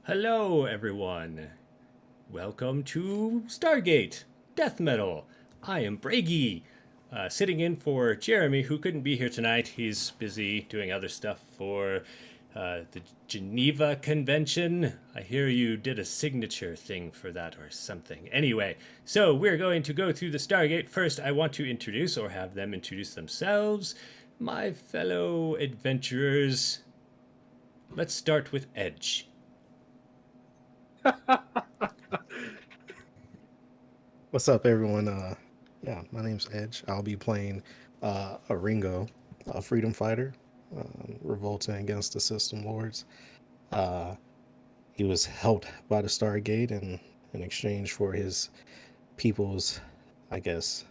Hello, everyone. Welcome to Stargate Death Metal. I am Bragi, sitting in for Jeremy, who couldn't be here tonight. He's busy doing other stuff for the Geneva Convention. I hear you did a signature thing for that or something. Anyway, so we're going to go through the Stargate. First, I want to introduce, or have them introduce themselves, my fellow adventurers. Let's start with Edge. What's up, everyone? My name's Edge. I'll be playing a Ringo, a freedom fighter, revolting against the system lords. Uh, he was helped by the Stargate, and in exchange for his people's, I guess,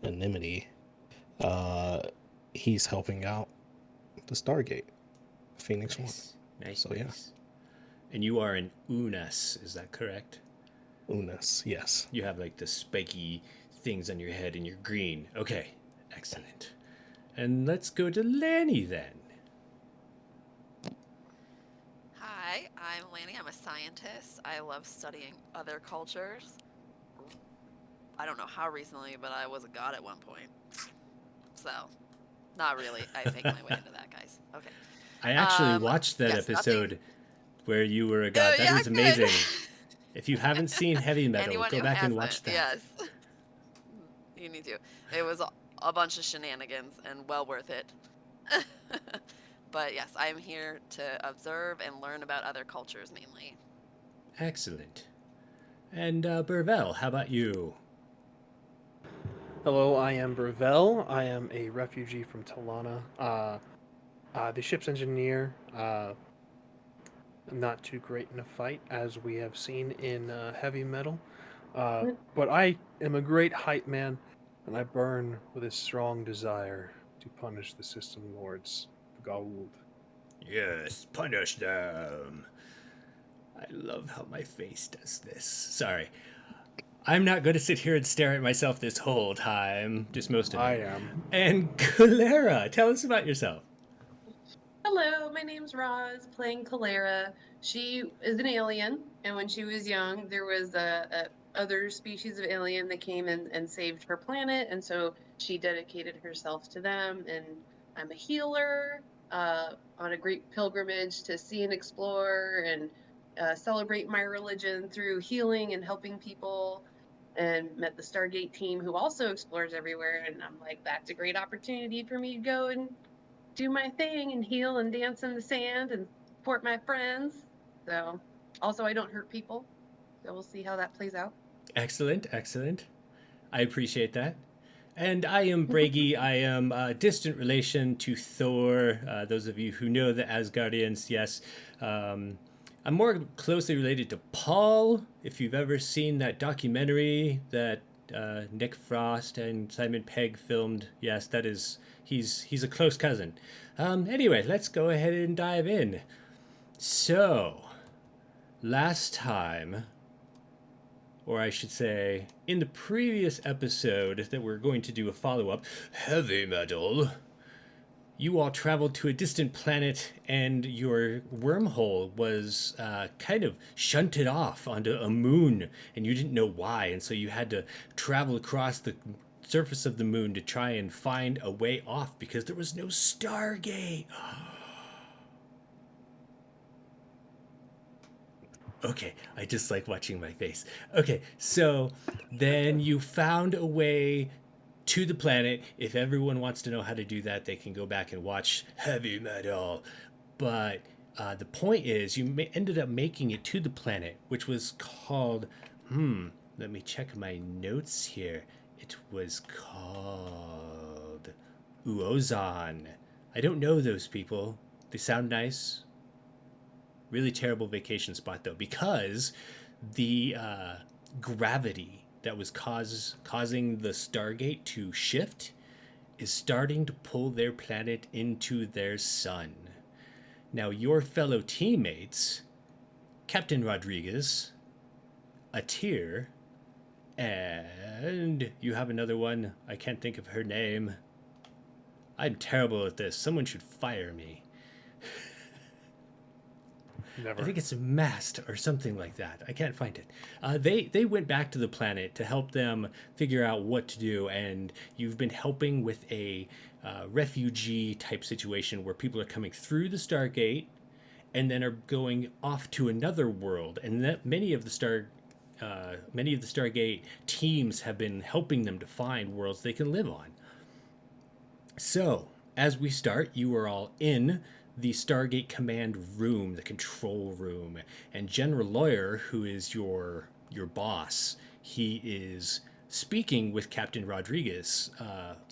anonymity, uh, he's helping out the Stargate, Phoenix One. Nice, nice, So yeah, nice. And you are an Unas, is that correct? Unas, yes. You have like the spiky things on your head and you're green. Okay, excellent. And let's go to Lanny then. Hi, I'm Lanny. I'm a scientist. I love studying other cultures. I don't know how recently, but I was a god at one point. So, not really. I faked my way into that, guys. Okay. I actually watched that Yes, nothing. episode where you were a god. That Yeah, was good. amazing. If you haven't seen Heavy Metal, Anyone go who back and hasn't, watch that. yes. You need to. It was a bunch of shenanigans and well worth it. But yes, I'm here to observe and learn about other cultures mainly. Excellent. And Burvell, how about you? Hello, I am Brevel. I am a refugee from Talana. The ship's engineer, not too great in a fight, as we have seen in heavy metal. But I am a great hype man, and I burn with a strong desire to punish the system lords of Gould. Yes, punish them. I love how my face does this. Sorry. I'm not going to sit here and stare at myself this whole time, just most of I it. am. And Cholera, tell us about yourself. Hello, my name's Roz, playing Cholera. She is an alien, and when she was young, there was a other species of alien that came and saved her planet, and so she dedicated herself to them. And I'm a healer on a great pilgrimage to see and explore and celebrate my religion through healing and helping people. And met the Stargate team who also explores everywhere, and I'm like, that's a great opportunity for me to go and do my thing and heal and dance in the sand and support my friends. So, also, I don't hurt people. So, we'll see how that plays out. Excellent, excellent. I appreciate that. And I am Bragi. I am a distant relation to Thor. Those of you who know the Asgardians, yes. I'm more closely related to Paul. If you've ever seen that documentary that Nick Frost and Simon Pegg filmed, yes, that is he's a close cousin. Anyway, let's go ahead and dive in. So, last time, or I should say, in the previous episode that we're going to do a follow-up, Heavy Metal, you all traveled to a distant planet and your wormhole was kind of shunted off onto a moon and you didn't know why, and so you had to travel across the surface of the moon to try and find a way off because there was no Stargate. Okay, I just like watching my face. Okay, so then you found a way to the planet. If everyone wants to know how to do that, they can go back and watch Heavy Metal. But the point is, you ended up making it to the planet, which was called. Let me check my notes here. It was called Uozan. I don't know those people. They sound nice. Really terrible vacation spot though, because the gravity that was causing the Stargate to shift is starting to pull their planet into their sun. Now, your fellow teammates, Captain Rodriguez, Atir, and you have another one. I can't think of her name. I'm terrible at this. Someone should fire me. Never. I think it's a mast or something like that. I can't find it. They went back to the planet to help them figure out what to do, and you've been helping with a refugee type situation where people are coming through the Stargate and then are going off to another world, and that many of the Stargate teams have been helping them to find worlds they can live on. So, as we start, you are all in the Stargate command room, the control room, and General Lawyer, who is your boss, he is speaking with Captain Rodriguez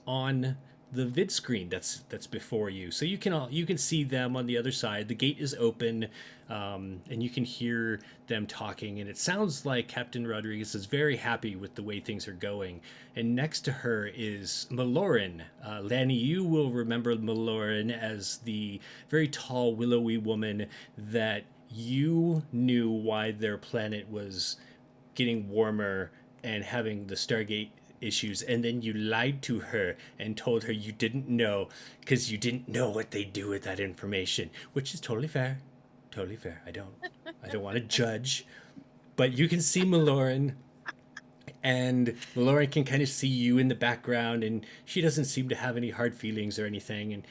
on the vid screen that's before you, so you can see them on the other side. The gate is open, and you can hear them talking, and it sounds like Captain Rodriguez is very happy with the way things are going. And next to her is Maloran. Lanny, you will remember Maloran as the very tall, willowy woman that you knew why their planet was getting warmer and having the Stargate issues, and then you lied to her and told her you didn't know because you didn't know what they do with that information, which is totally fair. Totally fair. I don't want to judge, but you can see Maloran, and Maloran can kind of see you in the background, and she doesn't seem to have any hard feelings or anything, and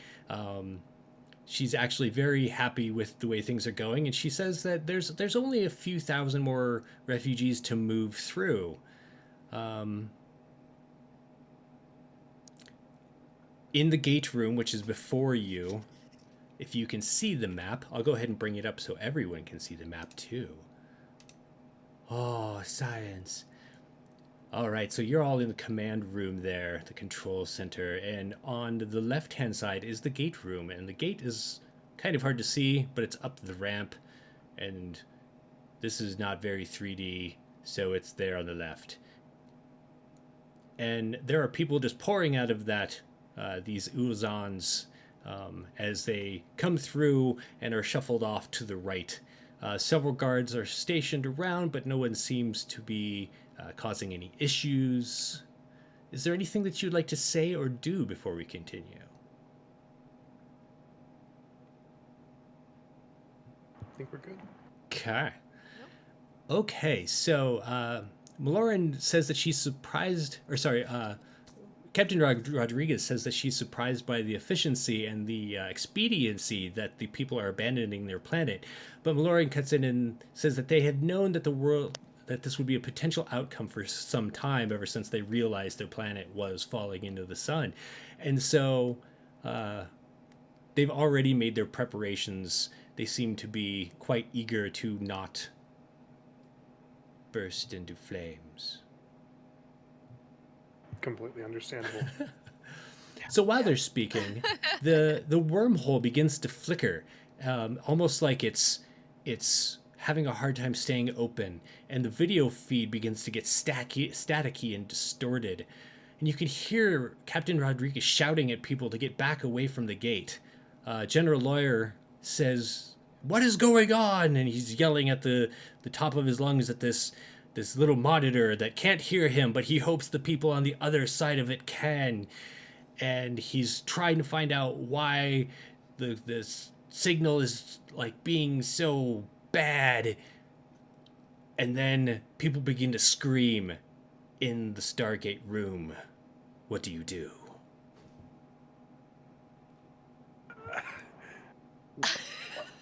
she's actually very happy with the way things are going, and she says that there's only a few thousand more refugees to move through. In the gate room, which is before you, if you can see the map, I'll go ahead and bring it up so everyone can see the map too. Oh, science. All right, so you're all in the command room there, the control center, and on the left-hand side is the gate room, and the gate is kind of hard to see, but it's up the ramp, and this is not very 3D, so it's there on the left. And there are people just pouring out of that these Uozans as they come through and are shuffled off to the right. Several guards are stationed around, but no one seems to be causing any issues. Is there anything that you'd like to say or do before we continue? I think we're good. Okay. Okay, so Maloran says that she's surprised, or sorry, Captain Rodriguez says that she's surprised by the efficiency and the expediency that the people are abandoning their planet. But Maloran cuts in and says that they have known that that this would be a potential outcome for some time, ever since they realized their planet was falling into the sun. And so they've already made their preparations. They seem to be quite eager to not burst into flames. Completely understandable. So while they're speaking, the wormhole begins to flicker, almost like it's having a hard time staying open, and the video feed begins to get staticky and distorted. And you can hear Captain Rodriguez shouting at people to get back away from the gate. General Lawyer says, "What is going on?" And he's yelling at the top of his lungs at this little monitor that can't hear him, but he hopes the people on the other side of it can. And he's trying to find out why this signal is like being so bad. And then people begin to scream in the Stargate room. What do you do?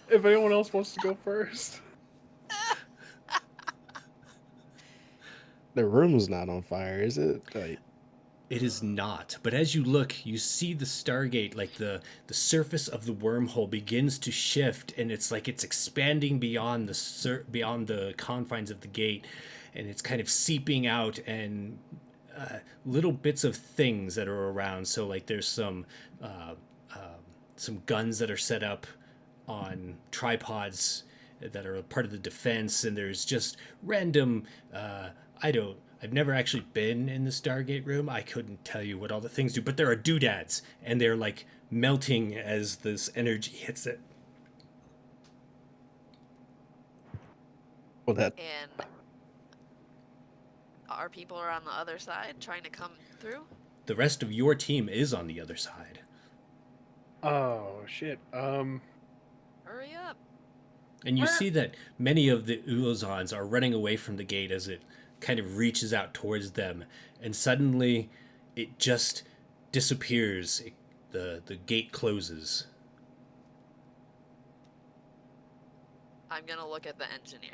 If anyone else wants to go first. The room's not on fire, is it? Like, It is not. But as you look, you see the Stargate, like the surface of the wormhole begins to shift, and it's like it's expanding beyond the confines of the gate, and it's kind of seeping out, and little bits of things that are around. So like there's some guns that are set up on tripods that are part of the defense, and there's just random I've never actually been in the Stargate room. I couldn't tell you what all the things do, but there are doodads, and they're like melting as this energy hits it. well, that And our people are on the other side trying to come through. The rest of your team is on the other side. Oh shit. Hurry up. And you Where- see that many of the Uozans are running away from the gate as it kind of reaches out towards them, and suddenly it just disappears. The gate closes. I'm gonna look at the engineer.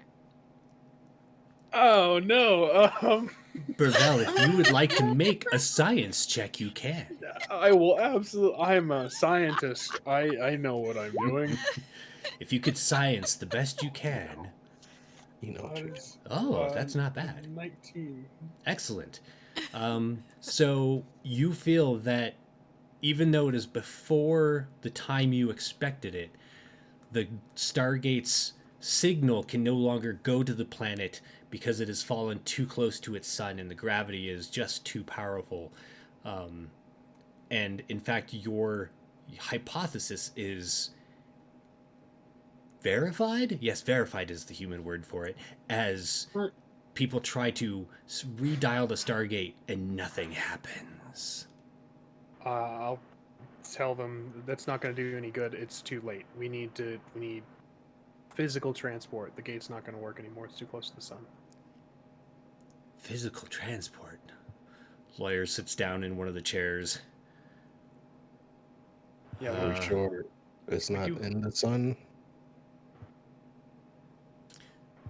Oh no. Burvell, if you would like to make a science check, you can. I will absolutely. I'm a scientist. I know what I'm doing. If you could science the best you can. You know what you're doing. Oh, that's not bad. 19. Excellent. So you feel that even though it is before the time you expected it, the Stargate's signal can no longer go to the planet because it has fallen too close to its sun and the gravity is just too powerful. And in fact, your hypothesis is verified? Yes, verified is the human word for it, as people try to redial the Stargate and nothing happens. I'll tell them that's not going to do any good. It's too late. We need physical transport. The gate's not going to work anymore. It's too close to the sun. Physical transport. Lawyer sits down in one of the chairs. Yeah, Are we sure it's not in the sun?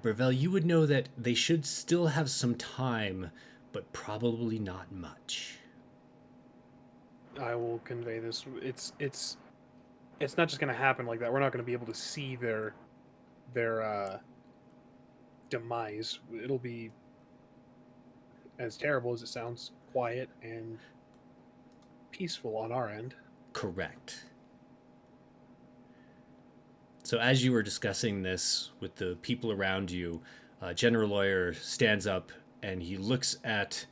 Burvell, you would know that they should still have some time, but probably not much. I will convey this. It's not just going to happen like that. We're not going to be able to see their demise. It'll be, as terrible as it sounds, quiet and peaceful on our end. Correct. So as you were discussing this with the people around you, General Lawyer stands up and he looks at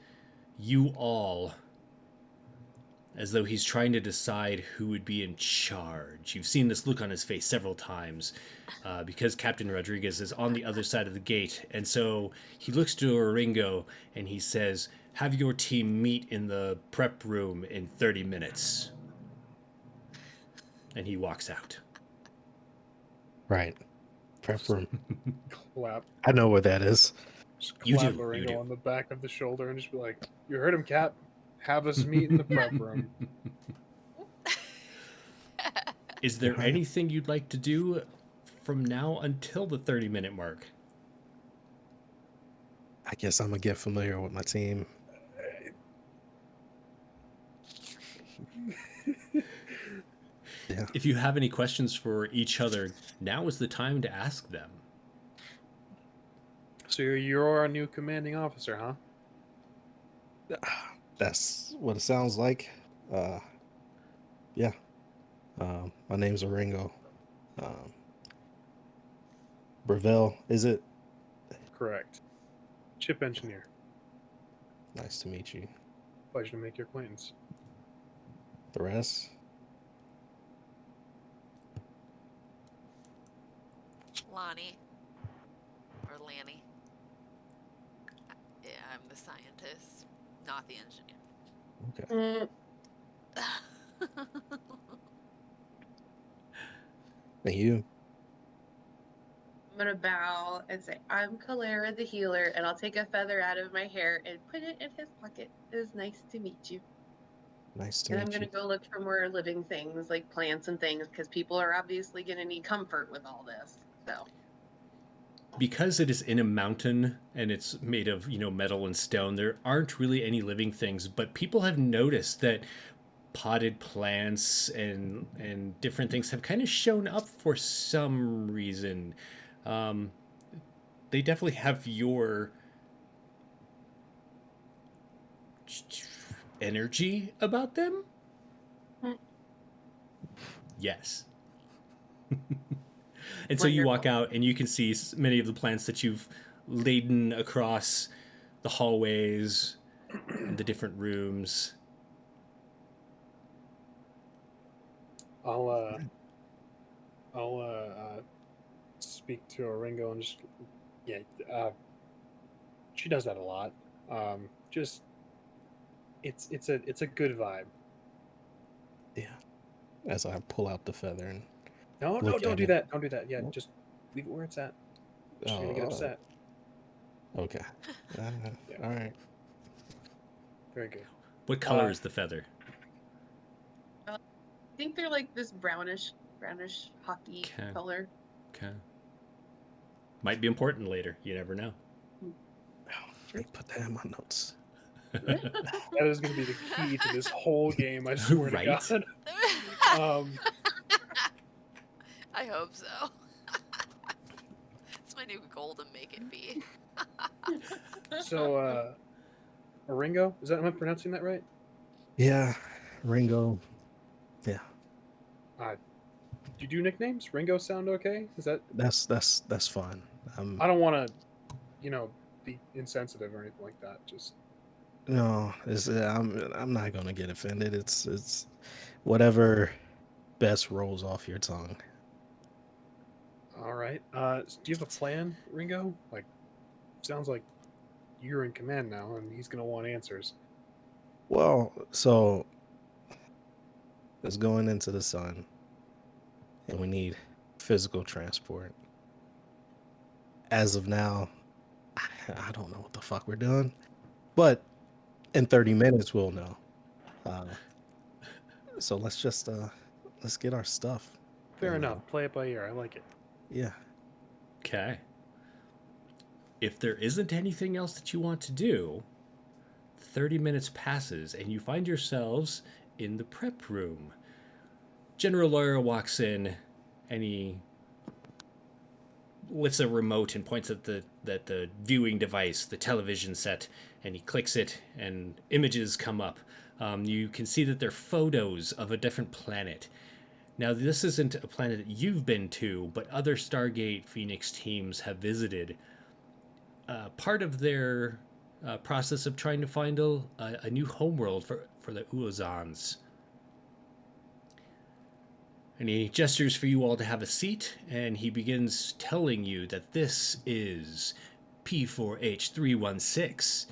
you all as though he's trying to decide who would be in charge. You've seen this look on his face several times because Captain Rodriguez is on the other side of the gate. And so he looks to Ringo and he says, have your team meet in the prep room in 30 minutes. And he walks out. Right. Prep room. Clap. I know where that is. Just You clap do, you Lorenzo do. on the back of the shoulder and just be like, "You heard him, Cap. Have us meet in the prep room." Is there anything you'd like to do from now until the 30-minute mark? I guess I'm gonna get familiar with my team. Yeah. If you have any questions for each other, now is the time to ask them. So you're our new commanding officer, huh? That's what it sounds like. Yeah. My name's Ringo. Burvell, is it? Correct. Chip engineer. Nice to meet you. Pleasure to make your acquaintance. The rest? Lonnie. Or Lanny. Yeah, I'm the scientist, not the engineer. And you? I'm gonna bow and say, I'm Calera the healer, and I'll take a feather out of my hair and put it in his pocket. It was nice to meet you. Nice to And I'm meet gonna you. go look for more living things like plants and things because people are obviously gonna need comfort with all this. So Because it is in a mountain and it's made of, metal and stone, there aren't really any living things, but people have noticed that potted plants and different things have kind of shown up for some reason. They definitely have your energy about them. Hmm. Yes. And so you walk out and you can see many of the plants that you've laden across the hallways and the different rooms. I'll speak to Ringo and just she does that a lot. Just it's a good vibe. Yeah. As I pull out the feather and No, Look don't at do it. that. Don't do that. Yeah, Nope. just Leave it where it's at. She's gonna get upset. Okay. Uh, Yeah. All right. Very good. What color is the feather? I think they're like this brownish hockey Okay. color. Okay. Might be important later. You never know. Let me put that in my notes. That is gonna be the key to this whole game. I swear Right? to God. I hope so. It's my new goal to make it be. So, Ringo, am I pronouncing that right? Yeah, Ringo. Yeah, Do you do nicknames? Ringo sound okay? Is that? that's fine. I don't want to, be insensitive or anything like that. Just No, I'm not gonna get offended. It's whatever best rolls off your tongue. all right. Do you have a plan, Ringo? Like, sounds like you're in command now, and he's gonna want answers. Well, so it's going into the sun, and we need physical transport. As of now, I don't know what the fuck we're doing, but in 30 minutes we'll know. So let's just let's get our stuff. Fair and, enough. Play it by ear. I like it. Yeah. Okay. If there isn't anything else that you want to do, 30 minutes passes and you find yourselves in the prep room. General Lawyer walks in and he lifts a remote and points at the viewing device, the television set, and he clicks it and images come up. You can see that they're photos of a different planet. Now, this isn't a planet that you've been to, but other Stargate Phoenix teams have visited. Part of their process of trying to find a new homeworld for the Uozans. And he gestures for you all to have a seat, and he begins telling you that this is P4H316.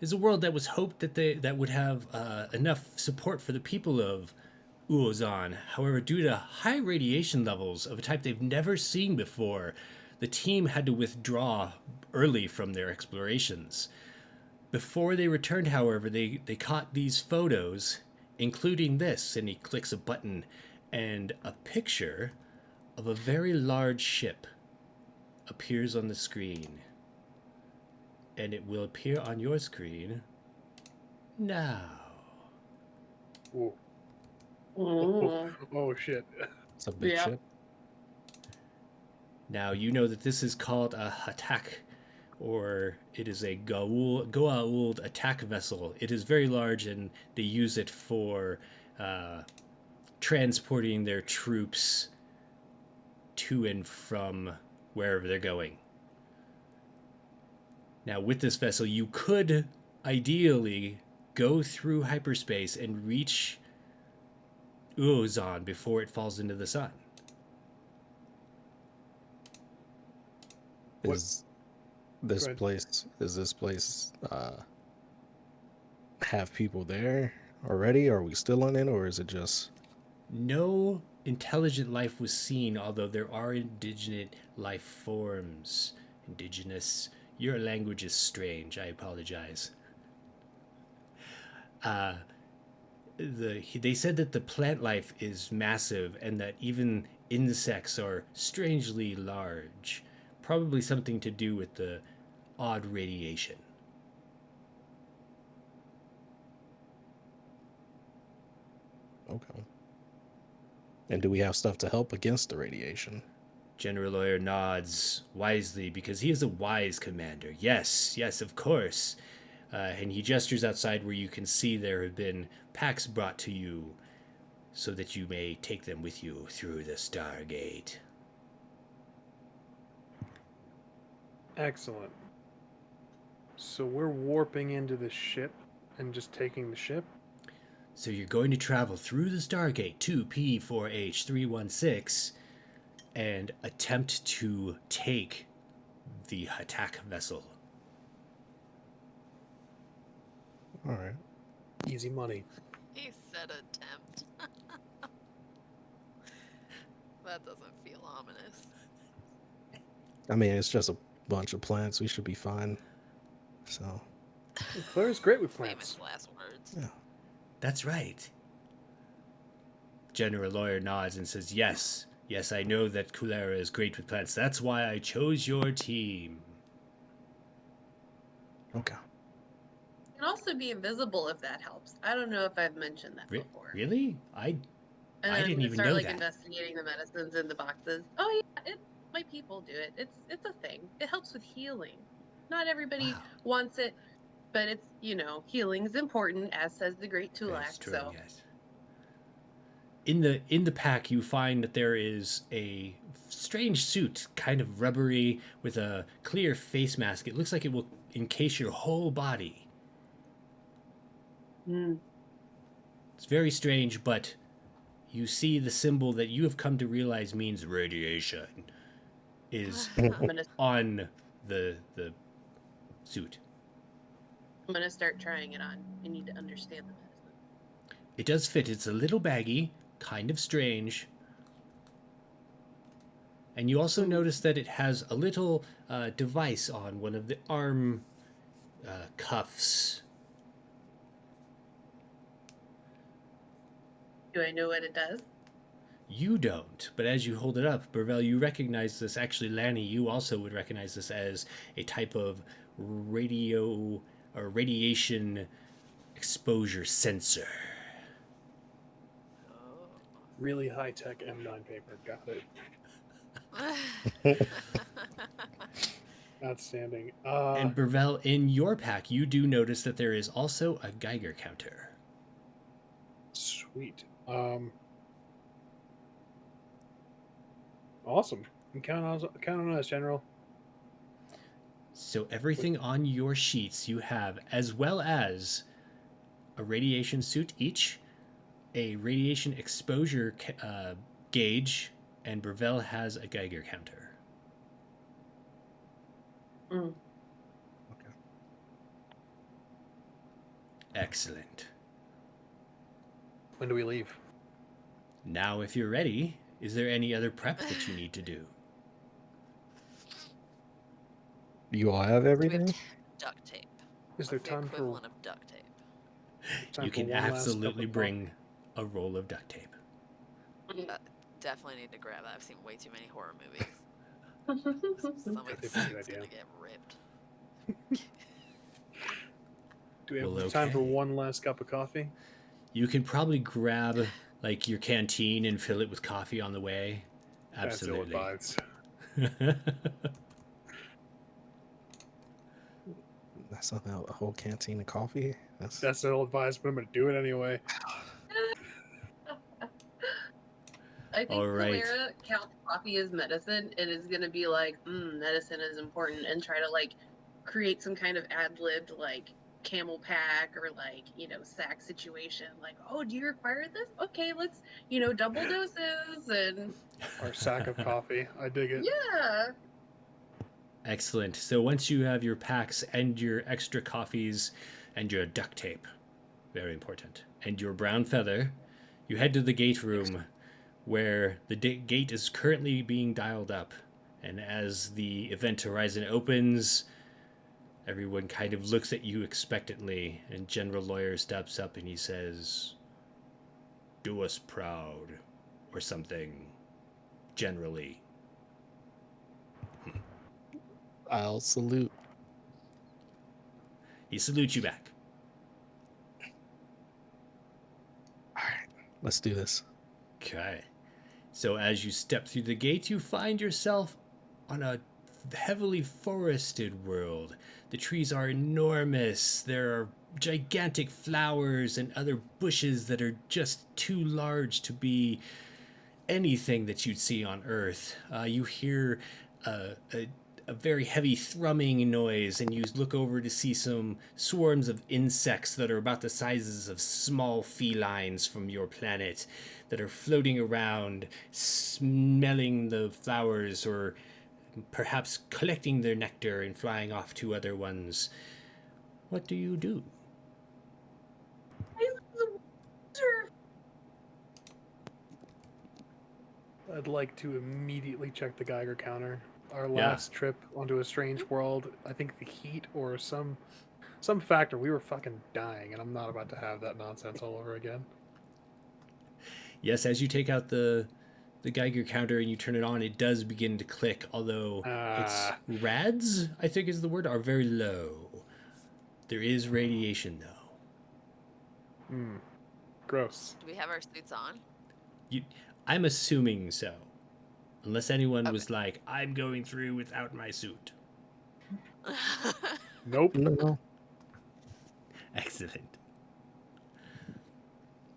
Is a world that was hoped that would have enough support for the people of Uozan. However, due to high radiation levels of a type they've never seen before, the team had to withdraw early from their explorations. Before they returned, however, they caught these photos, including this, and he clicks a button, and a picture of a very large ship appears on the screen. And it will appear on your screen now. Ooh. Mm. Oh shit. It's a big Yeah. ship. Now, you know that this is called a Hatak, or it is a Goa'uld attack vessel. It is very large, and they use it for transporting their troops to and from wherever they're going. Now, with this vessel, you could ideally go through hyperspace and reach Uozan before it falls into the sun. What- Is this Go ahead. place have people there already? Are we still on it, or is it just No intelligent life was seen, although there are indigenous life forms. Indigenous. Your language is strange. I apologize. They said that the plant life is massive and that even insects are strangely large. Probably something to do with the odd radiation. okay? And do we have stuff to help against the radiation? General Lawyer nods wisely because he is a wise commander. Yes, of course. And he gestures outside where you can see there have been packs brought to you so that you may take them with you through the Stargate. Excellent. So we're warping into the ship and just taking the ship? So you're going to travel through the Stargate to P4H316 and attempt to take the attack vessel. All right. Easy money. He said attempt. That doesn't feel ominous. I mean, it's just a bunch of plants. We should be fine. So, Claire's great with Famous plants. last words. yeah. That's right. General Lawyer nods and says, yes. Yes, I know that Kulera is great with plants. That's why I chose your team. Okay. Can also be invisible if that helps. I don't know if I've mentioned that before. Really? And I I'm didn't gonna even start know like that. investigating the medicines in the boxes. Oh yeah, my people do it. It's a thing. It helps with healing. Not everybody Wow. wants it, but it's healing's important, as says the great That's Tulak. true, So yes. In the pack, you find that there is a strange suit, kind of rubbery, with a clear face mask. It looks like it will encase your whole body. It's very strange, but you see the symbol that you have come to realize means radiation is I'm gonna on the suit. start trying it on. I need to understand the medicine. It does fit. It's a little baggy, kind of strange. And you also notice that it has a little device on one of the arm cuffs. Do I know what it does? You don't, but as you hold it up, Burvell, you recognize this. Actually, Lanny, you also would recognize this as a type of radio or radiation exposure sensor. Really high tech M9 paper. Got it. Outstanding. And Burvell, in your pack, you do notice that there is also a Geiger counter. Sweet. Awesome. Count on us, General. So everything on your sheets you have, as well as a radiation suit each, a radiation exposure gauge, and Burvell has a Geiger counter. Okay. Excellent. When do we leave? Now, if you're ready, is there any other prep that you need to do? You all have Do we have everything? duct tape? Is there What's the time for equivalent of duct tape? You for can one last cup absolutely of bring a roll of duct tape. Definitely need to grab that. I've seen way too many horror movies. I Somebody's think that's a good suit's gonna idea. get ripped. Do we have Well, time for okay. one last cup of coffee? You can probably grab like your canteen and fill it with coffee on the way. Absolutely. That's ill advised. That's not a whole canteen of coffee. That's ill advised, but I'm going to do it anyway. I think All right. Calera counts coffee as medicine and is gonna be like, medicine is important, and try to like create some kind of ad-libbed like camel pack or like sack situation. Like, oh, do you require this? Okay, let's double doses and Our sack of coffee. I dig it. yeah. Excellent. So once you have your packs and your extra coffees and your duct tape, very important, and your brown feather, you head to the gate room where the gate is currently being dialed up. And as the event horizon opens, everyone kind of looks at you expectantly, and General Lawyer steps up and he says, "Do us proud," or something, generally. I'll salute. He salutes you back. All right, let's do this. Okay. So as you step through the gate, you find yourself on a heavily forested world. The trees are enormous. There are gigantic flowers and other bushes that are just too large to be anything that you'd see on Earth. You hear a very heavy thrumming noise, and you look over to see some swarms of insects that are about the sizes of small felines from your planet that are floating around, smelling the flowers or perhaps collecting their nectar and flying off to other ones. What do you do? I'd like to immediately check the Geiger counter our Yeah. last trip onto a strange world. I think the heat or some factor, we were fucking dying, and I'm not about to have that nonsense all over again. Yes, as you take out the Geiger counter and you turn it on, it does begin to click, although its Ah. rads, I think is the word, are very low. There is radiation, though. Gross. Do we have our suits on? I'm assuming so. Unless anyone Okay. was like, I'm going through without my suit. Nope. No. Excellent.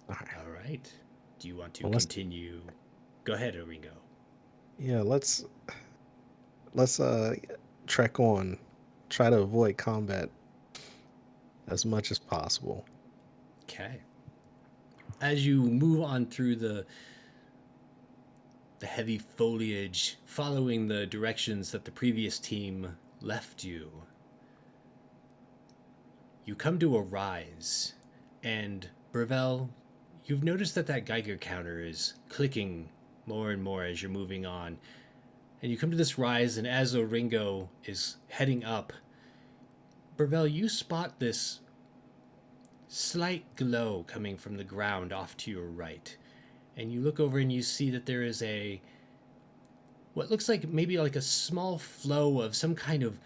All right. All right. Do you want to Well, let's- continue? Go ahead, Oringo. Yeah, let's trek on. Try to avoid combat as much as possible. Okay. As you move on through the heavy foliage, following the directions that the previous team left you, you come to a rise, and Burvell, you've noticed that Geiger counter is clicking more and more as you're moving on. And you come to this rise, and as Oringo is heading up, Burvell, you spot this slight glow coming from the ground off to your right. And you look over and you see that there is what looks like maybe like a small flow of some kind of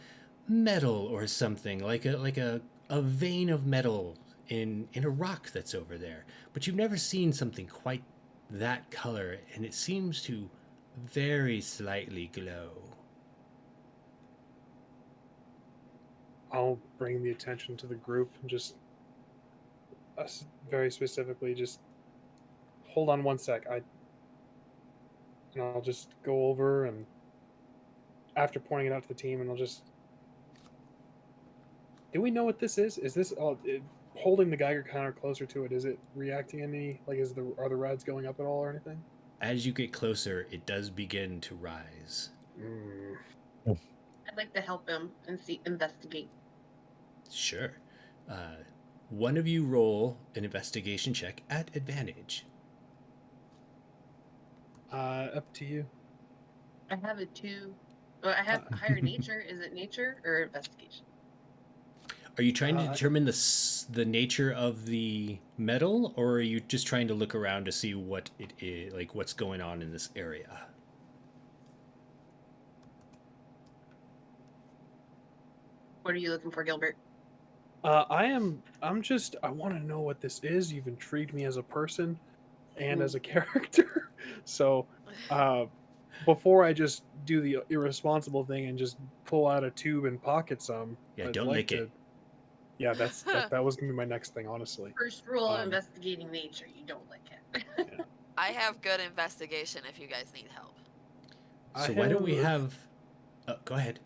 metal or something, like a vein of metal in a rock that's over there. But you've never seen something quite that color, and it seems to very slightly glow. I'll bring the attention to the group and just us very specifically just hold on one sec. And I'll just go over, and after pointing it out to the team, and I'll just, do we know what this is? Is this holding the Geiger counter closer to it? Is it reacting any, like, are the rads going up at all or anything? As you get closer, it does begin to rise. I'd like to help him and investigate. Sure. One of you roll an investigation check at advantage. Up to you. I have a 2. Well, I have higher nature. Is it nature or investigation? Are you trying to determine the nature of the metal, or are you just trying to look around to see what it is, like what's going on in this area? What are you looking for, Gilbert? I want to know what this is. You've intrigued me as a person and as a character. So, before I just do the irresponsible thing and just pull out a tube and pocket some, Yeah, I'd don't like lick to, it. Yeah, that was gonna be my next thing, honestly. First rule of investigating nature: you don't lick it. Yeah. I have good investigation if you guys need help. So why don't we have... Oh, go ahead.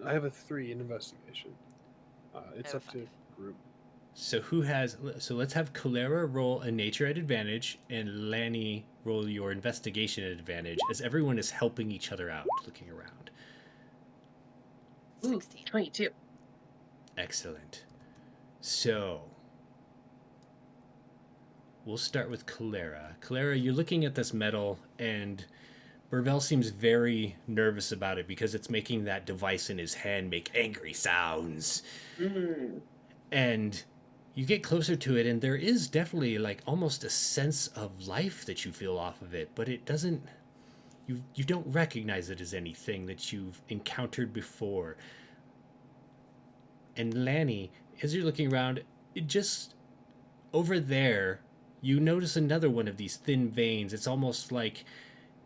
I have a 3 in investigation. It's I up have to 5. group. So who has... So let's have Cholera roll a nature at advantage, and Lanny roll your investigation at advantage, as everyone is helping each other out, looking around. Ooh, 16. 22. Excellent. So, we'll start with Cholera. Cholera, you're looking at this metal, and Burvell seems very nervous about it because it's making that device in his hand make angry sounds. And you get closer to it, and there is definitely like almost a sense of life that you feel off of it, but it doesn't... You don't recognize it as anything that you've encountered before. And Lanny, as you're looking around, it just over there, you notice another one of these thin veins. It's almost like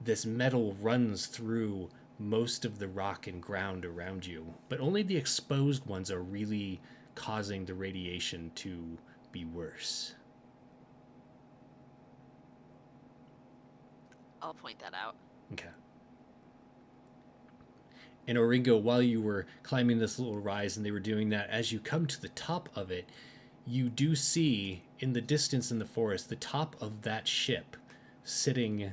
this metal runs through most of the rock and ground around you, but only the exposed ones are really causing the radiation to be worse. I'll point that out. Okay. And Oringo, while you were climbing this little rise and they were doing that, as you come to the top of it, you do see in the distance in the forest the top of that ship sitting...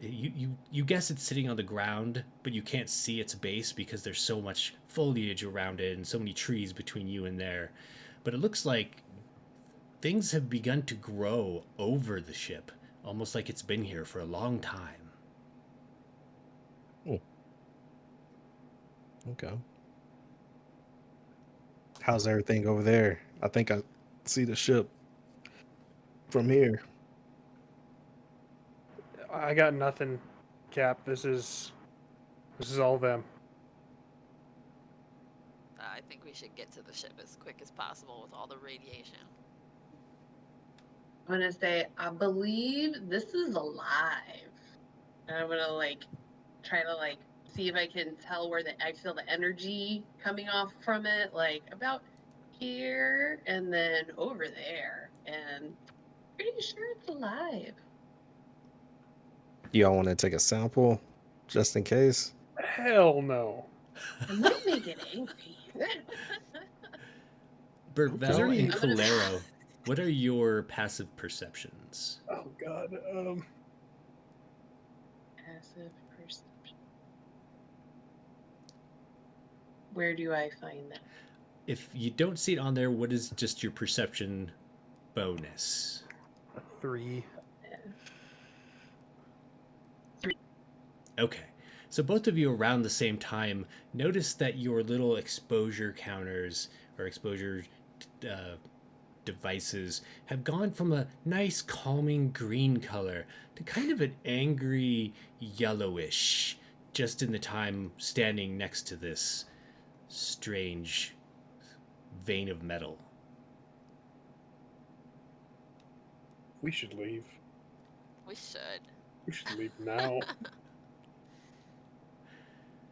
You guess it's sitting on the ground, but you can't see its base because there's so much foliage around it and so many trees between you and there. But it looks like things have begun to grow over the ship, almost like it's been here for a long time. Okay. How's everything over there? I think I see the ship from here. I got nothing, Cap. This is all them. I think we should get to the ship as quick as possible with all the radiation. I'm gonna say, I believe this is alive. And I'm gonna like try to like see if I can tell where I feel the energy coming off from it, like about here and then over there. And pretty sure it's alive. Y'all want to take a sample just in case? Hell no. It might make it angry. Bergval any- and I'm gonna- Calero, what are your passive perceptions? Oh God. Passive perception. Where do I find that? If you don't see it on there, what is just your perception bonus? 3. Okay. So both of you around the same time notice that your little exposure counters or exposure devices have gone from a nice calming green color to kind of an angry yellowish just in the time standing next to this strange vein of metal. We should leave. We should. We should leave now.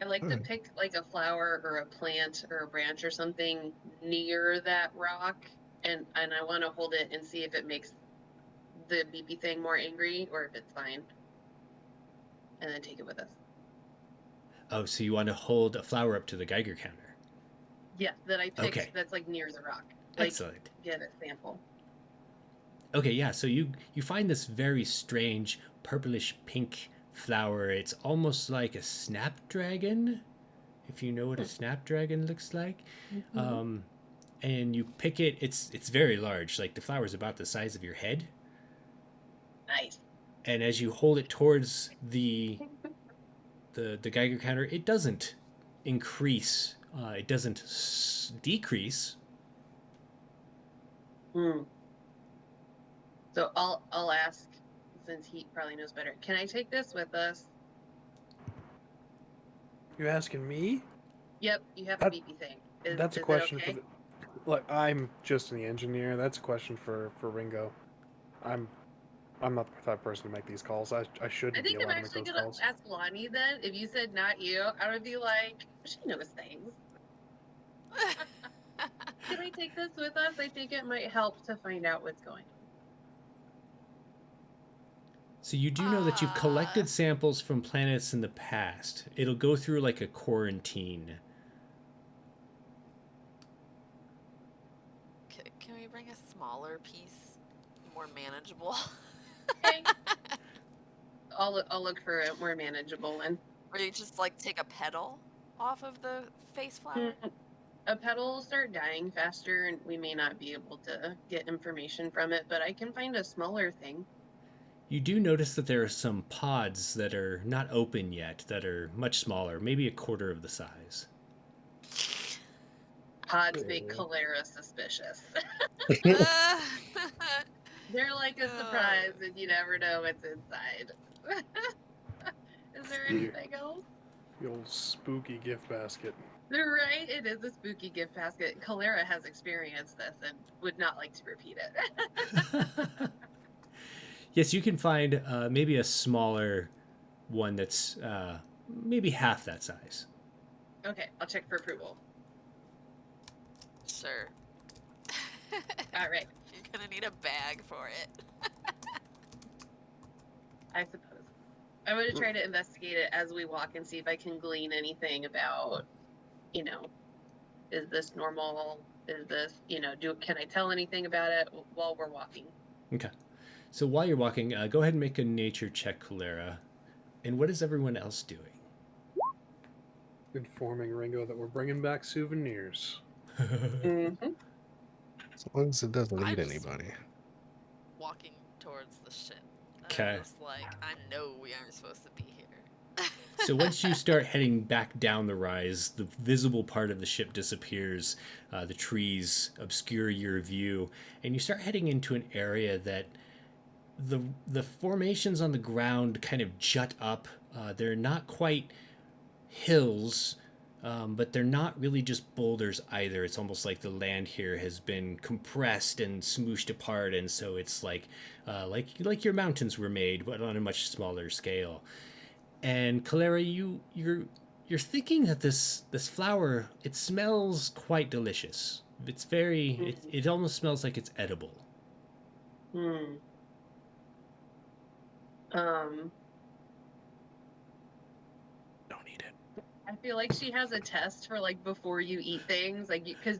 I like to pick like a flower or a plant or a branch or something near that rock, and I want to hold it and see if it makes the beepy thing more angry or if it's fine, and then take it with us. Oh, so you want to hold a flower up to the Geiger counter? Yeah, that I picked. Okay. That's like near the rock. Like, Excellent. get a sample. Okay, yeah, so you find this very strange purplish pink flower. It's almost like a snapdragon, if you know what a snapdragon looks like. Mm-hmm. And you pick it. It's very large. Like the flower's about the size of your head. Nice. And as you hold it towards the Geiger counter, it doesn't increase. It doesn't decrease. Hmm. So I'll ask, since he probably knows better. Can I take this with us? You asking me? Yep, you have a That- beepy thing. That's a is it question okay? for the. Look, I'm just the engineer. That's a question for Ringo. I'm not the type of person to make these calls. I I shouldn't be think I'm allowed to make actually those gonna calls. ask Lonnie then. If you said not you, I would be like, she knows things. Can I take this with us? I think it might help to find out what's going on. So you do know that you've collected samples from planets in the past. It'll go through like a quarantine. Can we bring a smaller piece, more manageable? Okay. I'll look for a more manageable one. Or you just like take a petal off of the face flower? A petal will start dying faster, and we may not be able to get information from it, but I can find a smaller thing. You do notice that there are some pods that are not open yet, that are much smaller, maybe a quarter of the size. Pods make Calera suspicious. They're like a surprise, and you never know what's inside. Is there anything else? The old spooky gift basket. They're right. It is a spooky gift basket. Calera has experienced this and would not like to repeat it. Yes, you can find maybe a smaller one that's maybe half that size. Okay, I'll check for approval. Sure. All right, You're gonna need a bag for it. I suppose. I'm going to try to investigate it as we walk and see if I can glean anything about, is this normal? Is this, can I tell anything about it while we're walking? Okay. So while you're walking, go ahead and make a nature check, Calera. And what is everyone else doing? Informing Ringo that we're bringing back souvenirs. Mm-hmm. As long as it doesn't I'm eat just- anybody. Walking towards the ship. Okay. I'm just like, I know we aren't supposed to be here. So once you start heading back down the rise, the visible part of the ship disappears. The trees obscure your view, and you start heading into an area that the formations on the ground kind of jut up. They're not quite hills, but they're not really just boulders either. It's almost like the land here has been compressed and smooshed apart, and so it's like your mountains were made, but on a much smaller scale. And Calera, you're thinking that this flower, it smells quite delicious. It's very it almost smells like it's edible. Hmm. Um, Don't eat it. I feel like she has a test for like before you eat things, like because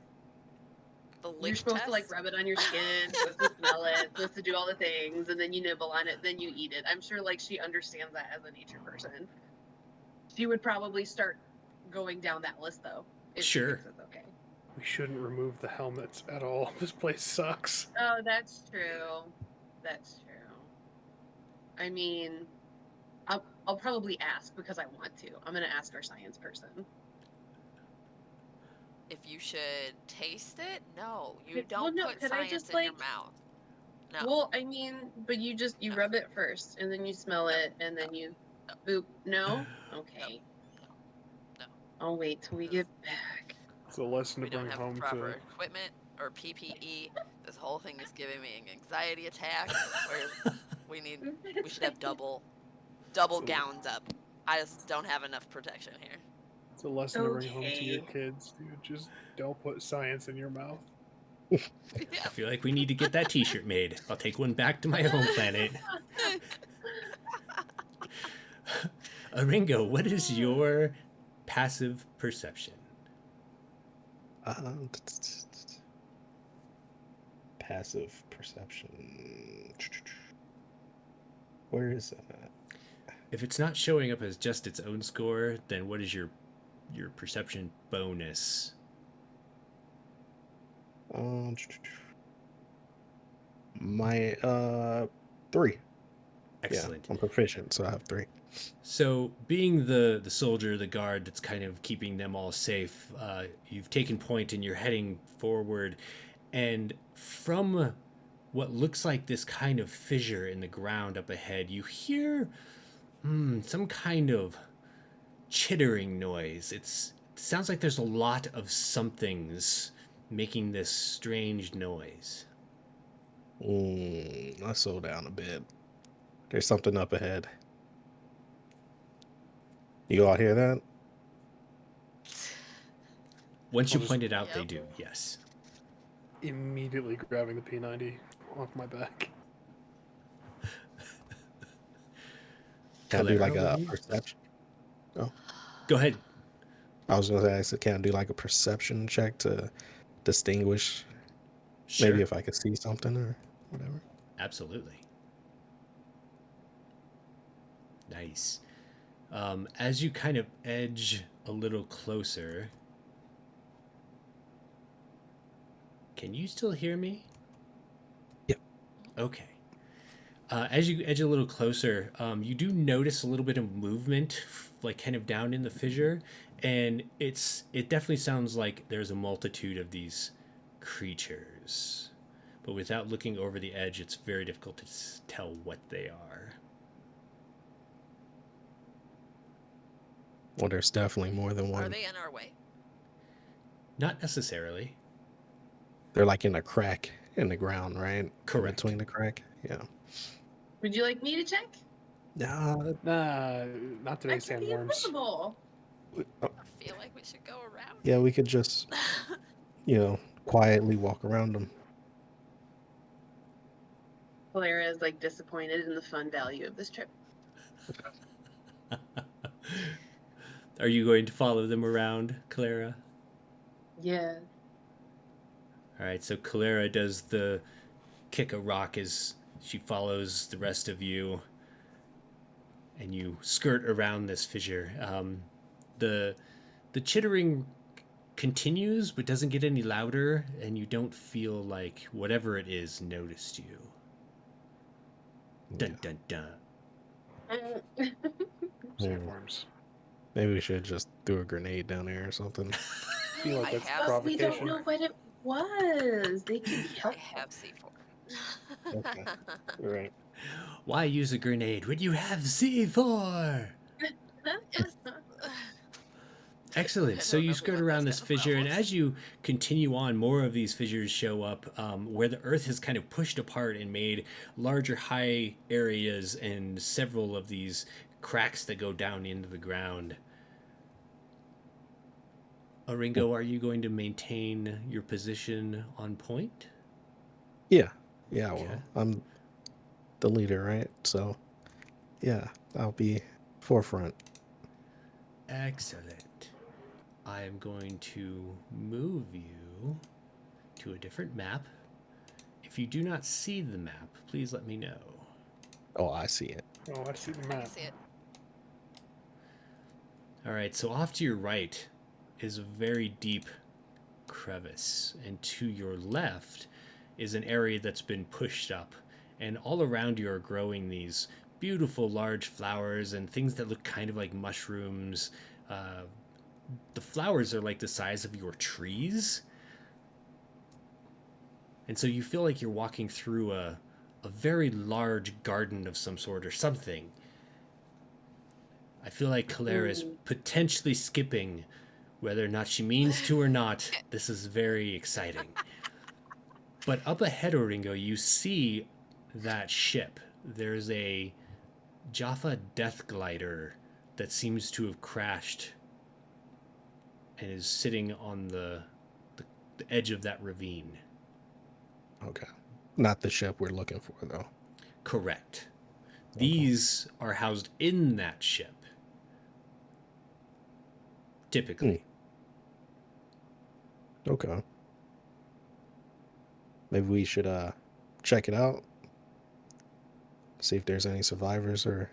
The you're lick supposed to like test? rub it on your skin, supposed to smell it, supposed to do all the things, and then you nibble on it, then you eat it. I'm sure like she understands that as a nature person. She would probably start going down that list though. If she Sure. thinks it's okay. We shouldn't remove the helmets at all. This place sucks. Oh, that's true. That's true. I mean, I'll probably ask because I want to. I'm gonna ask our science person. If you should taste it? No, you Well, don't no, put could I science just, in your like- mouth. No. Well, I mean, but you No. rub it first, and then you smell it, and then you boop. No? Okay. No. I'll wait till we get back. It's a lesson We to don't bring have home proper to. equipment or PPE. This whole thing is giving me an anxiety attack. Where we should have double So- gowns up. I just don't have enough protection here. It's a lesson to bring home to your Okay. kids, dude. Just don't put science in your mouth. I feel like we need to get that T-shirt made. I'll take one back to my home planet. Ringo, what is your passive perception? Passive perception. Where is that? If it's not showing up as just its own score, then what is your perception bonus? My 3. Excellent. Yeah, I'm proficient, so I have 3. So, being the soldier, the guard that's kind of keeping them all safe, you've taken point and you're heading forward. And from what looks like this kind of fissure in the ground up ahead, you hear some kind of chittering noise. It sounds like there's a lot of somethings making this strange noise. Let's slow down a bit. There's something up ahead. You all hear that? Once you I'll just- point it out, they Yep. do, yes. Immediately grabbing the P90 off my back. Can I do like Calera, a maybe? perception? Go ahead. I was gonna ask, can I do like a perception check to distinguish? Sure. Maybe if I could see something or whatever. Absolutely. Nice. As you kind of edge a little closer, can you still hear me? Yep. Okay. As you edge a little closer, you do notice a little bit of movement, like kind of down in the fissure, and it definitely sounds like there's a multitude of these creatures. But without looking over the edge, it's very difficult to tell what they are. Well, there's definitely more than Are one. they in our way? Not necessarily. They're like in a crack in the ground, right? Correct. Between the crack. Yeah. Would you like me to check? Nah. Nah, not I today, can be sandworms. invisible. I feel like we should go around. Yeah, we could just, quietly walk around them. Clara is like disappointed in the fun value of this trip. Are you going to follow them around, Clara? Yeah. All right, so Clara does the kick a rock as she follows the rest of you, and you skirt around this fissure. The chittering continues, but doesn't get any louder, and you don't feel like whatever it is noticed you. Dun dun dun. Sandworms. Maybe we should just throw a grenade down there or something. I feel like I that's have- But we don't provocation. know what it was. They could be I helpful. have C4. Okay. All right. Why use a grenade when you have C4? Yes. Excellent. I So don't you know skirt who around has this got fissure, and problems. as you continue on, more of these fissures show up where the earth has kind of pushed apart and made larger, high areas and several of these cracks that go down into the ground. Oringo, are you going to maintain your position on point? Yeah. Yeah. Okay. Well, I'm the leader, right? So, yeah, I'll be forefront. Excellent. I am going to move you to a different map. If you do not see the map, please let me know. Oh, I see it. Oh, I see the I map. can see it. All right, so off to your right is a very deep crevice, and to your left is an area that's been pushed up, and all around you are growing these beautiful large flowers and things that look kind of like mushrooms. The flowers are like the size of your trees, and so you feel like you're walking through a very large garden of some sort or something. I feel like Calera is potentially skipping, whether or not she means to or not. This is very exciting. But up ahead, Oringo, you see that ship. There's a Jaffa Death Glider that seems to have crashed and is sitting on the edge of that ravine. Okay. Not the ship we're looking for, though. Correct. Okay. These are housed in that ship. Typically. Okay. Maybe we should check it out. See if there's any survivors or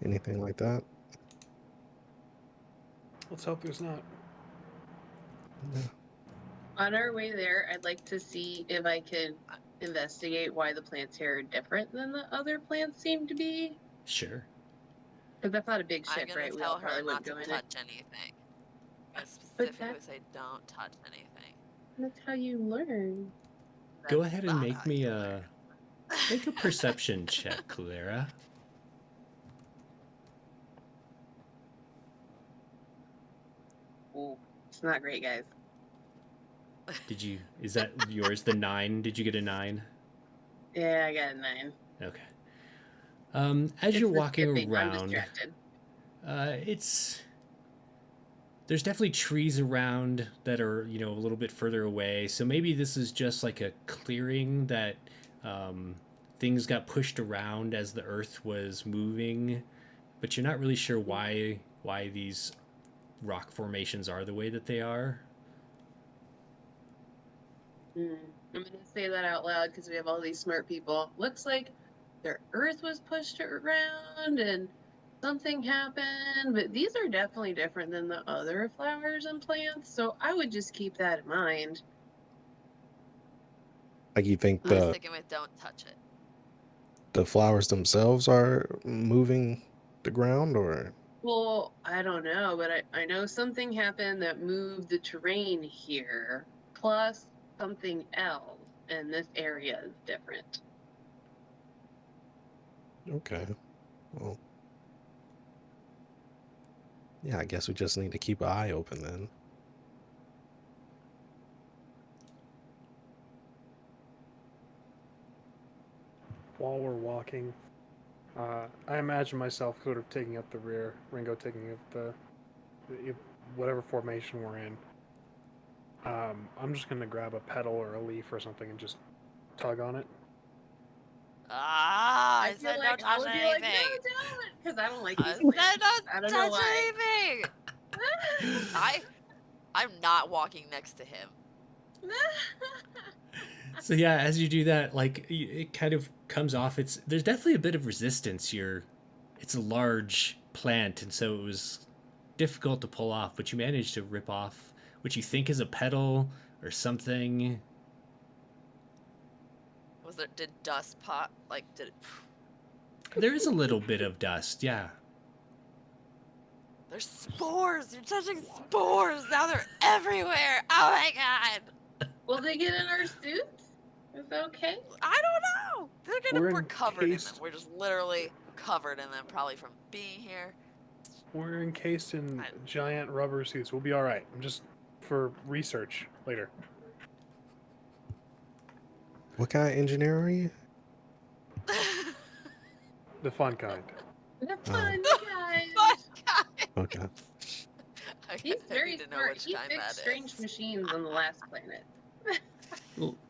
anything like that. Let's hope there's not. Yeah. On our way there, I'd like to see if I could investigate why the plants here are different than the other plants seem to be. Sure. Because that's not a big I'm ship, gonna right? We tell all probably her not wouldn't to go in it. touch anything. I'm gonna But specifically say don't touch anything. That's how you learn. Go That's ahead and not make how me you a learn. make a perception check, Calera. Ooh, it's not great, guys. Did you? Is that yours? The 9? Did you get a 9? Yeah, I got a 9. Okay. As It's you're the walking skipping. I'm around, distracted. there's definitely trees around that are a little bit further away. So maybe this is just like a clearing that things got pushed around as the earth was moving, but you're not really sure why these rock formations are the way that they are. I'm gonna say that out loud because we have all these smart people. Looks like their earth was pushed around and something happened, but these are definitely different than the other flowers and plants, so I would just keep that in mind. Like, you think I'm the sticking with don't touch it. the flowers themselves are moving the ground, or Well, I don't know, but I know something happened that moved the terrain here, plus something else, and this area is different. okay. Well, yeah, I guess we just need to keep an eye open then. While we're walking, I imagine myself sort of taking up the rear, Ringo taking up the whatever formation we're in. I'm just gonna grab a petal or a leaf or something and just tug on it. I feel said like don't I touch would be anything. like, no, don't, because I don't like I these said plants. don't I don't know touch why. anything. I'm not walking next to him. So yeah, as you do that, like it kind of comes off. There's definitely a bit of resistance. It's a large plant, and so it was difficult to pull off. But you managed to rip off what you think is a petal or something. Did dust pop? Like, did it? There is a little bit of dust, yeah. There's spores. You're touching spores. Now they're everywhere. Oh my god. Will they get in our suits? Is that okay? I don't know. We're covered in them. encased- We're just literally covered in them, probably from being here. We're encased in giant rubber suits. We'll be all right. I'm just for research later. What kind of engineer are you? The fun kind. The fun guys. But guys, Okay. He's very need to know smart. which He kind fixed that strange is. machines on the last planet.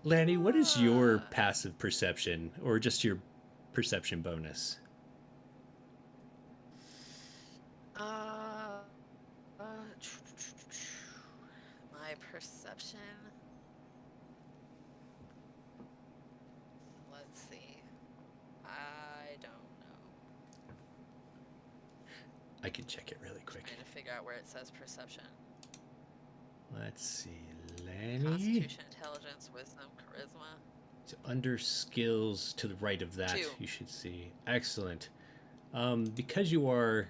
Lanny, what is your passive perception, or just your perception bonus? My perception. Let's see. I don't know. I can check it really quick. Trying to figure out where it says perception. Let's see, Lanny. Constitution, intelligence, wisdom, charisma. So under skills to the right of that, 2. you should see. Excellent. Because you are,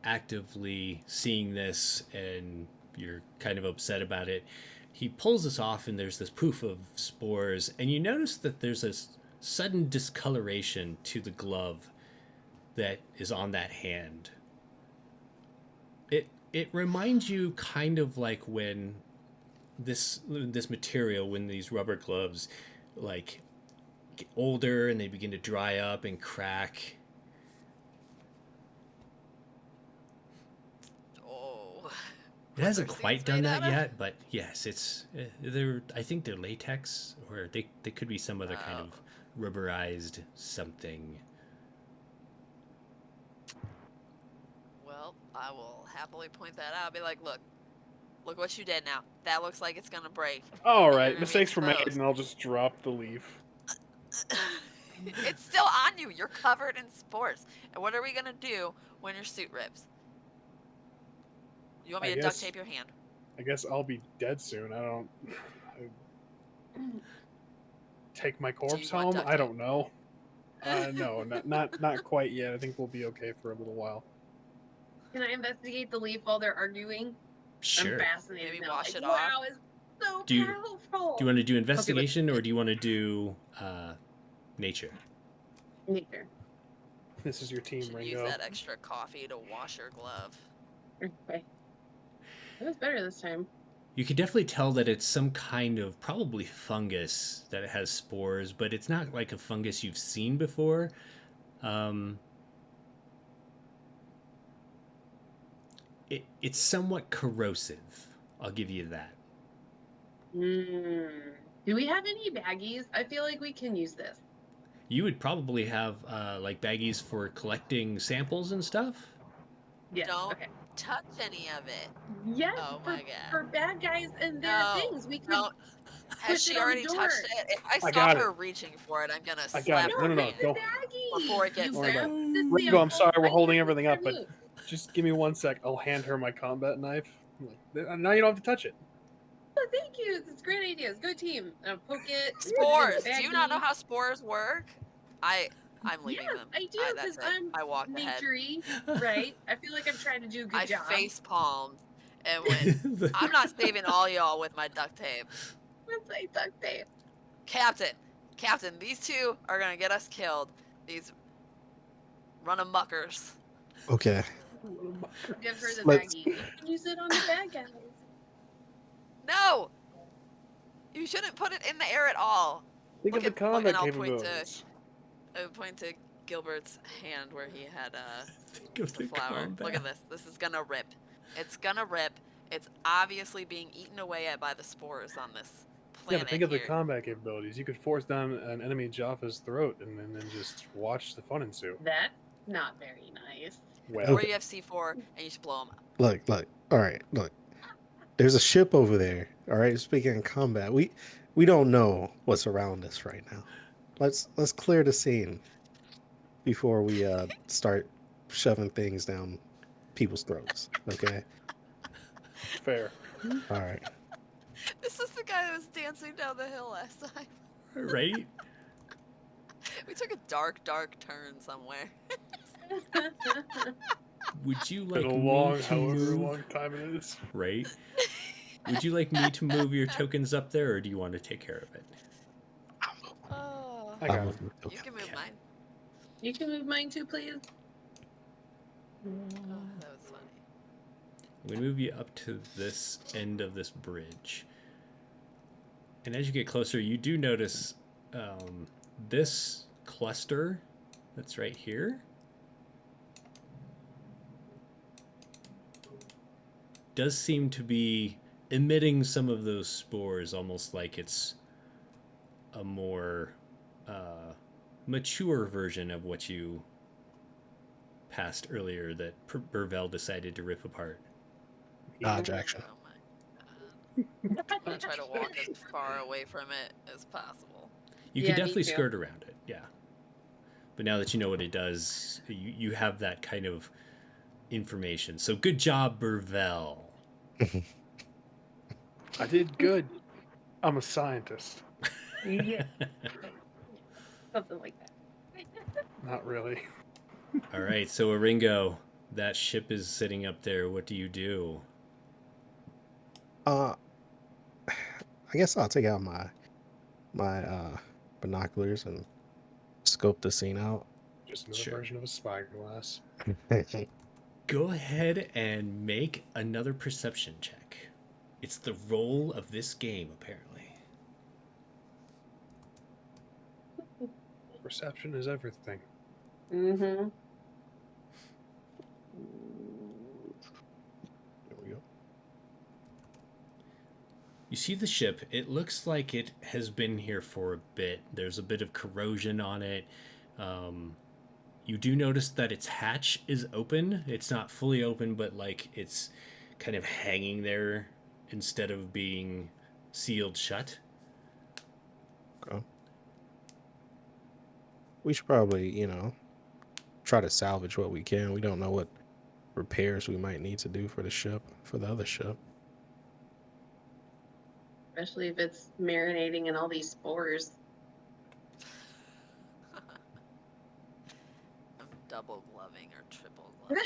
actively seeing this and you're kind of upset about it, he pulls this off and there's this poof of spores, and you notice that there's this sudden discoloration to the glove that is on that hand. It reminds you kind of like when this material, when these rubber gloves like get older and they begin to dry up and crack. Oh. It hasn't What are quite seeds done made that out of? yet, but yes, it's I think they're latex, or they could be some other kind of rubberized something. Well, I will happily point that out. I'll be like, look what you did now. That looks like it's gonna break. All You're right, gonna be mistakes were made, exposed. and I'll just drop the leaf. It's still on you. You're covered in spores. And what are we gonna do when your suit rips? You want me I to duct guess- tape your hand? I guess I'll be dead soon. I take my corpse want home. duct I tape? don't know. No, not quite yet. I think we'll be okay for a little while. Can I investigate the leaf while they're arguing? Sure. I'm fascinated Maybe now. wash Like, it off? wow, it's so Do you- powerful. Do you want to do investigation, or do you want to do nature? Nature. This is your You team, should Ringo. use that extra coffee to wash your glove. Okay. That was better this time. You can definitely tell that it's some kind of probably fungus that it has spores, but it's not like a fungus you've seen before. It's somewhat corrosive. I'll give you that. Do we have any baggies? I feel like we can use this. You would probably have like baggies for collecting samples and stuff. Yes. Don't Okay. touch any of it. Yes. Oh for, my God. for bad guys and their No, things, we could. Don't. Has Push she it on the already touched door. it? If I I stop got her reaching for it, I'm gonna I got slap it. her No, hand. the go. baggie. Before it gets You there. grab the Ringo, I'm sample, sorry, we're I holding can everything up, but remove. just give me 1 sec. I'll hand her my combat knife. Now you don't have to touch it. Oh, thank you. That's great ideas. Good team. Poke it. put it in the Spores. Do you not know baggie. how spores work? I'm leaving Yes, them. I do, That's 'cause it. I'm I walked ahead. Naturey, right? I feel like I'm trying to do a good I job. face palmed and went. I'm not saving all y'all with my duct tape. Let's say duct tape. Captain, these two are gonna get us killed. These run-amuckers. Okay. Give her the Let's- baggie. You can use it on the bad guys. No! You shouldn't put it in the air at all. Think Look of the at- combat and I'll point to- capabilities. I would point to Gilbert's hand where he had Think of the flower. combat. Look at this. This is gonna rip. It's gonna rip. It's obviously being eaten away at by the spores on this Yeah, planet but think of the here. combat capabilities. You could force down an enemy Jaffa's throat and then just watch the fun ensue. That's not very nice. Well, Or you have C4 and you just blow them up. Look. All right. Look. There's a ship over there. All right. Speaking of combat, we don't know what's around us right now. Let's clear the scene before we start shoving things down people's throats. Okay. fair. All right. This is the guy that was dancing down the hill last time. Right? We took a dark turn somewhere. Would you Been like a me long, to however move? long time it is. Right? Would you like me to move your tokens up there, or do you want to take care of it? Oh, I I'll got move him. my you token. can move Okay. mine. You can move mine too, please. Oh, that was funny. I'm going to move you up to this end of this bridge. And as you get closer, you do notice this cluster that's right here does seem to be emitting some of those spores, almost like it's a more mature version of what you passed earlier that Burvell decided to rip apart. Dodge action. Oh my god. I'm gonna try to walk as far away from it as possible. You Yeah, can me definitely too. skirt around it, yeah. But now that you know what it does, you have that kind of information. So good job, Burvell. I did good. I'm a scientist. Yeah. Something like that. Not really. All right, so Aringo, that ship is sitting up there. What do you do? I guess I'll take out my binoculars and scope the scene out. Just another Sure. version of a spyglass. Go ahead and make another perception check. It's the role of this game, apparently. Perception is everything. Mm-hmm. There we go. You see the ship. It looks like it has been here for a bit. There's a bit of corrosion on it. You do notice that its hatch is open. It's not fully open, but like it's kind of hanging there instead of being sealed shut. Okay. We should probably, try to salvage what we can. We don't know what repairs we might need to do for the ship, for the other ship. Especially if it's marinating in all these spores. I'm double gloving or triple gloving.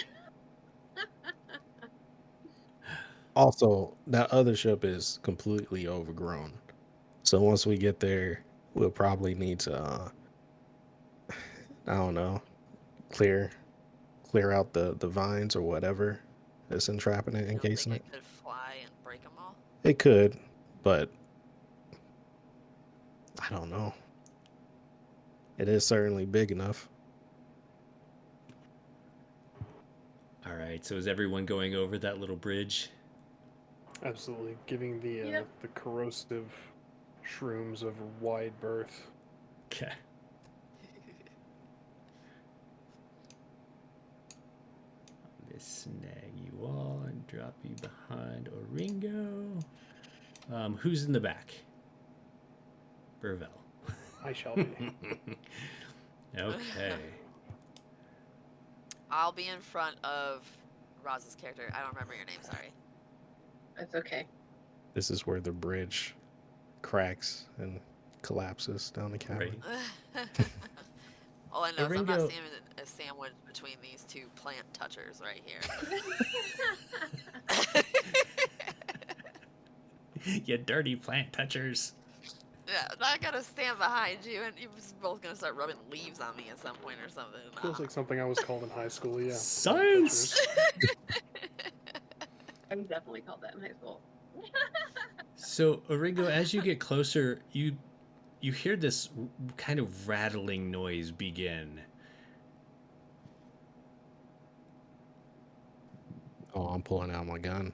Also, that other ship is completely overgrown. So once we get there, we'll probably need to, I don't know, clear out the vines or whatever that's entrapping it, You don't encasing think it. it could fly and break them all? It could, but I don't know. It is certainly big enough. All right, so is everyone going over that little bridge? Absolutely. Giving the Yep. the corrosive shrooms of wide berth. Okay. Snag you all and drop you behind Oringo. Who's in the back? Burvell. I shall be. Okay. I'll be in front of Roz's character. I don't remember your name, sorry. That's okay. This is where the bridge cracks and collapses down the cavern. Right. All I know is I'm Oringo- not seeing a sandwich between these two plant touchers right here. You dirty plant touchers. Yeah, I gotta stand behind you, and you're both gonna start rubbing leaves on me at some point or something. Feels like something I was called in high school, yeah. Science! I was definitely called that in high school. So, Oringo, as you get closer, you hear this kind of rattling noise begin. Oh, I'm pulling out my gun.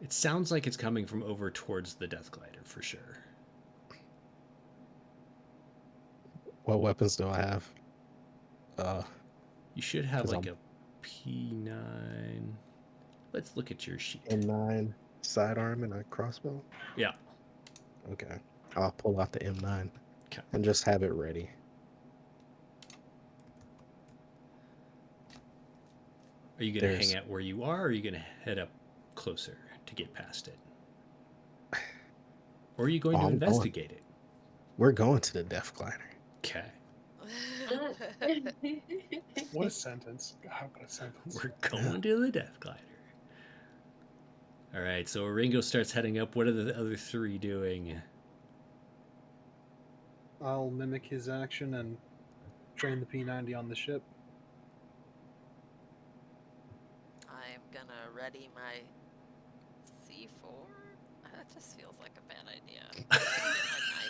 It sounds like it's coming from over towards the Death Glider for sure. What weapons do I have? You should have 'Cause like I'm- a P9. Let's look at your sheet. M9 sidearm and a crossbow. Yeah. Okay, I'll pull out the M9 Okay. and just have it ready. Are you going to There's- hang out where you are, or are you going to head up closer to get past it? Or are you going to I'm going. investigate it? We're going to the Death Glider. Okay. What a sentence. God, what a sentence. We're going to the Death Glider. All right, so Ringo starts heading up. What are the other three doing? I'll mimic his action and train the P90 on the ship. I'm gonna ready my C4. That just feels like a bad idea.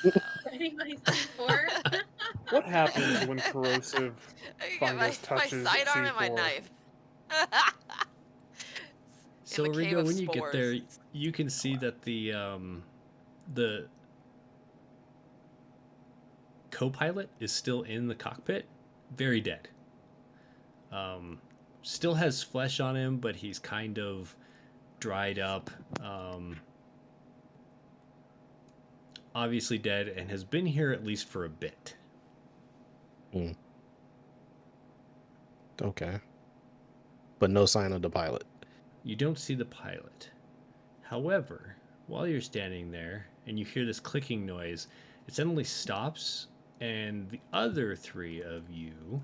Get my knife out. Ready my C4? What happens when corrosive I get my fungus touches sidearm and my C4? knife. So In the cave Ringo, of when you get there, spores. you can see that the co-pilot is still in the cockpit, very dead. Still has flesh on him, but he's kind of dried up. Obviously dead, and has been here at least for a bit. Okay. But no sign of the pilot. You don't see the pilot. However, while you're standing there and you hear this clicking noise, it suddenly stops, and the other three of you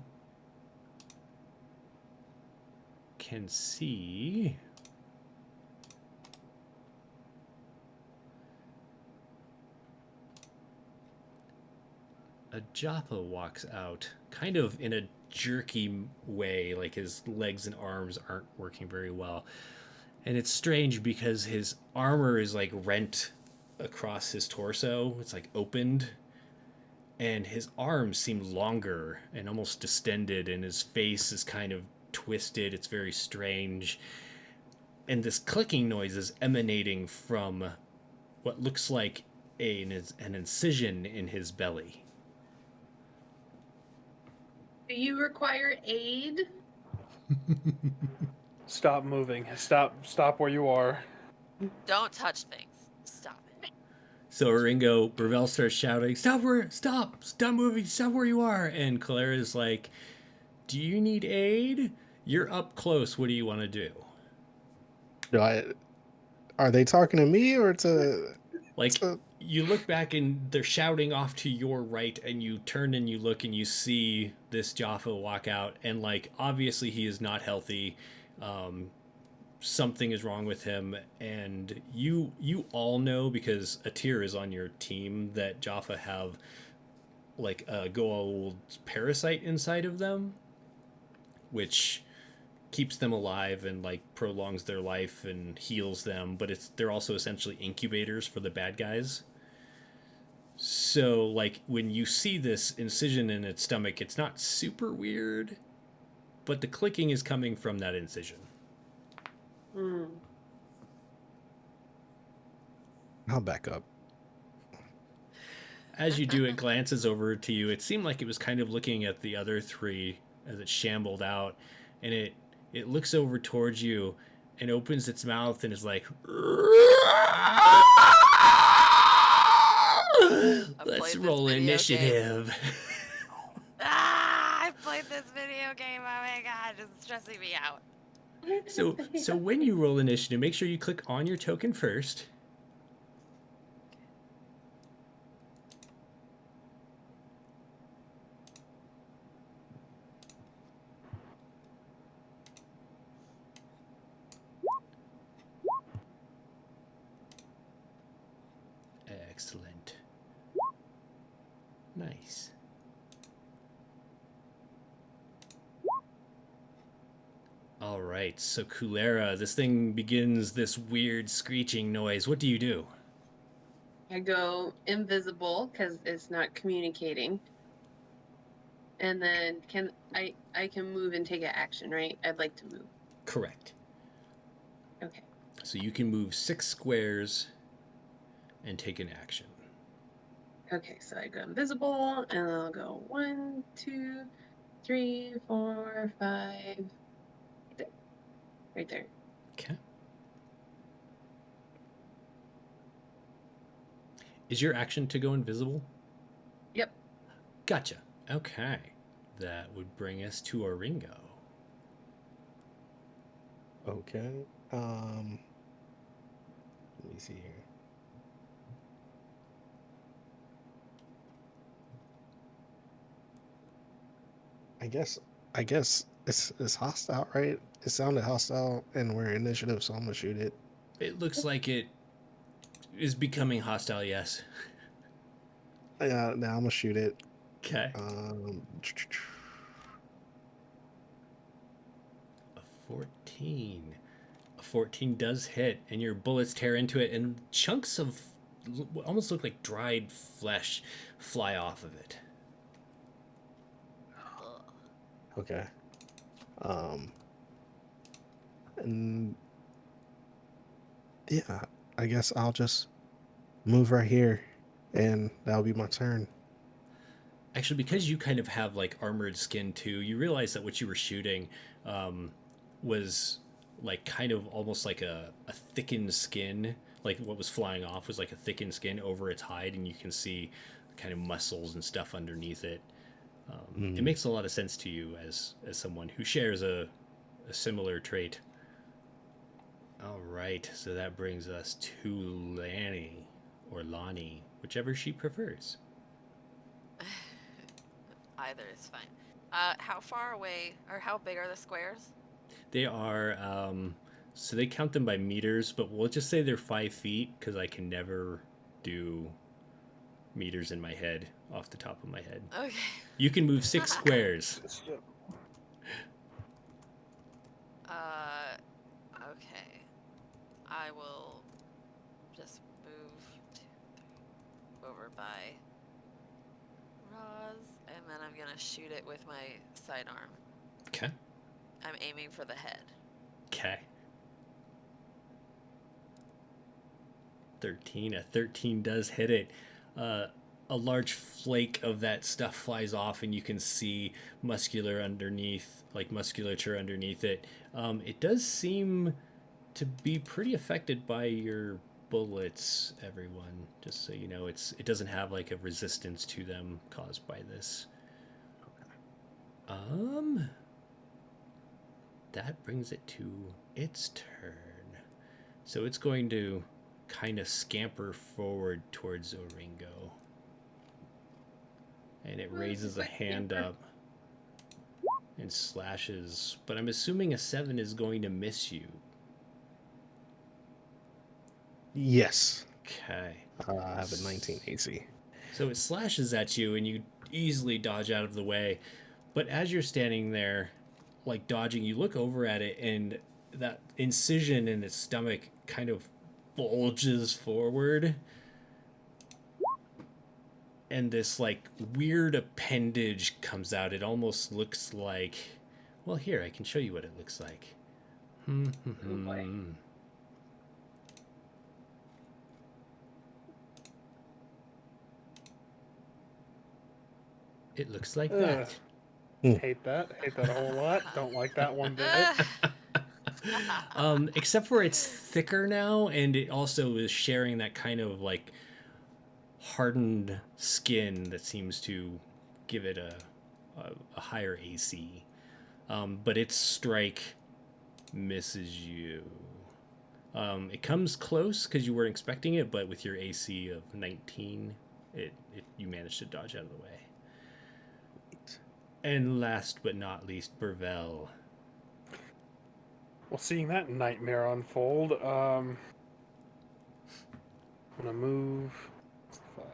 can see a Joppa walks out, kind of in a jerky way, like his legs and arms aren't working very well. And it's strange because his armor is like rent across his torso. It's like opened. And his arms seem longer and almost distended, and his face is kind of twisted. It's very strange. And this clicking noise is emanating from what looks like an incision in his belly. Do you require aid? Stop moving. Stop where you are. Don't touch things. Stop it. So Ringo, Gravel starts shouting, stop moving, stop where you are. And Calera's like, do you need aid? You're up close. What do you want to do? Are they talking to me or to... Like, you look back and they're shouting off to your right, and you turn and you look and you see this Jaffa walk out, and like obviously he is not healthy. Something is wrong with him, and you all know, because Atir is on your team, that Jaffa have like a gold parasite inside of them, which keeps them alive and like prolongs their life and heals them, but they're also essentially incubators for the bad guys. So like when you see this incision in its stomach, it's not super weird, but the clicking is coming from that incision. I'll back up. As you do, it glances over to you. It seemed like it was kind of looking at the other three as it shambled out, and it looks over towards you and opens its mouth and is like, let's roll initiative. I've played this video game. Oh my god, it's stressing me out. So when you roll initiative, make sure you click on your token first. Excellent. Nice. All right, so Kulera, this thing begins this weird screeching noise. What do you do? I go invisible because it's not communicating. And then I can move and take an action, right? I'd like to move. Correct. Okay. So you can move 6 squares and take an action. Okay, so I go invisible and I'll go 1, 2, 3, 4, 5. Right there. Okay. Is your action to go invisible? Yep. Gotcha. Okay. That would bring us to Oringo. Okay. Let me see here. I guess it's hostile, right? It sounded hostile, and we're initiative, so I'm gonna shoot it. It looks like it is becoming hostile, yes. Yeah, now I'm gonna shoot it. Okay. Um, A 14. A 14 does hit, and your bullets tear into it, and chunks of what almost look like dried flesh fly off of it. Ugh. okay. And yeah, I guess I'll just move right here, and that'll be my turn. Actually, because you kind of have like armored skin too, you realize that what you were shooting um, was like kind of almost like a thickened skin. Like what was flying off was like a thickened skin over its hide, and you can see kind of muscles and stuff underneath it. It Mm. makes a lot of sense to you as someone who shares a similar trait. All right, so that brings us to Lanny or Lonnie, whichever she prefers. Either is fine. How far away or how big are the squares? They are, so they count them by meters, but we'll just say they're 5 feet because I can never do meters in my head off the top of my head. Okay. You can move 6 squares. Okay. I will just move 2, 3 over by Roz, and then I'm gonna shoot it with my sidearm. Okay. I'm aiming for the head. Okay. 13. A 13 does hit it. A large flake of that stuff flies off, and you can see musculature underneath it. It does seem to be pretty affected by your bullets, everyone. Just so you know, it doesn't have like a resistance to them caused by this. That brings it to its turn. So it's going to kind of scamper forward towards Oringo. And it raises a hand up and slashes. But I'm assuming a 7 is going to miss you. Yes. Okay. I have a 19 AC. So it slashes at you, and you easily dodge out of the way. But as you're standing there, like dodging, you look over at it, and that incision in its stomach kind of bulges forward. And this like weird appendage comes out. It almost looks like, well, here, I can show you what it looks like. Oh boy. It looks like Ugh. that. Hate that. Hate that a whole lot. Don't like that one bit. Except for it's thicker now, and it also is sharing that kind of like hardened skin that seems to give it a higher AC. But its strike misses you. It comes close because you weren't expecting it, but with your AC of 19, you managed to dodge out of the way. And last but not least, Burvell. Well, seeing that nightmare unfold, I'm gonna move 5.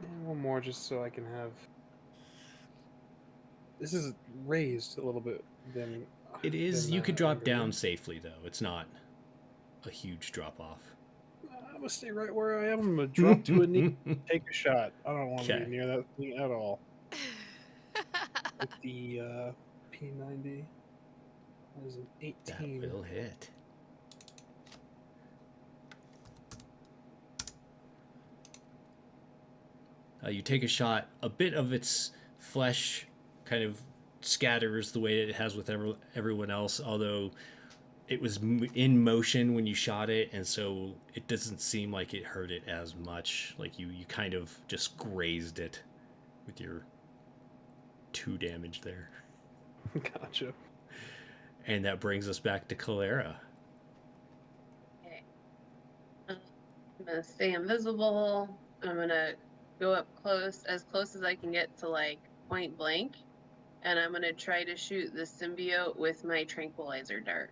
And one more just so I can have. This is raised a little bit than. It is. than, You could drop Angry down Bird. safely, though. It's not a huge drop off. I'm gonna stay right where I am. I'm gonna drop to a knee, take a shot. I don't want to Okay. be near that thing at all. With the P90 as an 18. That will hit. You take a shot. A bit of its flesh kind of scatters the way it has with everyone else, although it was in motion when you shot it, and so it doesn't seem like it hurt it as much. Like you kind of just grazed it with your 2 damage there. Gotcha. And that brings us back to Calera. Okay. I'm gonna stay invisible. I'm gonna go up as close as I can get to like point blank, and I'm gonna try to shoot the symbiote with my tranquilizer dart.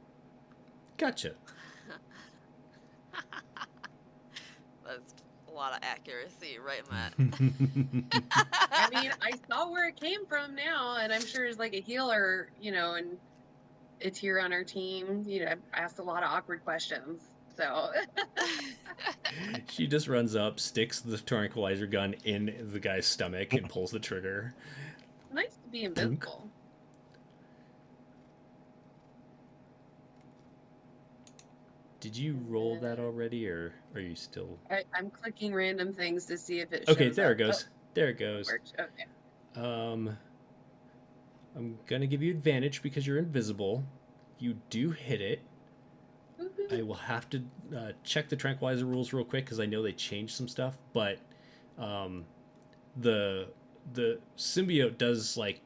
Gotcha. That's a lot of accuracy right in that. I mean, I saw where it came from now, and I'm sure as like a healer, and it's here on our team. I've asked a lot of awkward questions. So She just runs up, sticks the tranquilizer gun in the guy's stomach, and pulls the trigger. nice to be invisible. Did you roll that already, or are you still? I'm clicking random things to see if it shows Okay, there it up. goes. There it goes. Worked. Okay. I'm gonna give you advantage because you're invisible. You do hit it. I will have to check the tranquilizer rules real quick because I know they changed some stuff. But the symbiote does like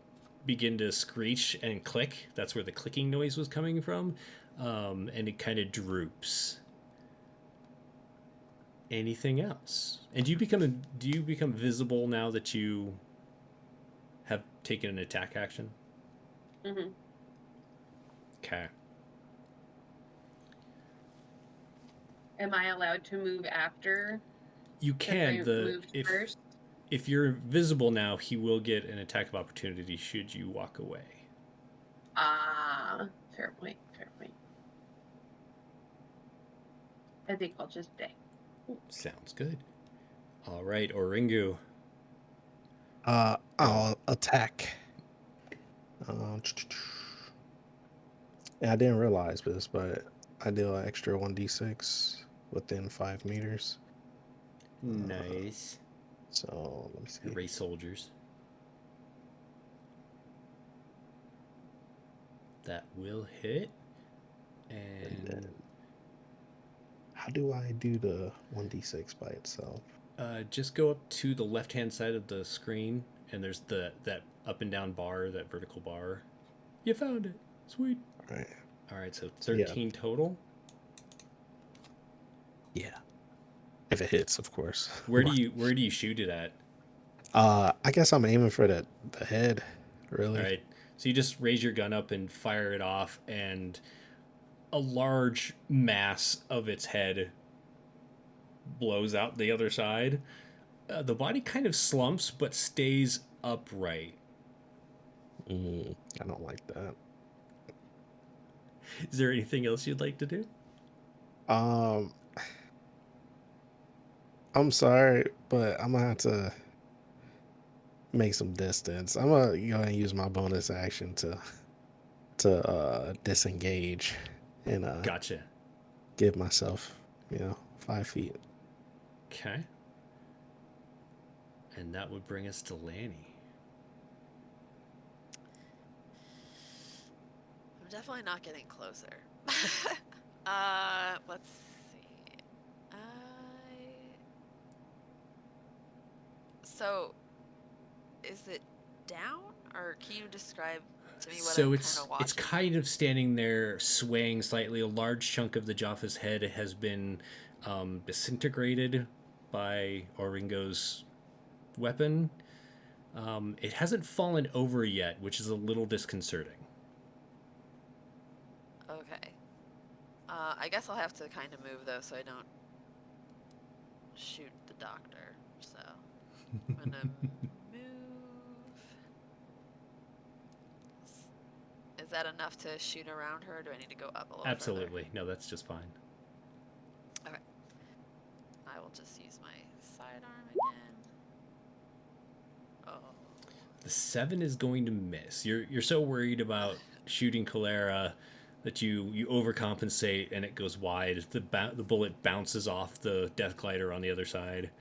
begin to screech and click. That's where the clicking noise was coming from, and it kind of droops. Anything else? And do you become visible now that you have taken an attack action? Mm-hmm. Okay. Am I allowed to move after? You can. First? If you're visible now, he will get an attack of opportunity should you walk away. Ah, fair point. Fair point. I think I'll just stay. Sounds good. All right, Oringu. I'll attack. Yeah, I didn't realize this, but I deal an extra 1d6 within 5 meters. Nice. So let me see. Race soldiers. That will hit. And then, how do I do the 1d6 by itself? Just go up to the left-hand side of the screen, and there's that up and down bar, that vertical bar. You found it. Sweet. All right. So 13 total. Yeah. If it hits, of course. Where do you shoot it at? I guess I'm aiming for the head. Really. All right. So you just raise your gun up and fire it off, and a large mass of its head blows out the other side. The body kind of slumps but stays upright. I don't like that. Is there anything else you'd like to do? I'm sorry, but I'm gonna have to make some distance. I'm gonna go ahead and use my bonus action to disengage and Gotcha. give myself 5 feet. Okay. And that would bring us to Lanny. I'm definitely not getting closer. Let's see. So, is it down, or can you describe to me what So I'm it's kind of watching? it's kind of standing there, swaying slightly. A large chunk of the Jaffa's head has been disintegrated by Oringo's weapon. It hasn't fallen over yet, which is a little disconcerting. Okay. I guess I'll have to kind of move, though, so I don't shoot the doctor. So, I'm gonna move. Is that enough to shoot around her, or do I need to go up a little Absolutely. No, that's just fine. further? Okay. I will just use my sidearm again. Oh. The 7 is going to miss. You're so worried about shooting Cholera that you overcompensate and it goes wide. The bullet bounces off the death glider on the other side.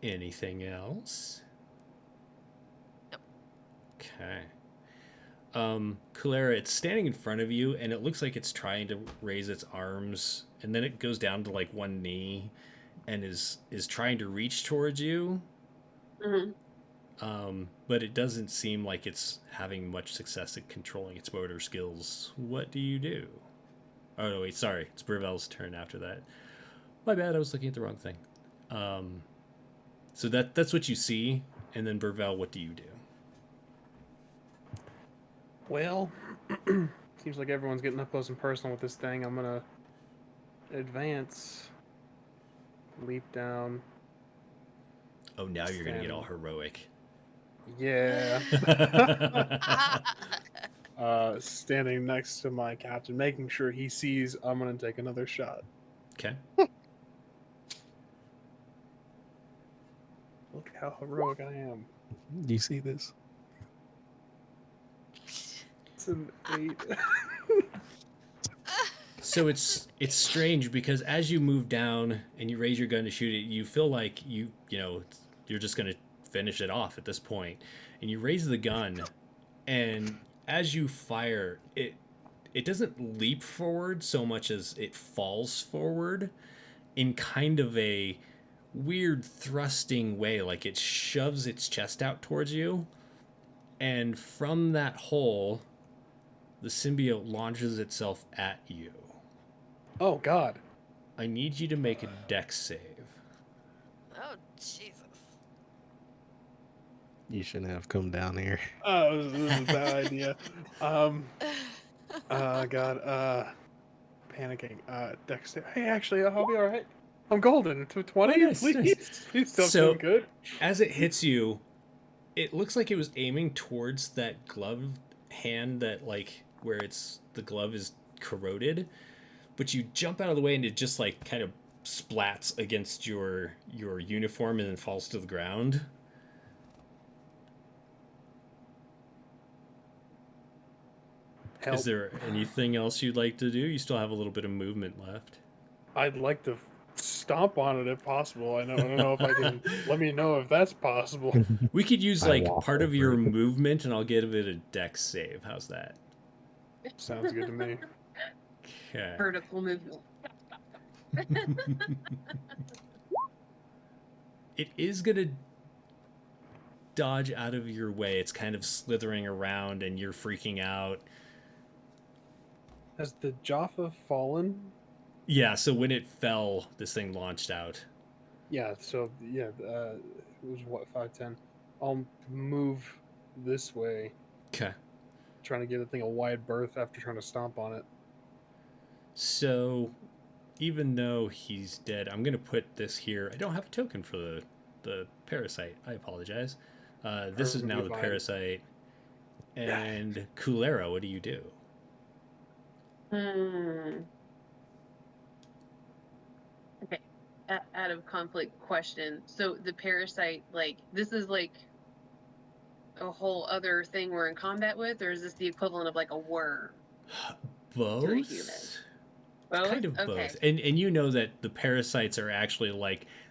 Anything else? Nope. Okay. Cholera, it's standing in front of you and it looks like it's trying to raise its arms, and then it goes down to like one knee and is trying to reach towards you. Mm-hmm. But it doesn't seem like it's having much success at controlling its motor skills. What do you do? Oh, no, wait, sorry. It's Brivel's turn after that. My bad, I was looking at the wrong thing. So that's what you see. And then Burvell, what do you do? Well, seems like everyone's getting up close and personal with this thing. I'm gonna advance, leap down. Oh, now you're gonna get all heroic. Yeah. Standing next to my captain, making sure he sees I'm gonna take another shot. Okay. Look how heroic I am. Do you see this? It's an 8. So it's strange because as you move down and you raise your gun to shoot it, you feel like you're just gonna finish it off at this point, and you raise the gun, and as you fire, it doesn't leap forward so much as it falls forward in kind of a weird thrusting way, like it shoves its chest out towards you, and from that hole, the symbiote launches itself at you. Oh God. I need you to make a dex save. Oh, Jesus. You shouldn't have come down here. Oh, this is a bad idea. God. Panicking. Dexter. Hey, actually, I'll be all right. I'm golden. To 20, Oh, nice, please. nice. Please tell me So- I'm good. As it hits you, it looks like it was aiming towards that glove hand that where the glove is corroded, but you jump out of the way and it just kind of splats against your uniform and then falls to the ground. Help. Is there anything else you'd like to do? You still have a little bit of movement left. I'd like to stomp on it if possible. I don't know if I can. Let me know if that's possible. We could use I walk part of over your it. movement and I'll give it a dex save. How's that? Sounds good to me. Okay. Vertical movement. It is gonna dodge out of your way. It's kind of slithering around and you're freaking out. Has the Jaffa fallen? Yeah, so when it fell, this thing launched out. Yeah. So yeah, it was what 5'10". I'll move this way, Okay. trying to give the thing a wide berth after trying to stomp on it. So even though he's dead, I'm gonna put this here. I don't have a token for the parasite. I apologize. This is now You're the fine. parasite. And Kulera, what do you do? Okay. Out of conflict question. So the parasite, this is a whole other thing we're in combat with, or is this the equivalent of a worm? Both? human. Both? Kind of Okay. both. And you know that the parasites are actually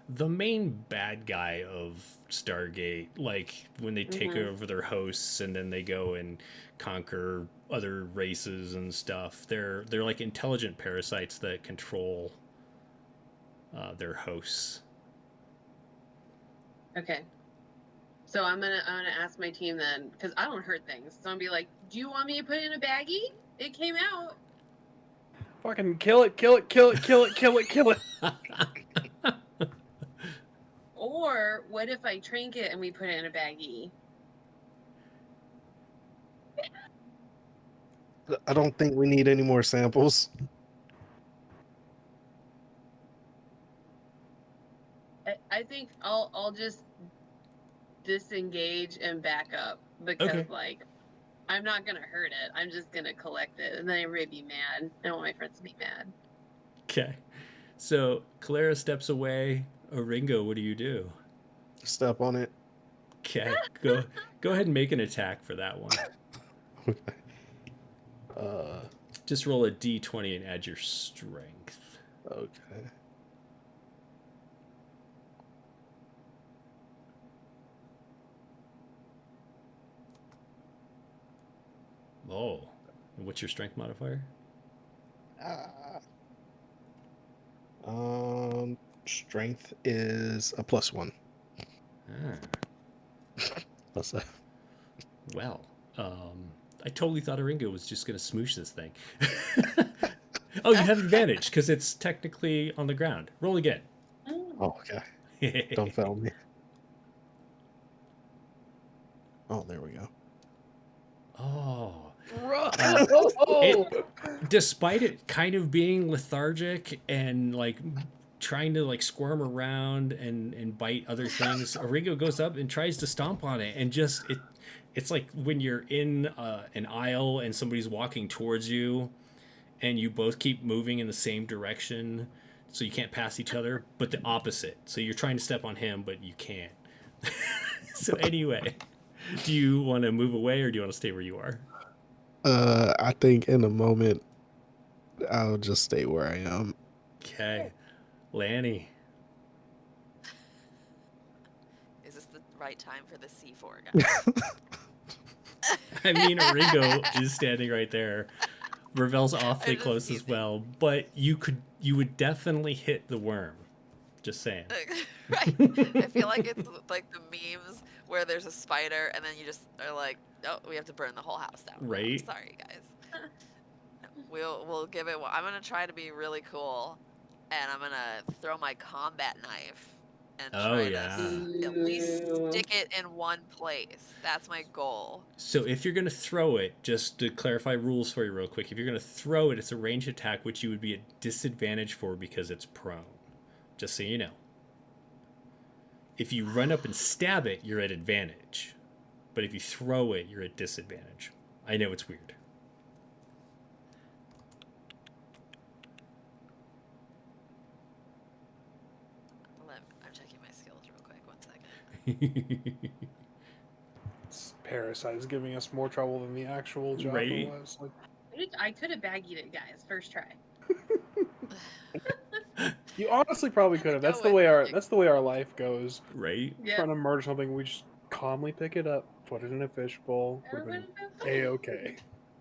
the main bad guy of Stargate, when they take over their hosts and then they go and conquer other races and stuff. They're intelligent parasites that control their hosts. Okay. So I'm gonna ask my team then, because I don't hurt things. So I'm gonna be like, do you want me to put it in a baggie? It came out. Fucking kill it, kill it, kill it, kill it, kill it, kill it. Or what if I trank it and we put it in a baggie? I don't think we need any more samples. I think I'll just disengage and back up because Okay. I'm not gonna hurt it. I'm just gonna collect it, and then everybody be mad. I don't want my friends to be mad. Okay. So Clara steps away. Ringo, what do you do? Step on it. Okay. Go ahead and make an attack for that one. Okay. Just roll a d20 and add your strength. Okay. Oh. And what's your strength modifier? Strength is a +1. Ah. Plus a... Well, I totally thought Ringo was just gonna smoosh this thing. Oh, you have advantage because it's technically on the ground. Roll again. Oh, okay. Don't fail me. Oh, there we go. Oh. Oh! Despite it kind of being lethargic and like trying to like squirm around and bite other things, Oringo goes up and tries to stomp on it, and it's like when you're in an aisle and somebody's walking towards you and you both keep moving in the same direction so you can't pass each other, but the opposite. So you're trying to step on him, but you can't. So anyway, do you want to move away or do you want to stay where you are? I think in a moment I'll just stay where I am. Okay. Lanny. Is this the right time for the C4 guy? I mean, Oringo is standing right there. Ravel's awfully just close as teasing. well, but you would definitely hit the worm. Just saying. Right. I feel like it's like the memes where there's a spider and then you just are like, oh, we have to burn the whole house down. Right. Oh, sorry, guys. We'll give it. I'm gonna try to be really cool, and I'm gonna throw my combat knife and Oh, try yeah. to at least Ooh. stick it in one place. That's my goal. So if you're going to throw it, just to clarify rules for you real quick, if you're going to throw it, it's a ranged attack, which you would be at disadvantage for because it's prone. Just so you know. If you run up and stab it, you're at advantage. But if you throw it, you're at disadvantage. I know it's weird. I'm checking my skills real quick. 1 second. This parasite is giving us more trouble than the actual Jaffa Right. was. Like, I could have baggied it, guys. First try. you honestly probably could have. Go That's the with way it. that's the way our life goes. Right? Yeah. Trying to murder something, we just calmly pick it up, put it in a fishbowl. Would have been a-okay.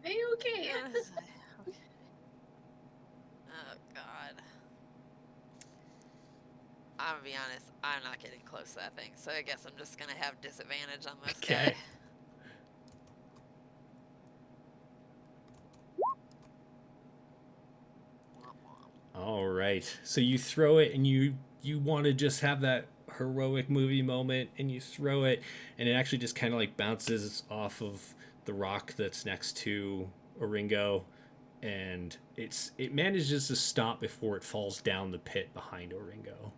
A-okay. Yes. Okay. Oh God. I'm gonna be honest. I'm not getting close to that thing, so I guess I'm just gonna have disadvantage on this Okay. guy. Womp womp. All right. So you throw it and you want to just have that heroic movie moment and you throw it and it actually just kind of like bounces off of the rock that's next to Oringo and it manages to stop before it falls down the pit behind Oringo.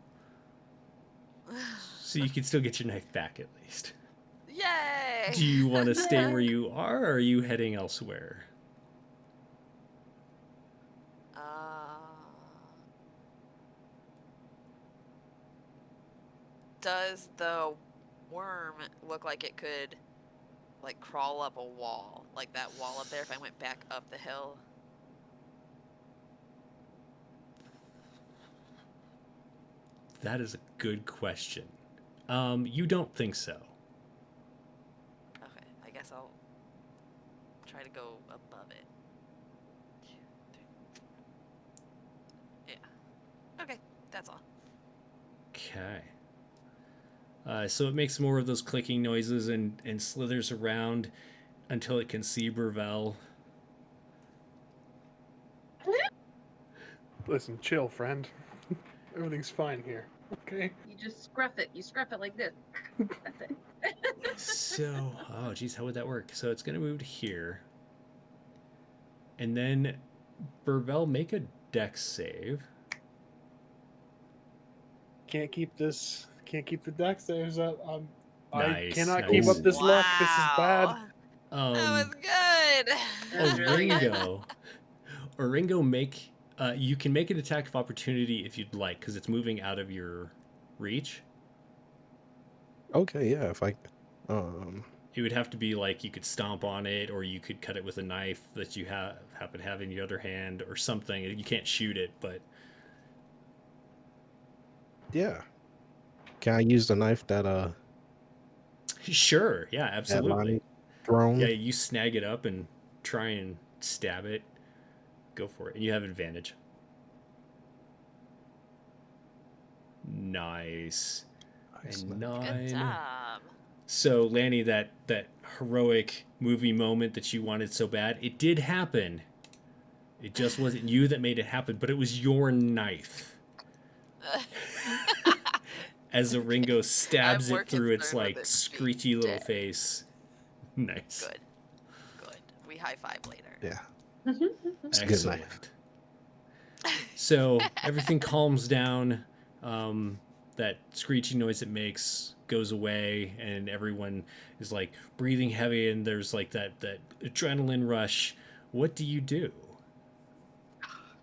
So you can still get your knife back at least. Yay! Do you want to stay where you are or are you heading elsewhere? Does the worm look like it could, like, crawl up a wall? Like that wall up there if I went back up the hill? That is a good question. You don't think so. Okay, I guess I'll try to go above it. 2, 3, 4. Yeah. Okay, that's all. Okay. So it makes more of those clicking noises and slithers around until it can see Burvell. Listen, chill, friend. Everything's fine here. Okay. You just scruff it. You scruff it like this. That's it. So, oh geez, how would that work? So it's going to move to here. And then Burvell, make a dex save. Can't keep the deck saves up. I Nice, cannot nice. keep up this luck. This is bad. That was good. That's really good. Oringo, make you can make an attack of opportunity if you'd like because it's moving out of your reach. Okay, yeah. If I, It would have to be like you could stomp on it, or you could cut it with a knife that you happen to have in your other hand, or something. You can't shoot it, but yeah. Can I use the knife that sure, yeah, that absolutely. Lonnie thrown? Yeah, you snag it up and try and stab it. Go for it, and you have advantage. Nice. Excellent. And Good 9. job. So, Lanny, that heroic movie moment that you wanted so bad, it did happen. It just wasn't you that made it happen, but it was your knife. as a Ringo stabs I'm more it through its concerned with like it screechy little dead. face. Nice. Good. Good. We high five later. Yeah, Mhm. it's a good knife. Excellent. So everything calms down. That screeching noise it makes goes away, and everyone is like breathing heavy, and there's like that adrenaline rush. What do you do?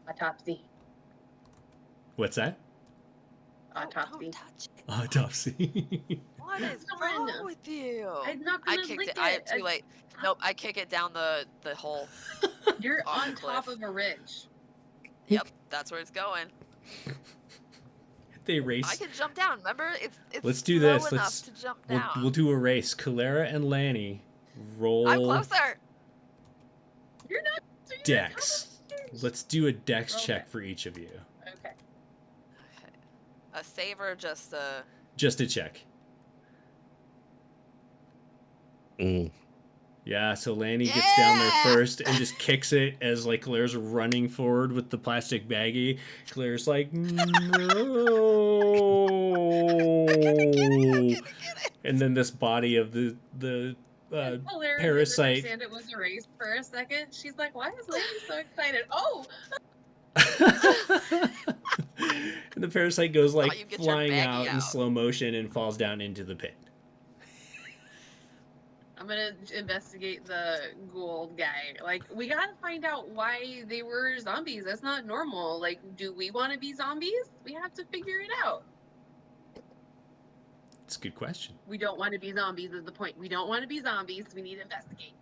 Autopsy. What's that? Autopsy. Don't touch it. Autopsy. What is Fine. wrong with you? I'm not I gonna kicked lick it. I am it. too late. Nope, I kick it down the hole. You're off on the top cliff. of a ridge. Yep, that's where it's going. They I race. can jump down. Remember, it's Let's do slow this. enough to jump We'll down. do a race. Calera and Lanny roll I'm closer. You're not. So you're on top Dex. of a ridge. Let's do a Dex Okay. check for each of you. Okay. A save or just a. Just a check. Mm. Yeah, so Lanny gets down there Yeah! first and just kicks it as like Claire's running forward with the plastic baggie. Claire's like, no. Get it. And then this body of the Hilarious. parasite. Didn't understand it was a race for a second. She's like, "Why is Lady so excited?" Oh, And the parasite goes Thought like you'd get your flying baggie out in out. slow motion and falls down into the pit. I'm gonna investigate the gold guy. Like, we gotta find out why they were zombies. That's not normal. Like, do we want to be zombies? We have to figure it out. It's a good question. We don't want to be zombies is the point. We don't want to be zombies. We need to investigate.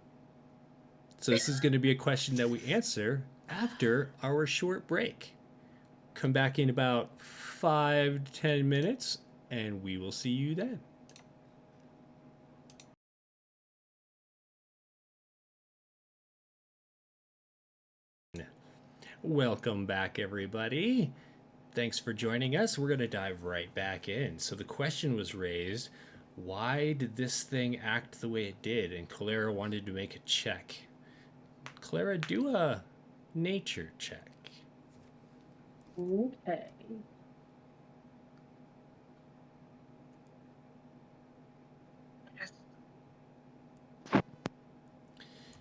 So this is going to be a question that we answer after our short break. Come back in about 5 to 10 minutes, and we will see you then. Welcome back, everybody. Thanks for joining us. We're going to dive right back in. So the question was raised, why did this thing act the way it did? And Clara wanted to make a check. Clara, do a nature check. Okay.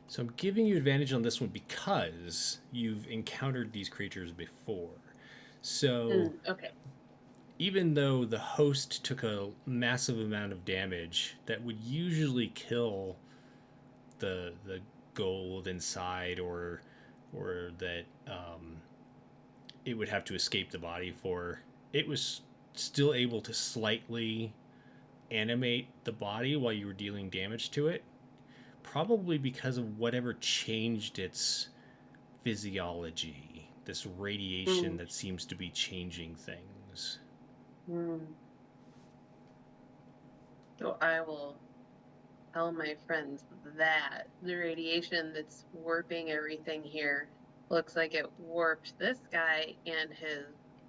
So I'm giving you advantage on this one because you've encountered these creatures before. So Okay. even though the host took a massive amount of damage that would usually kill the gold inside, or that it would have to escape the body for, it was still able to slightly animate the body while you were dealing damage to it, probably because of whatever changed its physiology, this radiation that seems to be changing things. So I will tell my friends that the radiation that's warping everything here looks like it warped this guy and his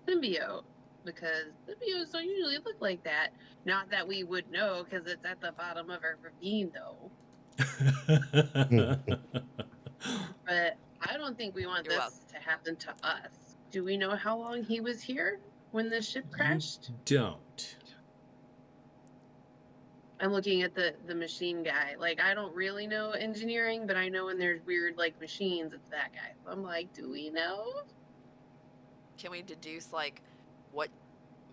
symbiote, because symbiotes don't usually look like that. Not that we would know, because it's at the bottom of a ravine, though. But I don't think we want You're this to happen to us. Do we know how long he was here when the ship crashed? Don't. I'm looking at the machine guy. Like, I don't really know engineering, but I know when there's weird, like, machines, it's that guy. So I'm like, do we know? Can we deduce, like, what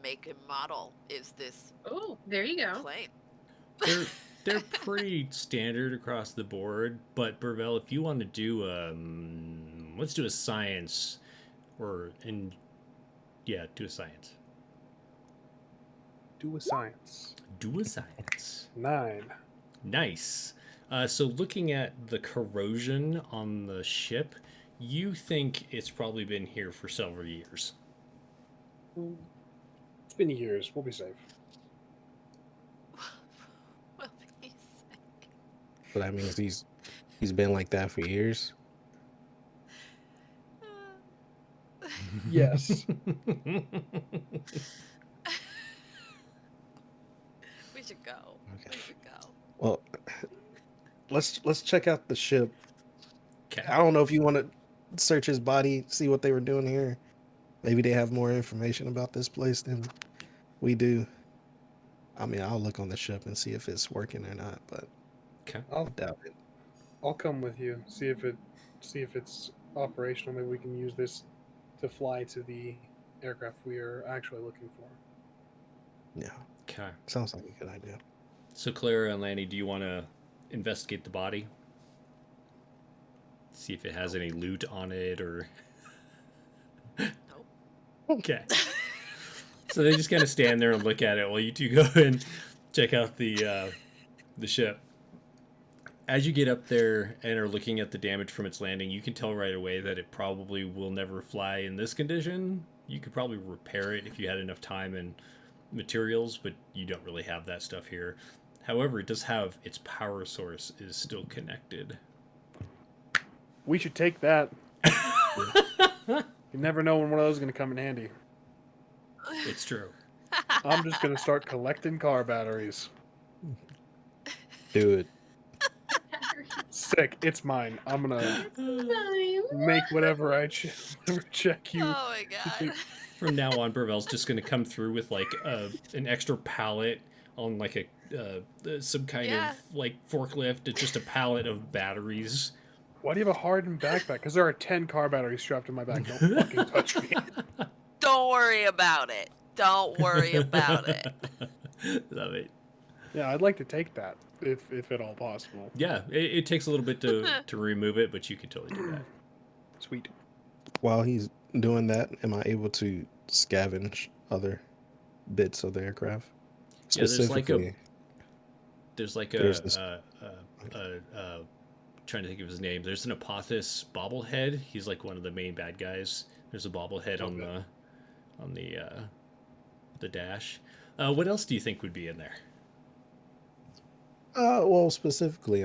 make and model is this Oh, there you go. plane? They're pretty standard across the board, but Burvell, if you want to do let's do a science, do a science. Do a science. Do a science. 9. Nice. So looking at the corrosion on the ship, you think it's probably been here for several years. It's been years. We'll be safe. Well, he's sick. So that means he's been like that for years. Yes. We should go. Okay. We should go. Well, let's check out the ship. Okay. I don't know if you want to search his body, see what they were doing here. Maybe they have more information about this place than we do. I mean, I'll look on the ship and see if it's working or not, but Okay. I doubt it. I'll come with you. See if it's operational. Maybe we can use this to fly to the aircraft we are actually looking for. Yeah, Okay. sounds like a good idea. So Clara and Lanny, do you want to investigate the body? See if it has any loot on it or. Nope. Okay. So they just kind of stand there and look at it while you two go and check out the ship. As you get up there and are looking at the damage from its landing, you can tell right away that it probably will never fly in this condition. You could probably repair it if you had enough time and materials, but you don't really have that stuff here. However, it does have its power source is still connected. We should take that. You never know when one of those is going to come in handy. It's true. I'm just going to start collecting car batteries. Do it. Sick. It's mine. I'm going to Fine. make whatever check you. Oh my god. From now on, Burvell's just going to come through with like an extra pallet on like some kind of like forklift. It's just a pallet of batteries. Why do you have a hardened backpack? Because there are 10 car batteries strapped in my back. Don't fucking touch me. Don't worry about it. Don't worry about it. Love it. Yeah, I'd like to take that, if at all possible. Yeah, it takes a little bit to remove it, but you can totally do that. Sweet. While he's doing that, am I able to scavenge other bits of the aircraft? Yeah, there's like a There's this- trying to think of his name. There's an Apophis bobblehead. He's like one of the main bad guys. There's a bobblehead on the dash. What else do you think would be in there? Well, specifically,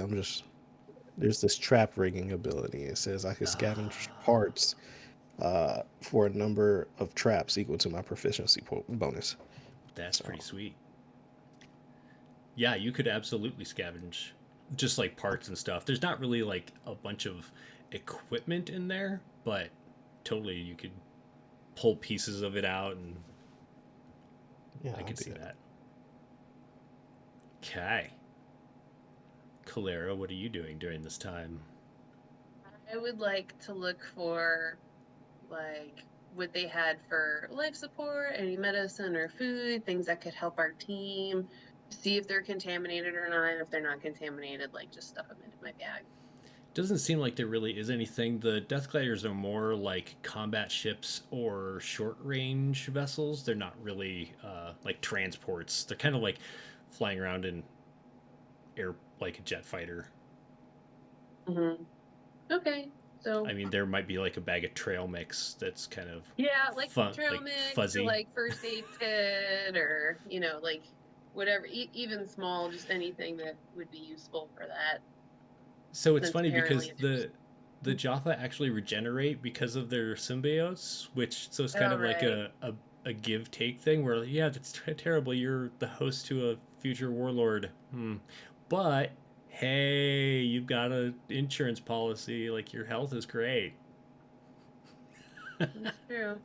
there's this trap rigging ability. It says I can scavenge parts for a number of traps equal to my proficiency bonus. That's pretty sweet. Yeah, you could absolutely scavenge just like parts and stuff. There's not really like a bunch of equipment in there, but totally you could pull pieces of it out, and Yeah, I I'll can do see that. that. Okay. Calera, what are you doing during this time? I would like to look for, like, what they had for life support, any medicine or food, things that could help our team. See if they're contaminated or not. And if they're not contaminated, like, just stuff them into my bag. Doesn't seem like there really is anything. The Death Gliders are more like combat ships or short range vessels. They're not really like transports. They're kind of like flying around in air, like a jet fighter. Mm-hmm. Okay, so I mean, there might be like a bag of trail mix that's kind of yeah, like fun, trail like mix, fuzzy. or like first aid kit, or like whatever, even small, just anything that would be useful for that. So it's Since funny because apparently the Jaffa actually regenerate because of their symbiotes, which so it's kind of like right. a give take thing where yeah, that's terrible. You're the host to a future warlord, but hey, you've got a insurance policy. Like your health is great. That's true.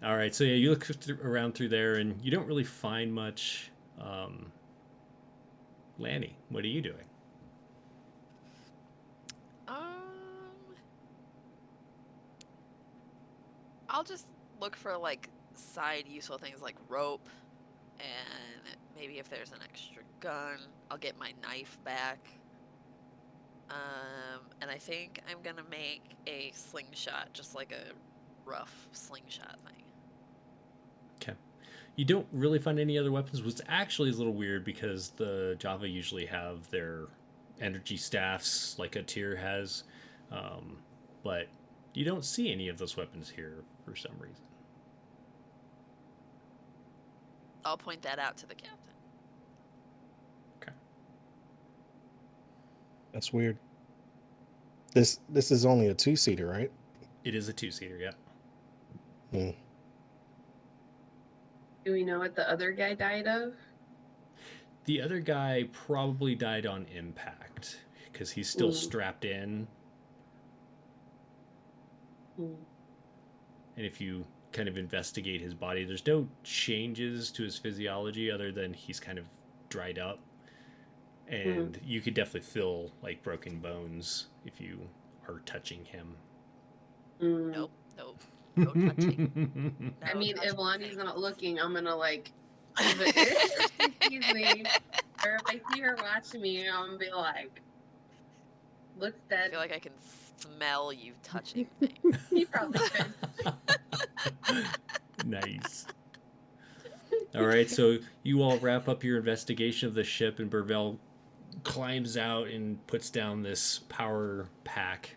All right, so yeah, you look around through there and you don't really find much. Lanny, what are you doing? I'll just look for like side useful things like rope, and maybe if there's an extra gun, I'll get my knife back. And I think I'm gonna make a slingshot, just like a rough slingshot thing. Okay. You don't really find any other weapons, which actually is a little weird because the Java usually have their energy staffs like a tier has, but you don't see any of those weapons here for some reason. I'll point that out to the captain. Okay. That's weird. This is only a 2-seater, right? It is a 2-seater, yeah. Hmm. Do we know what the other guy died of? The other guy probably died on impact because he's still strapped in. Mm. And if you kind of investigate his body. There's no changes to his physiology other than he's kind of dried up. And you could definitely feel like broken bones if you are touching him. Nope. No touching. I No mean, if touching. Lonnie's not looking, I'm gonna like, if it sees me, or if I see her watching me, I'm gonna be like, looks I dead. feel like I can smell you touching things. He probably could. Nice. All right, so you all wrap up your investigation of the ship, and Burvell climbs out and puts down this power pack.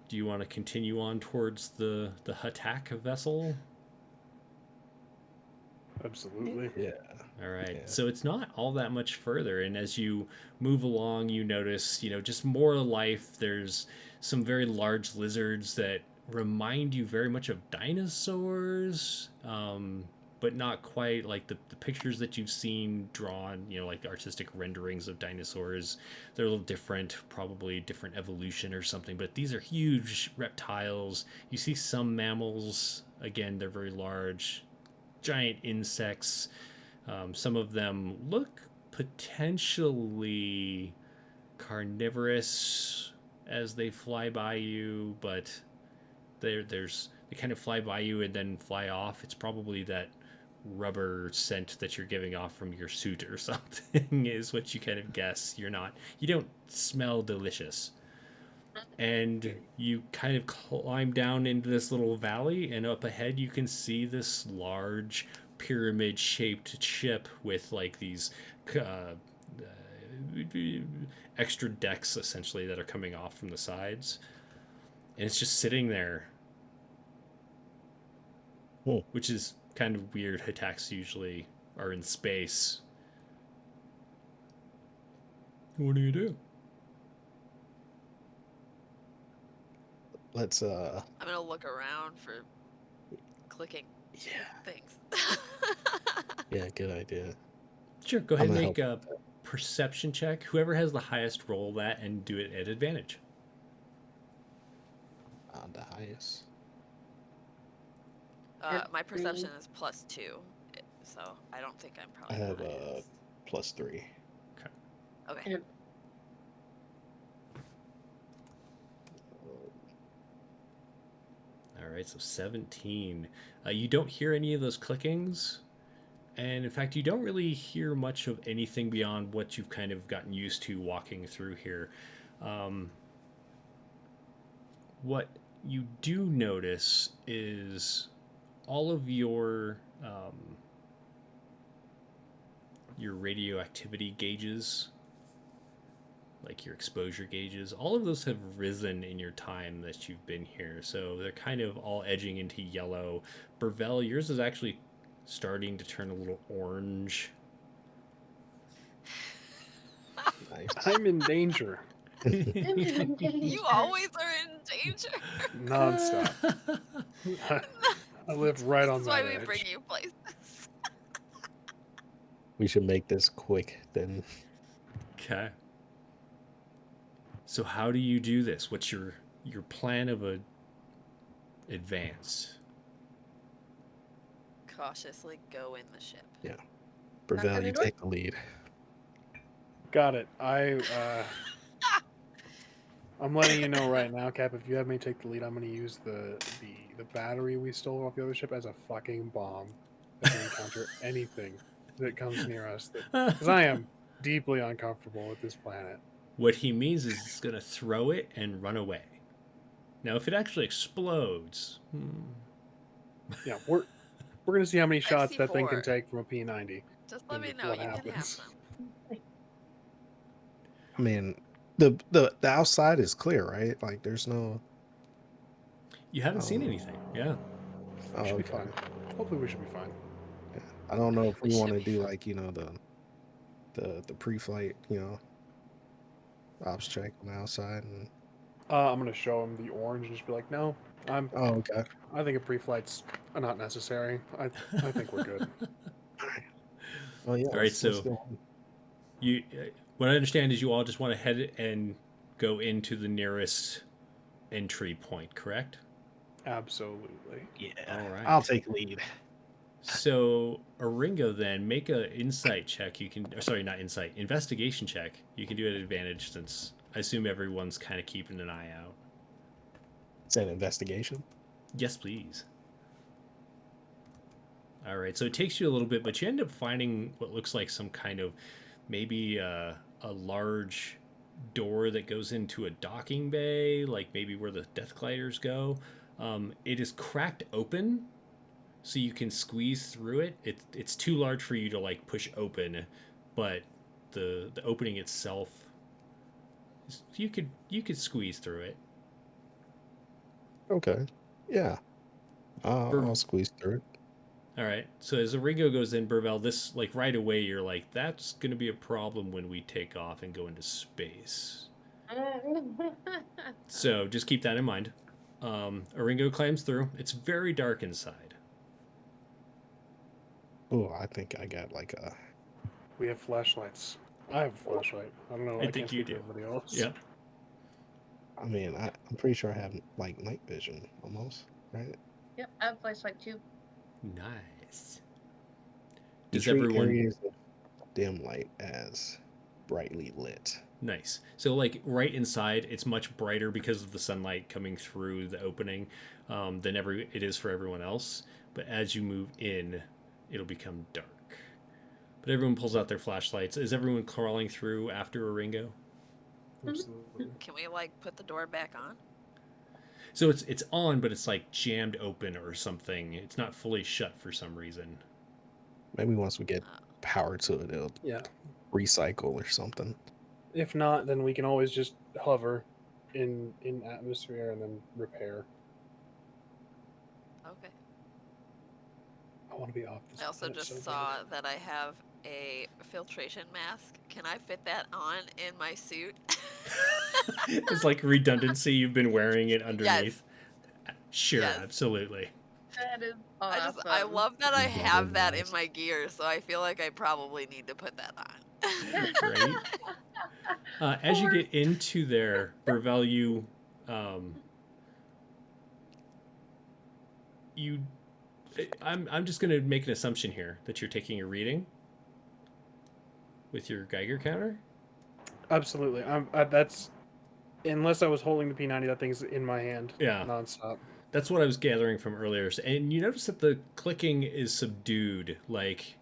Do you want to continue on towards the attack vessel? Absolutely. Yeah. All right. Yeah. So it's not all that much further. And as you move along, you notice, just more life. There's some very large lizards that remind you very much of dinosaurs, but not quite like the pictures that you've seen drawn, like artistic renderings of dinosaurs. They're a little different, probably different evolution or something. But these are huge reptiles. You see some mammals. Again, they're very large. Giant insects. Some of them look potentially carnivorous as they fly by you, but they kind of fly by you and then fly off. It's probably that rubber scent that you're giving off from your suit or something is what you kind of guess. You don't smell delicious. And you kind of climb down into this little valley, and up ahead you can see this large pyramid shaped ship with like these extra decks essentially that are coming off from the sides, and it's just sitting there. Which is kind of weird. Attacks usually are in space. What do you do? Let's I'm gonna look around for clicking things. Yeah, good idea. Sure, go ahead I'm and gonna make a perception check. Whoever has the highest, roll that and do it at advantage. The highest. My perception is +2, so I don't think I'm I probably have the highest. +3. Okay. Yep. All right, so 17. You don't hear any of those clickings. And in fact, you don't really hear much of anything beyond what you've kind of gotten used to walking through here. What you do notice is all of your radioactivity gauges, like your exposure gauges, all of those have risen in your time that you've been here. So they're kind of all edging into yellow. Burvell, yours is actually starting to turn a little orange. Nice. I'm in danger. You always are in danger. Nonstop. I live right on This is that why we edge. bring you places. We should make this quick then. Okay. So how do you do this? What's your plan of a advance? Cautiously go in the ship. Burvell, gonna you do it. take the lead. Got it. I'm letting you know right now, Cap. If you have me take the lead, I'm going to use the battery we stole off the other ship as a fucking bomb that can encounter anything that comes near us. Because I am deeply uncomfortable with this planet. What he means is he's going to throw it and run away. Now, if it actually explodes, Yeah, we're going to see how many shots that thing can C4. take from a P90. Just let me And know. what You can have happens. them. I mean, the outside is clear, right? Like there's no. you haven't seen anything. Yeah. Oh, We should be okay. fine. Hopefully we should be fine. Yeah. I don't know if We we should want to be do fine. like the pre-flight ops check on the outside and. I'm going to show him the orange and just be like, no, Oh, okay. I think a pre-flight's not necessary. I think we're good. Well, yeah. All right, so you, what I understand is you all just want to head and go into the nearest entry point, correct? Absolutely. Yeah. All right. I'll take lead. So, Oringo, then make a insight check. You can, or sorry, not insight, investigation check. You can do it at advantage since I assume everyone's kind of keeping an eye out. It's an investigation. Yes, please. All right. So it takes you a little bit, but you end up finding what looks like some kind of maybe a large door that goes into a docking bay, like maybe where the Death Gliders go. It is cracked open, so you can squeeze through it. It's too large for you to like push open, but the opening itself, you could squeeze through it. Okay. Yeah. I'll squeeze through it. All right. So as Oringo goes in, Burvel, this like right away, you're like, that's going to be a problem when we take off and go into space. So just keep that in mind. Oringo climbs through. It's very dark inside. Oh, I think I got like a. We have flashlights. I have a flashlight. I don't know. I I think can't you speak for do. everybody else. Yep. I mean, I'm pretty sure I have like night vision almost, right? Yep, I have flashlight too. Nice. You Does treat everyone areas of dim light as brightly lit. Nice. So like right inside, it's much brighter because of the sunlight coming through the opening than it is for everyone else. But as you move in, it'll become dark. But everyone pulls out their flashlights. Is everyone crawling through after Oringo? Absolutely. Can we like put the door back on? So it's on, but it's like jammed open or something. It's not fully shut for some reason. Maybe once we get Oh. power to it, it'll Yeah. recycle or something. If not, then we can always just hover in atmosphere and then repair. Okay. I want to be off this. I also planet just so bad. saw that I have a filtration mask. Can I fit that on in my suit? It's like redundancy. You've been wearing it underneath. Sure, Yes. absolutely. That is awesome. I love that I Double have that in mask. my gear, so I feel like I probably need to put that on. Great. As you get into there, Burvel, I'm just going to make an assumption here that you're taking a reading with your Geiger counter. Absolutely. That's unless I was holding the P90, that thing's in my hand. Yeah. Nonstop. That's what I was gathering from earlier. And you notice that the clicking is subdued. Like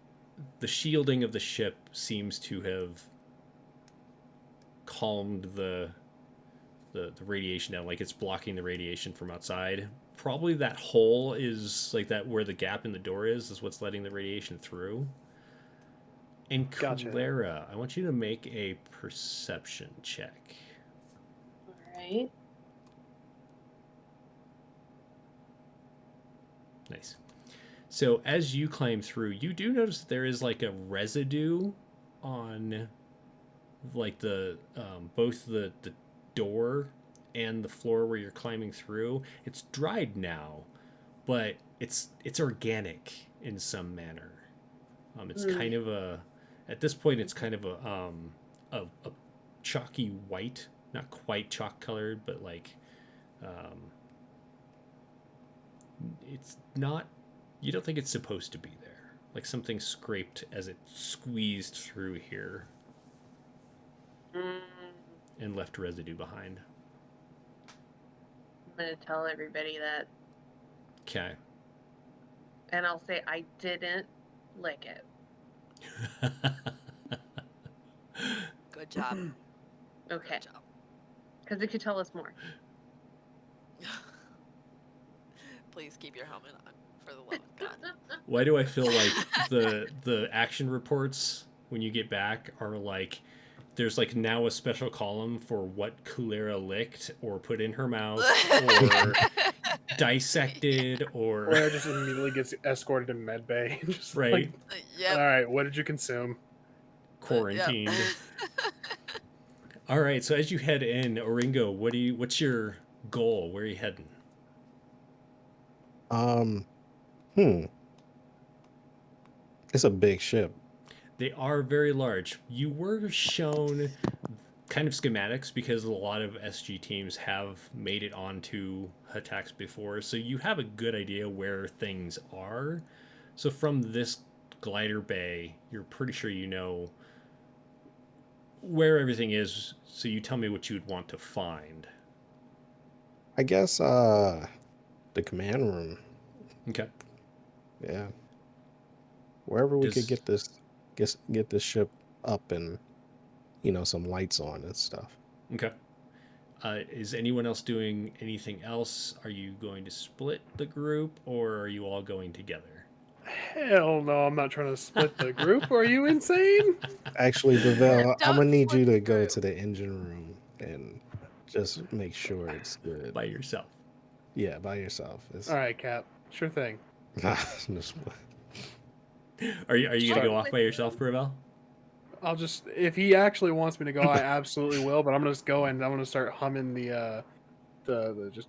the shielding of the ship seems to have calmed the radiation down. Like it's blocking the radiation from outside. Probably that hole is like that where the gap in the door is what's letting the radiation through. And Gotcha. Clara, I want you to make a perception check. All right. Nice. So as you climb through, you do notice that there is like a residue on like the both the door and the floor where you're climbing through. It's dried now, but it's organic in some manner. It's kind of at this point it's kind of a chalky white, not quite chalk colored, but like it's not, you don't think it's supposed to be there. Like something scraped as it squeezed through here and left residue behind. I'm gonna tell everybody that, Okay. and I'll say I didn't lick it. Good job. Okay, Good job. because it could tell us more. Please keep your helmet on, for the love of God. Why do I feel like the action reports when you get back are like there's like now a special column for what Kulera licked or put in her mouth or dissected or Or just immediately gets escorted to med bay. Just right like, Yep. all right, what did you consume? quarantined. Yep. All right, so as you head in, Oringo, what's your goal? Where are you heading? It's a big ship. They are very large. You were shown kind of schematics because a lot of SG teams have made it onto attacks before, so you have a good idea where things are. So from this glider bay, you're pretty sure you know where everything is. So you tell me what you would want to find. I guess the command room. Okay. Yeah. Wherever we could Does get this ship up and some lights on and stuff. okay. Is anyone else doing anything else? Are you going to split the group, or are you all going together? Hell no, I'm not trying to split the group. Are you insane? Actually, Bevel, I'm Don't gonna need you split to the go group. to the engine room and just make sure it's good. By yourself. Yeah, by yourself. It's All right, Cap. Sure thing. just- Are you gonna go Start off by yourself, Gravel? I'll just, if he actually wants me to go, I absolutely will. But I'm gonna just go and I'm gonna start humming the just.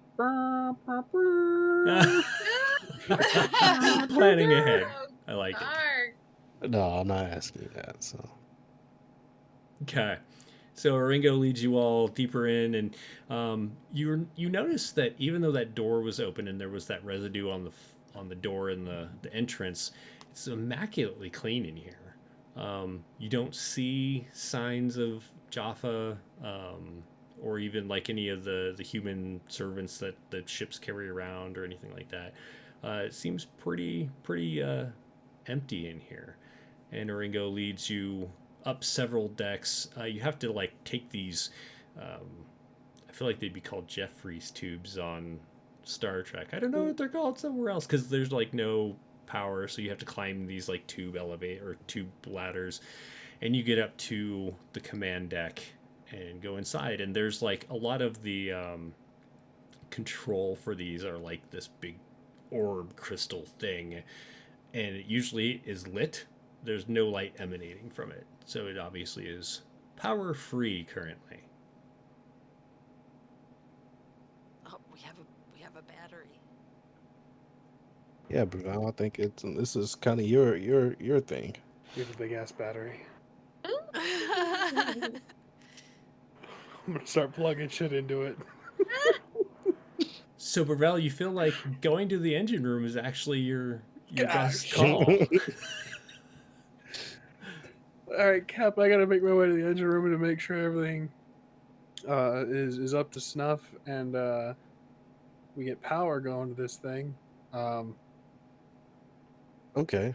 Planning ahead. I like it. Dark. no, I'm not asking you that. So Okay. So Oringo leads you all deeper in, and you notice that even though that door was open and there was that residue on the door and the entrance, it's immaculately clean in here. You don't see signs of Jaffa, or even like any of the human servants that the ships carry around or anything like that. It seems pretty empty in here. And Oringo leads you up several decks. You have to like take these. I feel like they'd be called Jeffries tubes on Star Trek. I don't know what they're called somewhere else because there's like no power, so you have to climb these like tube ladders, and you get up to the command deck and go inside. And there's like a lot of the control for these are like this big orb crystal thing, and it usually is lit. There's no light emanating from it, so it obviously is power free currently. Oh, we have a battery. yeah, Bevel, I think this is kind of your thing. We have a big ass battery. I I'm gonna start plugging shit into it. So Burrell, you feel like going to the engine room is actually your best Gosh. call. All right, Cap. I gotta make my way to the engine room to make sure everything is up to snuff and we get power going to this thing. Okay.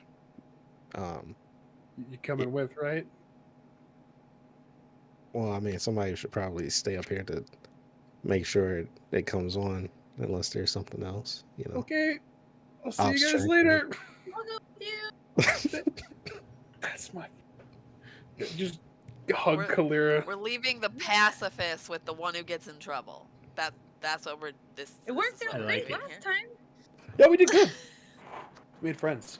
You coming with, right? Well, I mean, somebody should probably stay up here to make sure it comes on, unless there's something else. Okay. I'll see I'll you guys check later. I'll go with you. That's my. Just hug We're- Kalira. We're leaving the pacifist with the one who gets in trouble. That's what we're this. It worked I out like great it. last time. Yeah, we did good. We had friends.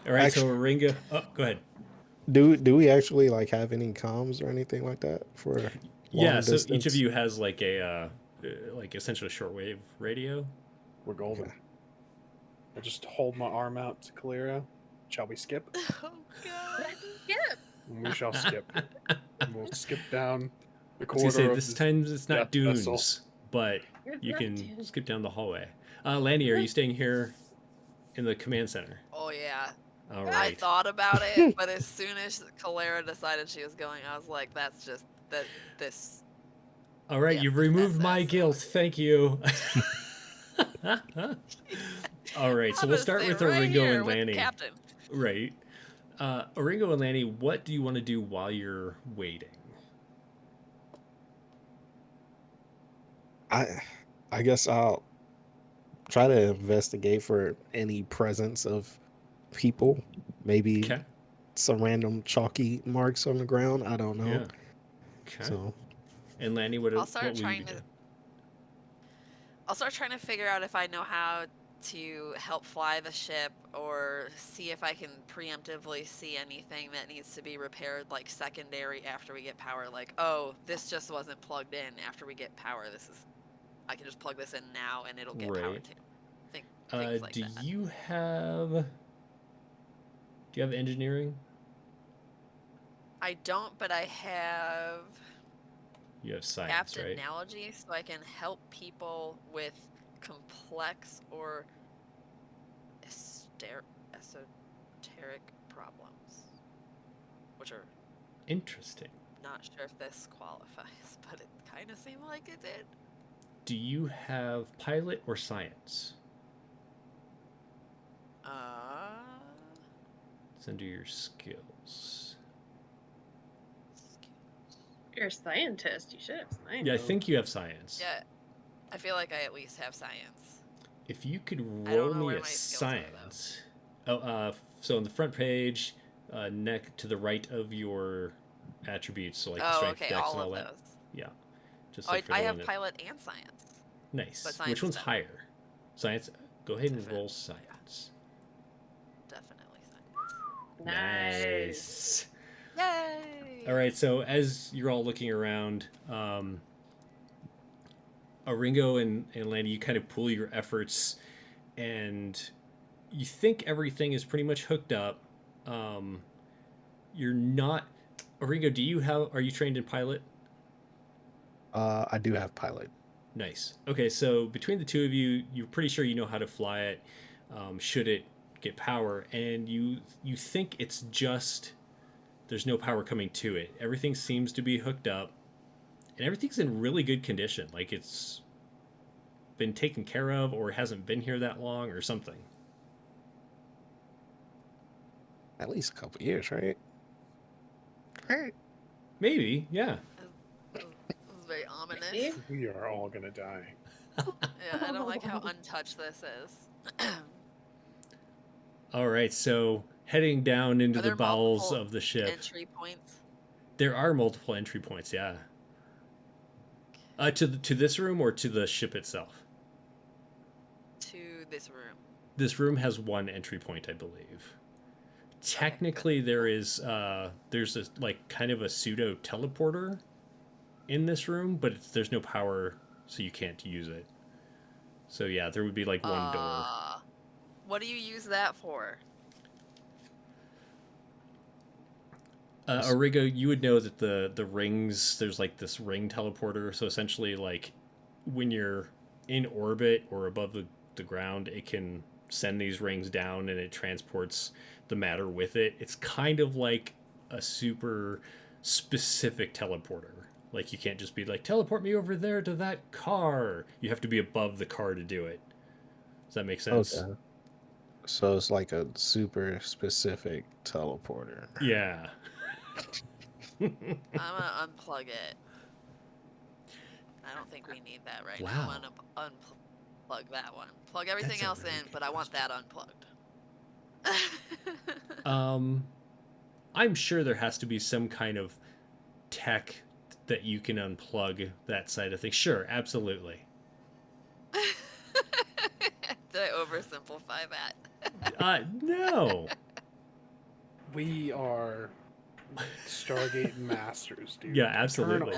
All right, so Actually- Ringa. Oh, go ahead. Do we actually like have any comms or anything like that for Yeah, long so each distance? of you has like a like essentially a shortwave radio. We're golden. Okay. I'll just hold my arm out to Kalira. Shall we skip? Oh God. Yeah. We shall skip. We'll skip down the I was gonna corridor. say of this this time it's not death dunes, vessel. but It's you not can dunes. skip down the hallway. Lanny, are you staying here in the command center? Oh yeah. All I right. thought about it, but as soon as Kalera decided she was going, I was like, that's just this. All right, Yeah, you've this removed my SS. guilt. Thank you. All right, so I'm we'll gonna start stay with right Oringo here and with the Lanny. Captain. Right. Oringo and Lanny, what do you want to do while you're waiting? I guess I'll try to investigate for any presence of people. Maybe Okay. some random chalky marks on the ground. I don't know. Yeah. Okay. So And Lanny, what I'll what start will you trying be to. doing? I'll start trying to figure out if I know how to help fly the ship or see if I can preemptively see anything that needs to be repaired, like secondary after we get power. Like, oh, this just wasn't plugged in after we get power. I can just plug this in now and it'll get power Right. too. Things like Do that. you have engineering? I don't, but I have You have science, Apt right? analogy, so I can help people with complex or esoteric problems, which are Interesting. not sure if this qualifies, but it kind of seemed like it did. Do you have pilot or science? It's under your skills. You're a scientist. You should have science. Yeah, I think you have science. Yeah, I feel like I at least have science. If you could I don't roll know me where a my skills are, though. science. So on the front page, neck to the right of your attributes, so like the Oh, strength, okay, dex, all and all of that. those. Yeah. Just Oh, look for I the have one that... pilot and science. Nice. but science Which is one's better. higher? Science. Go ahead and roll Definitely. science. Definitely science. Nice. Yay! All right. So as you're all looking around, Ringo and Lanny, you kind of pool your efforts, and you think everything is pretty much hooked up. You're not. Ringo, are you trained in pilot? I do have pilot. Nice. Okay, so between the two of you, you're pretty sure you know how to fly it, should it get power, and you think it's just there's no power coming to it. Everything seems to be hooked up, and everything's in really good condition, like it's been taken care of or hasn't been here that long or something. At least a couple years, right? Right. Maybe, yeah. This is very ominous. Maybe. We are all gonna die. Yeah, I don't like how untouched this is. All right, so heading down into Are the there bowels multiple of the ship. Entry points. There are multiple entry points, yeah. To this room or to the ship itself? To this room. This room has one entry point, I believe. Technically, there's a like kind of a pseudo teleporter in this room, but there's no power, so you can't use it. So yeah, there would be like one door. What do you use that for? Origo, you would know that the rings, there's like this ring teleporter. So essentially, like when you're in orbit or above the ground, it can send these rings down and it transports the matter with it. It's kind of like a super specific teleporter. Like you can't just be like, teleport me over there to that car. You have to be above the car to do it. Does that make sense? Okay. So it's like a super specific teleporter. Yeah. I'm gonna unplug it. I don't think we need that right now. I'm gonna unplug that one. Plug everything That's a else really in, good but I want that unplugged. I'm sure there has to be some kind of tech that you can unplug that side of things. Sure, absolutely. Did I oversimplify that? No. We are Stargate masters, dude. Yeah, absolutely.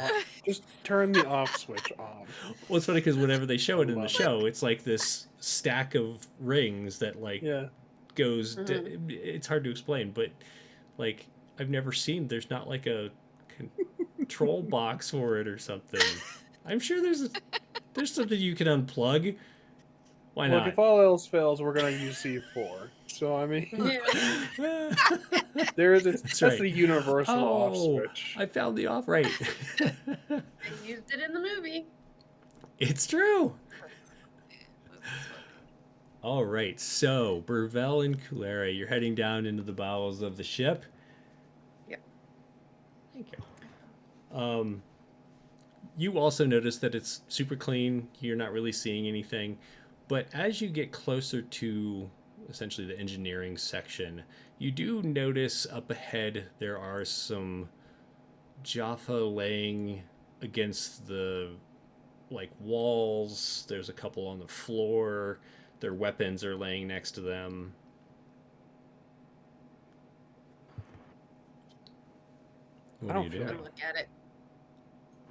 Just turn the off switch on. Well, it's funny because whenever they show it in the Love it. show, it's like this stack of rings that like Yeah. goes. It's hard to explain, but like I've never seen. There's not like a control box for it or something. I'm sure there's something you can unplug. Why Look, not? if all else fails, we're gonna use C4. So I mean, Yeah. there is That's that's right. the universal off Oh, switch. I found the off right. They used it in the movie. It's true. This is funny. All right, so Burvell and Kulere, you're heading down into the bowels of the ship. Yep. Thank you. You also notice that it's super clean. You're not really seeing anything, but as you get closer to essentially the engineering section, you do notice up ahead there are some Jaffa laying against the like walls. There's a couple on the floor. Their weapons are laying next to them. What I are don't you feel doing? Come look at it.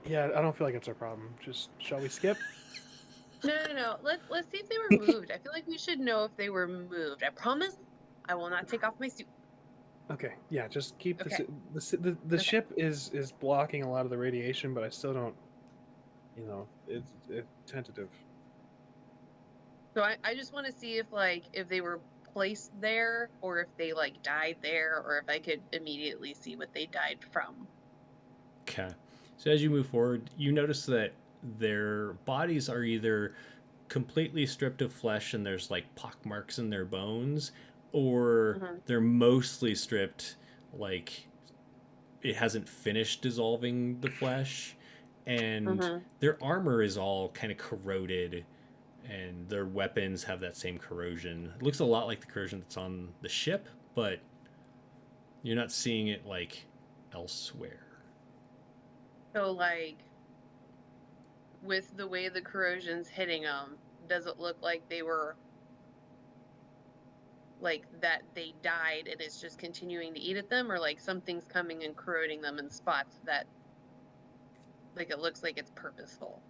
Yeah, I don't feel like it's our problem. Just shall we skip? No. Let's see if they were moved. I feel like we should know if they were moved. I promise I will not take off my suit. Okay, yeah, just keep Okay. the Okay. ship is blocking a lot of the radiation, but I still don't it's tentative. So I just want to see if they were placed there, or if they died there, or if I could immediately see what they died from. Okay. So as you move forward, you notice that their bodies are either completely stripped of flesh and there's pock marks in their bones, or Mhm. they're mostly stripped, it hasn't finished dissolving the flesh, and Mhm. their armor is all kind of corroded, and their weapons have that same corrosion. It looks a lot like the corrosion that's on the ship, but you're not seeing it elsewhere. So with the way the corrosion's hitting them, does it look like they were that they died and it's just continuing to eat at them, or something's coming and corroding them in spots that it looks like it's purposeful?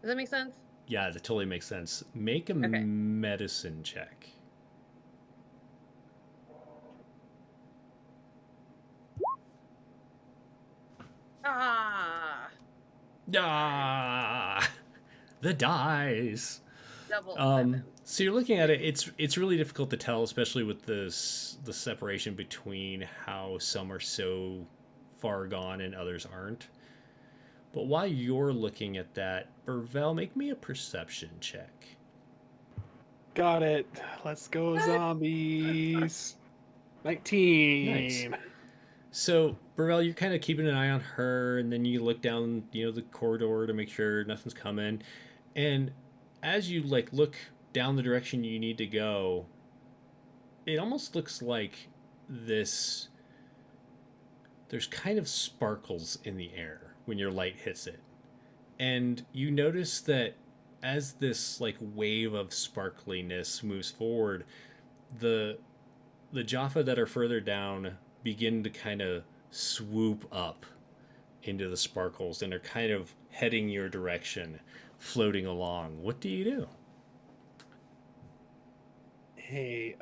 Does that make sense? Yeah, that totally makes sense. Make a Okay. medicine check. Ah, the dice. Double 7. So you're looking at it. It's really difficult to tell, especially with the separation between how some are so far gone and others aren't. But while you're looking at that, Burvell, make me a perception check. Got it. Let's go, zombies. 19. Nice. So, Burvell, you're kind of keeping an eye on her, and then you look down, the corridor to make sure nothing's coming. And as you look down the direction you need to go, it almost looks like there's kind of sparkles in the air when your light hits it. And you notice that as this wave of sparkliness moves forward, the Jaffa that are further down begin to kind of swoop up into the sparkles and are kind of heading your direction, floating along. What do you do? Hey,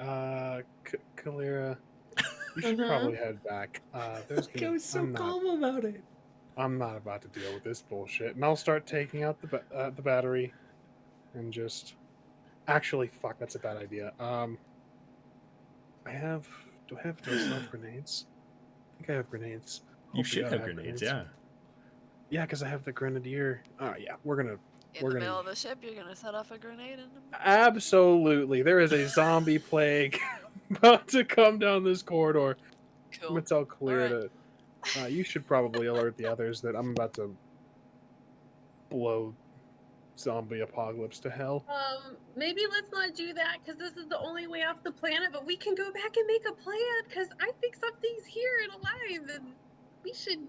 Kalira, you should probably head back. I was so calm about it. I'm not about to deal with this bullshit, and I'll start taking out the battery, and just. Actually, fuck, that's a bad idea. Do I have grenades? I think I have grenades. You should have grenades, yeah. Yeah, because I have the grenadier. Oh yeah, we're gonna. In the middle of the ship, you're gonna set off a grenade in them? Absolutely, there is a zombie plague about to come down this corridor. Cool. I'm gonna tell Clear to. You should probably alert the others that I'm about to blow zombie apocalypse to hell. Maybe let's not do that, because this is the only way off the planet, but we can go back and make a plan, because I think something's here and alive, and we should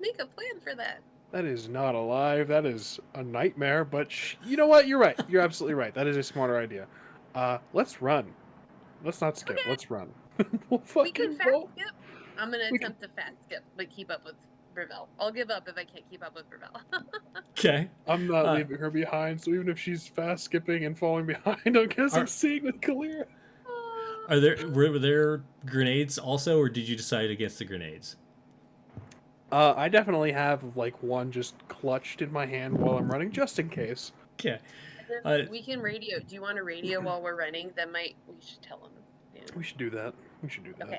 make a plan for that. That is not alive. That is a nightmare, but you know what? You're right. You're absolutely right. That is a smarter idea. Let's run. Let's not skip. Okay. Let's run. We can fast skip. I'm going to attempt to fast skip, but keep up with Burvell. I'll give up if I can't keep up with Burvell. Okay. I'm not leaving her behind, so even if she's fast skipping and falling behind, I guess I'm seeing with Kalira. Were there grenades also, or did you decide against the grenades? I definitely have one just clutched in my hand while I'm running, just in case. Okay. We can radio. Do you want to radio while we're running? We should tell them. Yeah. We should do that. Okay.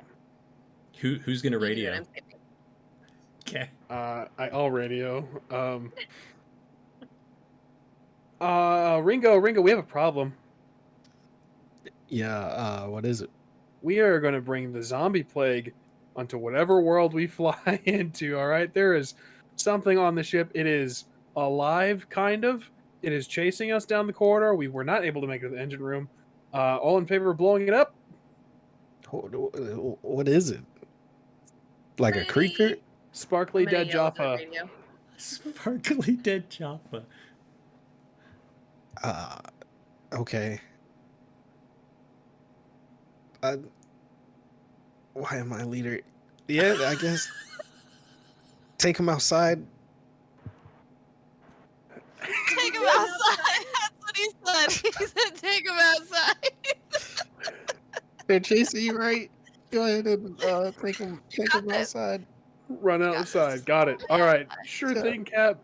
Who's gonna radio? I'm skipping. Okay. I'll radio. Ringo, we have a problem. Yeah, what is it? We are going to bring the zombie plague onto whatever world we fly into, all right? There is something on the ship. It is alive, kind of. It is chasing us down the corridor. We were not able to make it to the engine room. All in favor of blowing it up? What is it? Like a creature? Sparkly dead Jaffa. Sparkly dead Jaffa. Okay. Why am I leader? Yeah, I guess. Take him outside. Take him outside. That's what he said. He said, take him outside. They're chasing you, right? Go ahead and take him outside. Run outside. Got it. All right. Sure thing, Cap.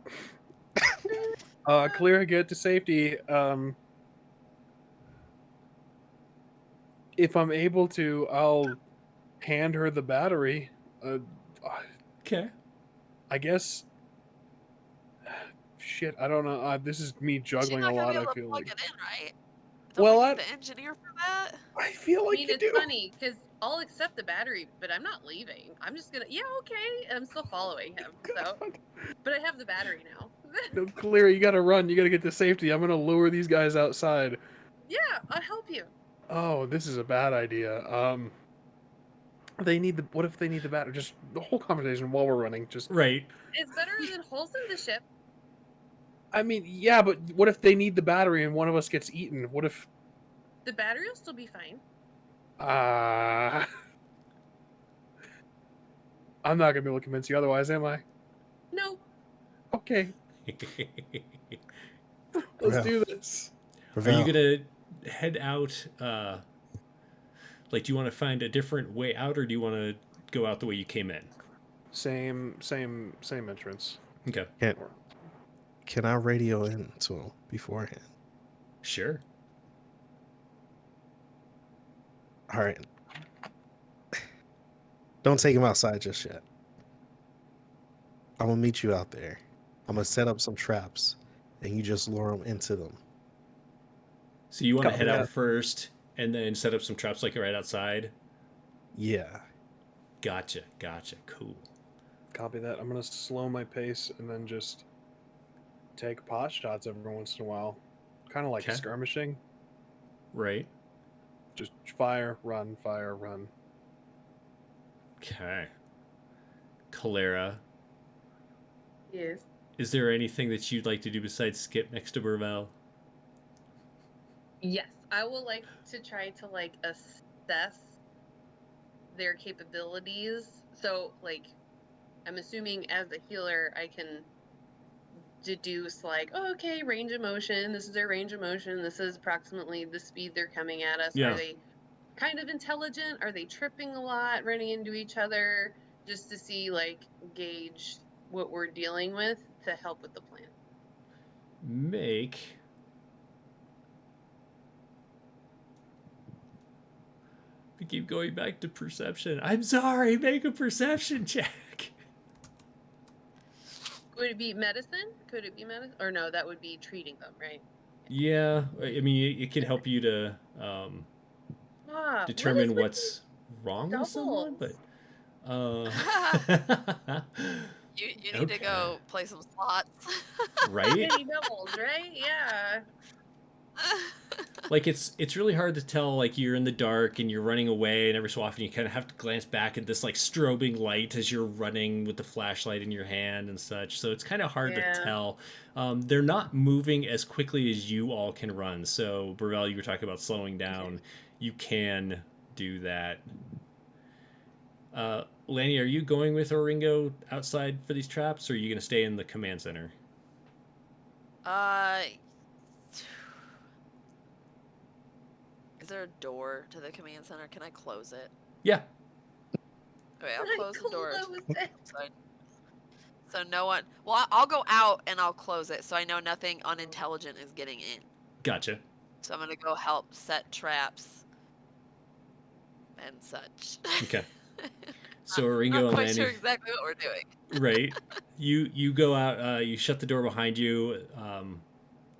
Clear, get to safety. If I'm able to, I'll hand her the battery. Okay. I guess. Shit, I don't know. This is me She's juggling not a gonna lot. be I able to feel plug like. it in, right? Don't Well, we I need the engineer for that? feel I like mean, you it's do. funny because I'll accept the battery, but I'm not leaving. I'm just gonna, yeah, okay. And I'm still following him. So, God. but I have the battery now. No, Clear, you gotta run. You gotta get to safety. I'm gonna lure these guys outside. Yeah, I'll help you. Oh, this is a bad idea. They need the. What if they need the battery? Just the whole conversation while we're running. Just. Right. It's better than holes in the ship. I mean, yeah, but what if they need the battery and one of us gets eaten? What if? The battery will still be fine. I'm not gonna be able to convince you otherwise, am I? No, Okay, let's do this. Are you gonna head out? Like, do you want to find a different way out, or do you want to go out the way you came in? Same entrance. Okay. Can I radio in to him beforehand? Sure. All right. Don't take him outside just yet. I'm gonna meet you out there. I'm gonna set up some traps, and you just lure them into them. So you want to head Yeah. out first, and then set up some traps like right outside. Yeah. Gotcha. Cool. Copy that. I'm gonna slow my pace and then just take pot shots every once in a while, kind of like Okay. skirmishing. Right. Just fire, run, fire, run. Okay. Cholera, yes. is there anything that you'd like to do besides skip next to Burvell? Yes, I will like to try to like assess their capabilities. So, like, I'm assuming as a healer, I can deduce like, oh, okay, range of motion. This is their range of motion. This is approximately the speed they're coming at us. Yeah. Are they kind of intelligent? Are they tripping a lot, running into each other? Just to see, like, gauge what we're dealing with to help with the plan. Make. We keep going back to perception. I'm sorry. Make a perception check. Would it be medicine? Could it be medicine? Or no, that would be treating them, right? Yeah. I mean, it can help you to determine what is what's wrong with someone, but. You need to go play some slots. Right? mini doubles, right? Yeah. Like it's really hard to tell, like you're in the dark and you're running away, and every so often you kind of have to glance back at this like strobing light as you're running with the flashlight in your hand and such, so it's kind of hard to tell. They're not moving as quickly as you all can run, so Burrell, you were talking about slowing down. You can do that. Lanny, are you going with Oringo outside for these traps, or are you going to stay in the command center? Is there a door to the command center? Can I close it? Yeah. Okay, I'll close the door. Close it. So no one. Well, I'll go out and I'll close it so I know nothing unintelligent is getting in. Gotcha. So I'm gonna go help set traps and such. Okay. So Oringo I'm and not quite Lanny. sure exactly what we're doing. Right. You go out. You shut the door behind you.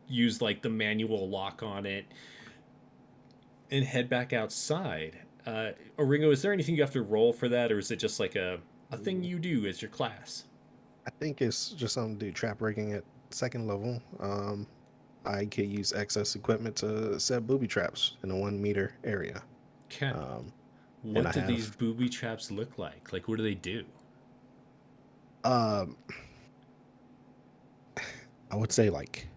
Use like the manual lock on it, and head back outside. Oringo, is there anything you have to roll for that, or is it just like a thing you do as your class? I think it's just something to do trap rigging at second level. I could use excess equipment to set booby traps in a 1 meter area. Okay. And What I do these have- booby traps look like? Like, what do they do? I would say like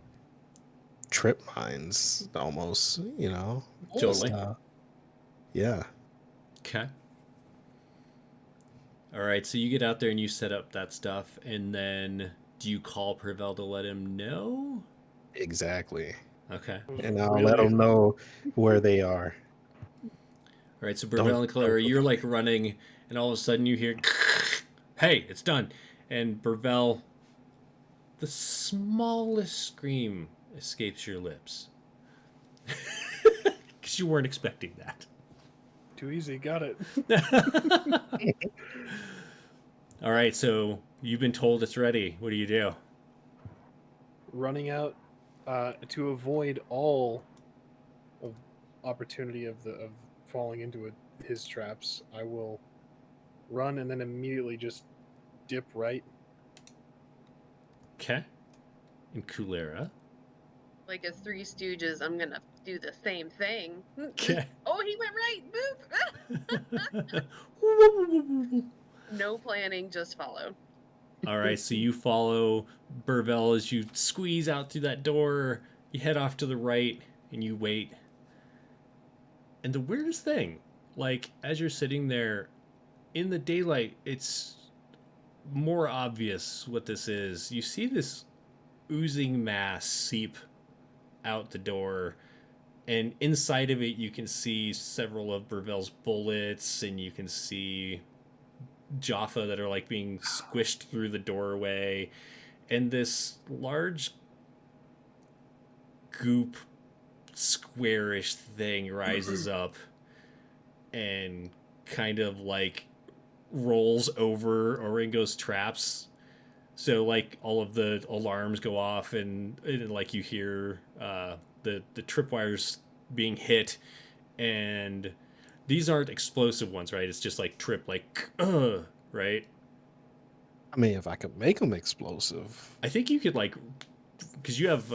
trip mines almost, you know. Totally. Yeah. Okay. All right. So you get out there and you set up that stuff, and then do you call Pervel to let him know? Exactly. Okay. And I'll let them know where they are. All right. So Pervel and Clara, you're like running, and all of a sudden you hear, "Hey, it's done!" And Pervel the smallest scream escapes your lips. Because you weren't expecting that. Too easy. Got it. All right, so you've been told it's ready. What do you do? Running out to avoid all of opportunity of falling into his traps. I will run and then immediately just dip right. Okay. And Kulera. Like as Three Stooges, I'm gonna do the same thing. Okay. Oh, he went right. Boop. No planning, just follow. All right, so you follow Burvell as you squeeze out through that door. You head off to the right and you wait. And the weirdest thing, like as you're sitting there in the daylight, it's more obvious what this is. You see this oozing mass seep out the door, and inside of it you can see several of Burvell's bullets, and you can see Jaffa that are like being squished through the doorway, and this large goop squarish thing rises up and kind of like rolls over Oringo's traps. So like all of the alarms go off, and like you hear the tripwires being hit, and these aren't explosive ones, right? It's just like trip, like right? I mean, if I could make them explosive. I think you could like, because you have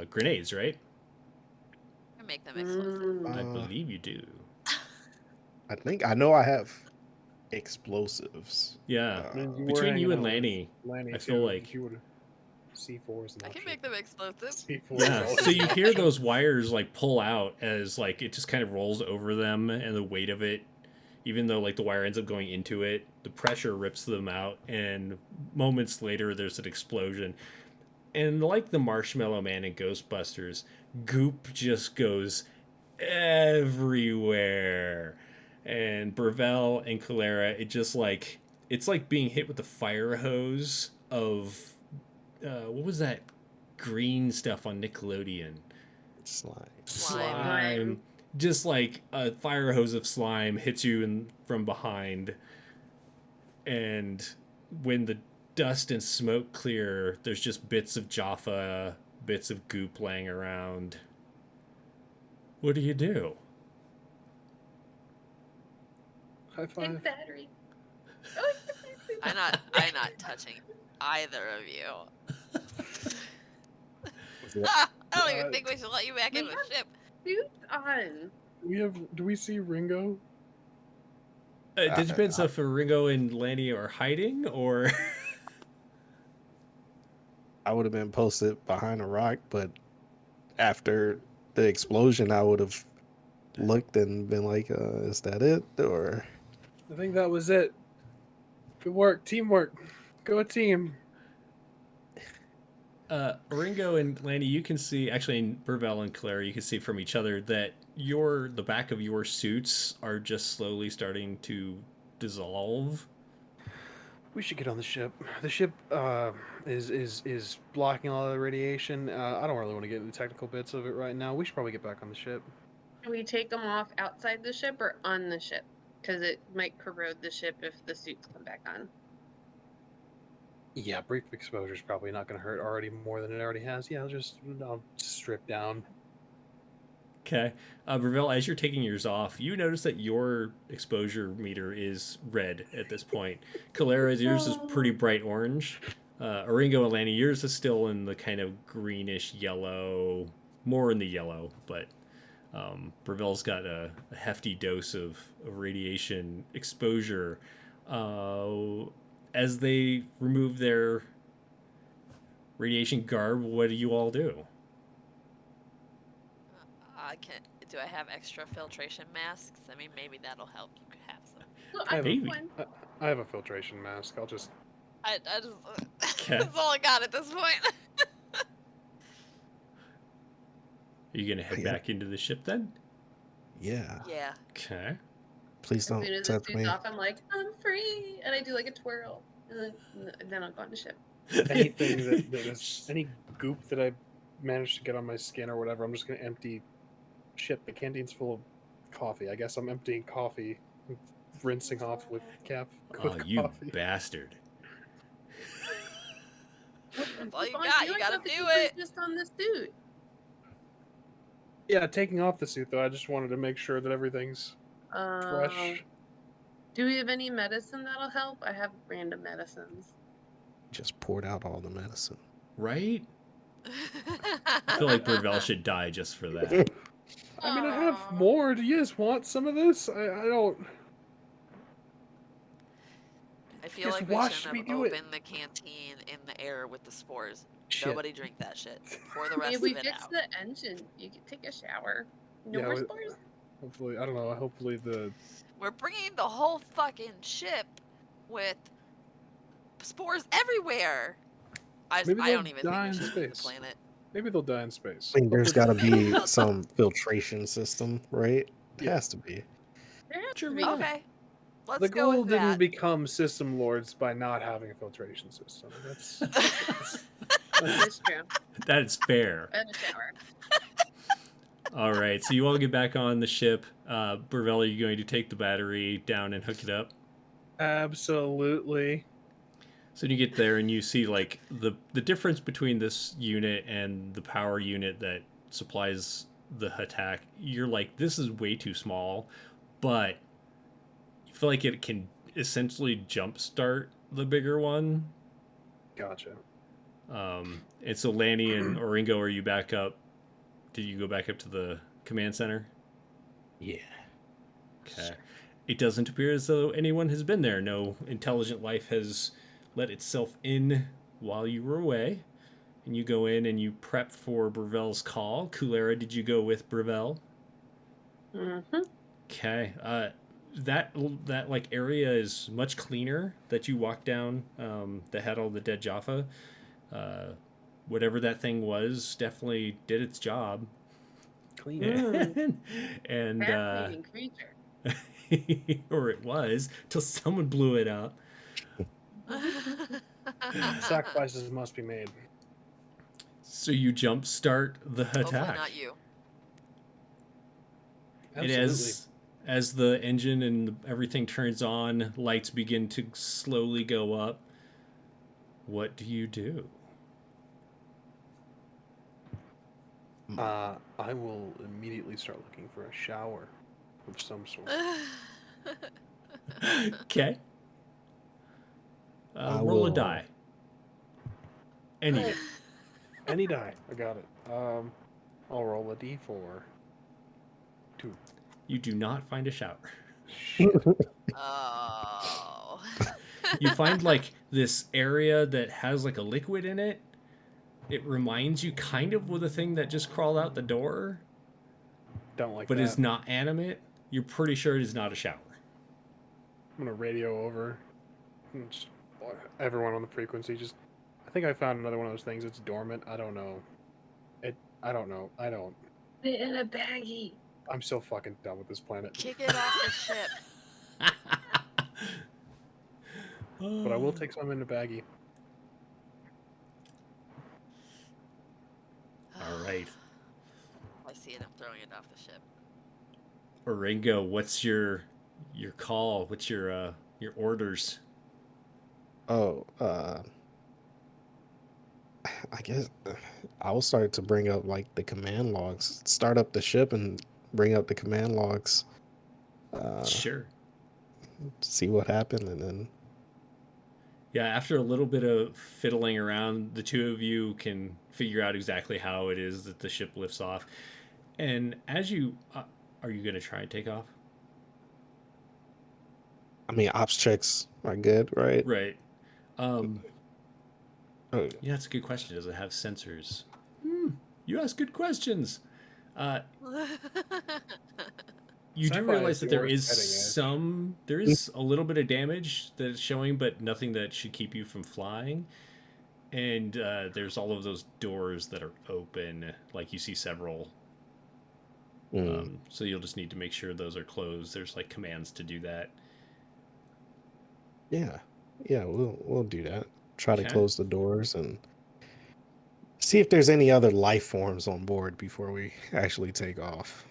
grenades, right? I make them explosive. I Uh, believe you do. I know I have explosives. Yeah. I mean, you were Between hanging you and out with Lanny, Lanny I feel too, like- you would C4s. I can make them explosive. C4s. Yeah. So you hear those wires like pull out as like it just kind of rolls over them, and the weight of it, even though like the wire ends up going into it, the pressure rips them out, and moments later there's an explosion. And like the Marshmallow Man in Ghostbusters, goop just goes everywhere. And Burvell and Calera, it just like it's like being hit with the fire hose of what was that green stuff on Nickelodeon? Slime. Slime. Just like a fire hose of slime hits you from behind, and when the dust and smoke clear, there's just bits of Jaffa, bits of goop laying around. What do you do? High five. Take battery. Oh, I'm not touching either of you. I don't even think we should let you back in the ship. suits on. Do we see Ringo? It depends if Ringo and Lanny are hiding, or I would have been posted behind a rock, but after the explosion, I would have looked and been like, "Is that it?" Or I think that was it. Good work, teamwork. Go team. Ringo and Lanny, you can see, actually in Burvell and Claire, you can see from each other that the back of your suits are just slowly starting to dissolve. We should get on the ship. The ship is blocking a lot of the radiation. I don't really want to get into the technical bits of it right now. We should probably get back on the ship. Do we take them off outside the ship or on the ship? Because it might corrode the ship if the suits come back on. Yeah, brief exposure is probably not going to hurt already more than it already has. Yeah, I'll strip down. Okay. Burvell, as you're taking yours off, you notice that your exposure meter is red at this point. Calera's, yours is pretty bright orange. Ringo and Lanny, yours is still in the kind of greenish yellow, more in the yellow, but Burvell's got a hefty dose of radiation exposure. As they remove their radiation garb, what do you all do? Do I have extra filtration masks? I mean, maybe that'll help. You could have some. Well, I I have, Maybe. one. I have a filtration mask. I'll just. I just. Okay. That's all I got at this point. Are you going to head Yeah. back into the ship then? yeah, Yeah. Okay. please As don't soon as the tempt suit's me. off, I'm like, I'm free, and I do like a twirl, and then I'll go on the ship. anything that is any goop that I managed to get on my skin or whatever, I'm just gonna empty. Shit, the canteen's full of coffee. I guess I'm emptying coffee, rinsing off with Oh, you coffee. bastard. That's all you Well, got. feel You like gotta nothing do was it. just on the suit. Yeah, taking off the suit though, I just wanted to make sure that everything's fresh. Do we have any medicine that'll help? I have random medicines. Just poured out all the medicine. Right? I feel like Burvell should die just for that. I mean, I have Aw. more. Do you guys want some of this? I don't. I feel Just like we watch shouldn't me have do it. opened the canteen in the air with the spores. Shit. Nobody drink that shit. Pour the rest If we of it fix out. the engine, you can take a shower. No Yeah, more we- spores. Hopefully, I don't know. Hopefully the We're bringing the whole fucking ship with spores everywhere. Maybe I they'll don't even think die we in should leave the space. planet. maybe they'll die in space. I mean, there's Hopefully- got to be some filtration system, right? It Yeah. has to be. There has Sure, to why be. not? Okay. Let's the go goal with didn't that. become system lords by not having a filtration system. That's That's true. That's fair. And a shower. All right, so you all get back on the ship. Burvell, are you going to take the battery down and hook it up? absolutely. So you get there and you see like the difference between this unit and the power unit that supplies the attack. You're like, this is way too small, but you feel like it can essentially jumpstart the bigger one. Gotcha. And so Lanny and Oringo, are you back up? Did you go back up to the command center? Yeah. Okay. It doesn't appear as though anyone has been there. No intelligent life has let itself in while you were away. And you go in and you prep for Burvell's call. Kulera, did you go with Burvell? Mm-hmm. Okay. That like area is much cleaner that you walk down. That had all the dead Jaffa. Whatever that thing was definitely did its job. Clean. and Fascinating creature. or it was till someone blew it up. Sacrifices must be made. So you jump start the Hopefully attack. not you. And Absolutely. as the engine and everything turns on, lights begin to slowly go up. What do you do? I will immediately start looking for a shower of some sort. Okay. I Roll a will- die. Any. Any die. I got it. I'll roll a d4. 2. You do not find a shower. Oh. You find like this area that has like a liquid in it. It reminds you kind of with a thing that just crawled out the door, Don't like but that. is not animate. You're pretty sure it is not a shower. I'm gonna radio over. Everyone on the frequency. I think I found another one of those things. It's dormant. I don't know. I don't know. I don't. Put it in a baggie. I'm so fucking done with this planet. Kick it off the ship. But I will take some in a baggie. All right. I see it. I'm throwing it off the ship. Oringo, what's your call? What's your orders? Oh, I guess I'll start to bring up like the command logs. Start up the ship and bring up the command logs. Sure. See what happened, and then Yeah, after a little bit of fiddling around, the two of you can figure out exactly how it is that the ship lifts off. And as you are you going to try and take off? I mean, ops checks are good, right? Right. Oh, Yeah, that's a good question. Does it have sensors? You ask good questions. You do Sci-fi realize is that the there is worst cutting edge. there is a little bit of damage that is showing, but nothing that should keep you from flying. And there's all of those doors that are open, like you see several. So you'll just need to make sure those are closed. There's like commands to do that. yeah, we'll do that. try to Okay. close the doors and see if there's any other life forms on board before we actually take off.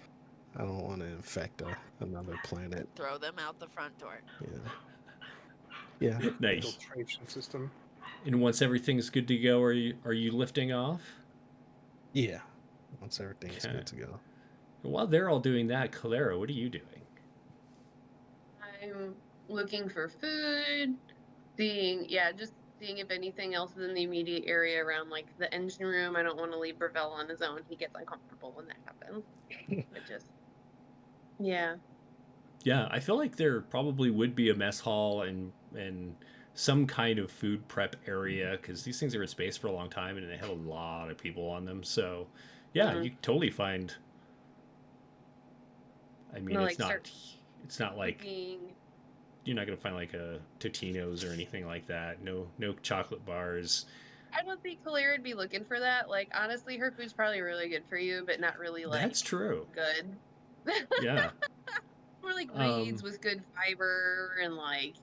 I don't want to infect another planet. Throw them out the front door. Yeah. Yeah. Nice. Infiltration system. And once everything's good to go, are you lifting off? Yeah. Once everything's Okay. good to go. While they're all doing that, Calera, what are you doing? I'm looking for food, just seeing if anything else is in the immediate area around like the engine room. I don't want to leave Gravel on his own. He gets uncomfortable when that happens. But just, yeah. Yeah, I feel like there probably would be a mess hall and some kind of food prep area because these things are in space for a long time and they have a lot of people on them. So, yeah, Mhm. you totally find. I mean, No, it's not. It's not like Cooking. you're not gonna find like a Totino's or anything like that. No chocolate bars. I don't think Kalira would be looking for that. Like, honestly, her food's probably really good for you, but not really like That's true. good. Yeah. More like reeds with good fiber and like,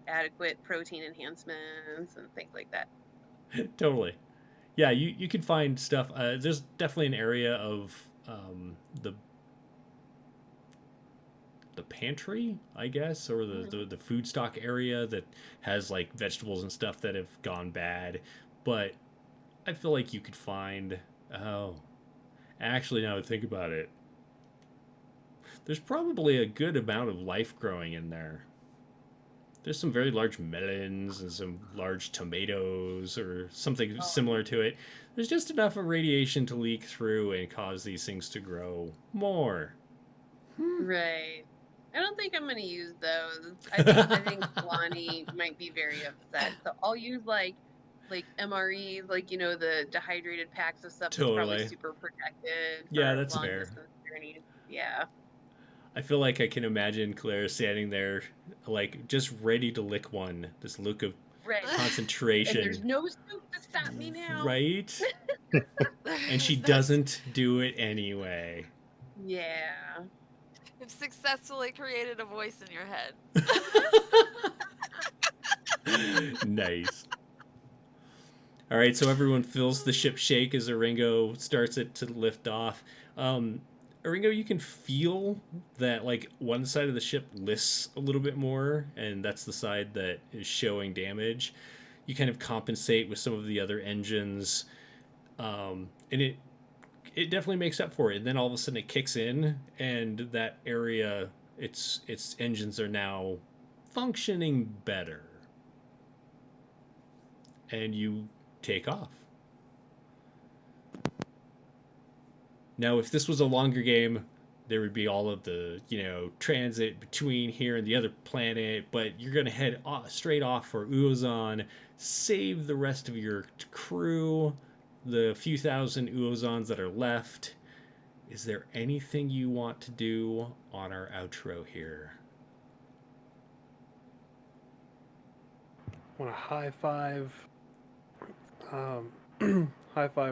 adequate protein enhancements and things like that. Totally. Yeah, you can find stuff. There's definitely an area of the pantry, I guess, or the food stock area that has like vegetables and stuff that have gone bad. But I feel like you could find. Oh, actually, now that I think about it, there's probably a good amount of life growing in there. There's some very large melons and some large tomatoes or something similar to it. There's just enough of radiation to leak through and cause these things to grow more. Right. I don't think I'm going to use those. I think Lonnie might be very upset. So I'll use like MREs, like, the dehydrated packs of stuff that's Totally. probably super protected Yeah, for that's long fair. distance journeys. Yeah. I feel like I can imagine Claire standing there, like, just ready to lick one. This look of Right. concentration. And there's no soup to stop me now. Right? And she doesn't do it anyway. Yeah. You've successfully created a voice in your head. Nice. All right, so everyone feels the ship shake as Oringo starts it to lift off. Oringo, you can feel that like one side of the ship lists a little bit more, and that's the side that is showing damage. You kind of compensate with some of the other engines, and it definitely makes up for it. And then all of a sudden it kicks in, and that area, its engines are now functioning better, and you take off. Now, if this was a longer game, there would be all of the, transit between here and the other planet, but you're going to head straight off for Uozan, save the rest of your crew, the few thousand Uozans that are left. Is there anything you want to do on our outro here? Want to high five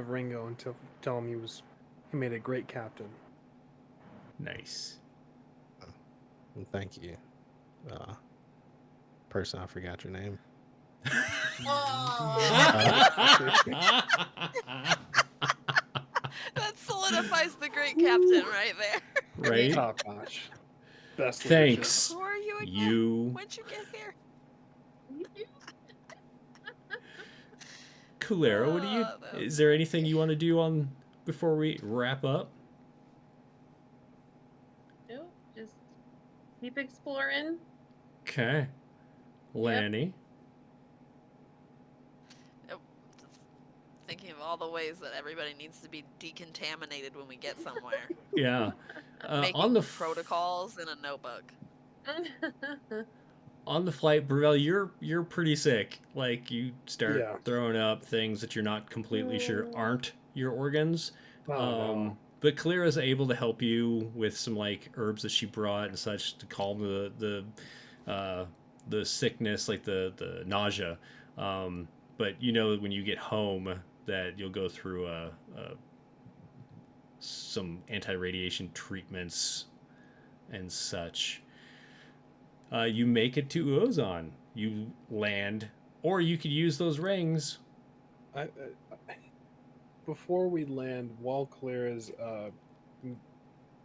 Ringo and tell him he made a great captain. Nice. Well, thank you. Person, I forgot your name. That solidifies the great captain right there. Right? Top notch. Best. Thanks. Who are you again? When'd you get here? Kulera, what do you? Is there anything you want to do on before we wrap up? Nope. Just keep exploring. Okay. Lanny. Thinking of all the ways that everybody needs to be decontaminated when we get somewhere. Yeah. Making On the protocols in a notebook. On the flight, Brevell, you're pretty sick. Like you start throwing up things that you're not completely sure aren't your organs. No. But Kalira's able to help you with some like herbs that she brought and such to calm the sickness, like the nausea. But when you get home that you'll go through some anti-radiation treatments and such. You make it to Uozan. You land Or you could use those rings. I, before we land, while Claire is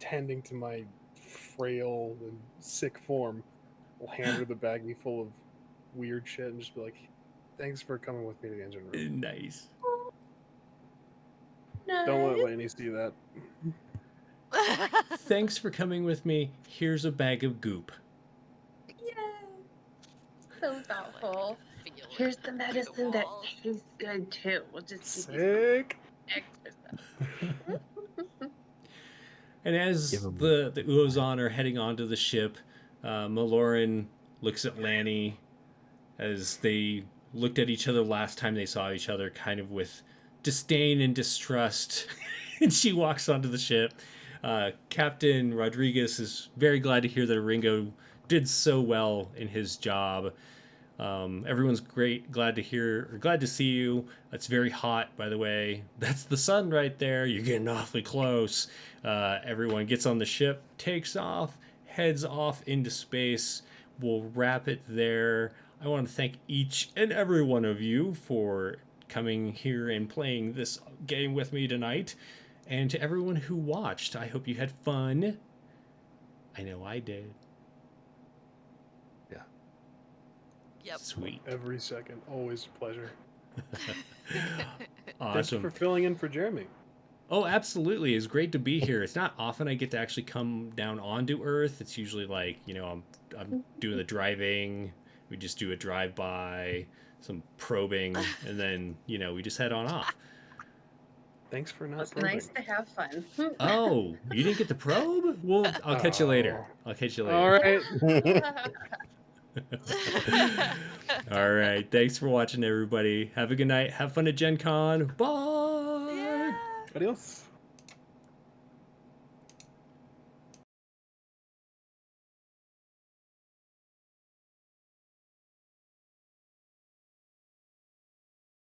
tending to my frail and sick form, I'll hand her the baggie full of weird shit and just be like, "Thanks for coming with me to the engine room. Nice. Don't let Nice. Laney see that." Thanks for coming with me. Here's a bag of goop. Yay. So thoughtful. Feel it Here's the through medicine that walls. tastes good too. We'll just give you Sick. some extra stuff. And as Give 'em- the Uozan are heading onto the ship, Maloran looks at Lanny as they looked at each other last time they saw each other, kind of with disdain and distrust. And she walks onto the ship. Captain Rodriguez is very glad to hear that Ringo did so well in his job. Everyone's glad to see you. It's very hot, by the way. That's the sun right there. You're getting awfully close. Everyone gets on the ship, takes off, heads off into space. We'll wrap it there. I want to thank each and every one of you for coming here and playing this game with me tonight. And to everyone who watched, I hope you had fun. I know I did. Yep. Sweet. Every second, always a pleasure. Thanks Awesome. for filling in for Jeremy. Oh, absolutely. It's great to be here. It's not often I get to actually come down onto Earth. It's usually like, I'm doing the driving. We just do a drive-by, some probing, and then, we just head on off. Thanks for not It's probing. nice to have fun. Oh, you didn't get the probe? Well, I'll catch you later. I'll catch you later. All right. All right. Thanks for watching, everybody. Have a good night. Have fun at GenCon. Bye. Yeah. Adios.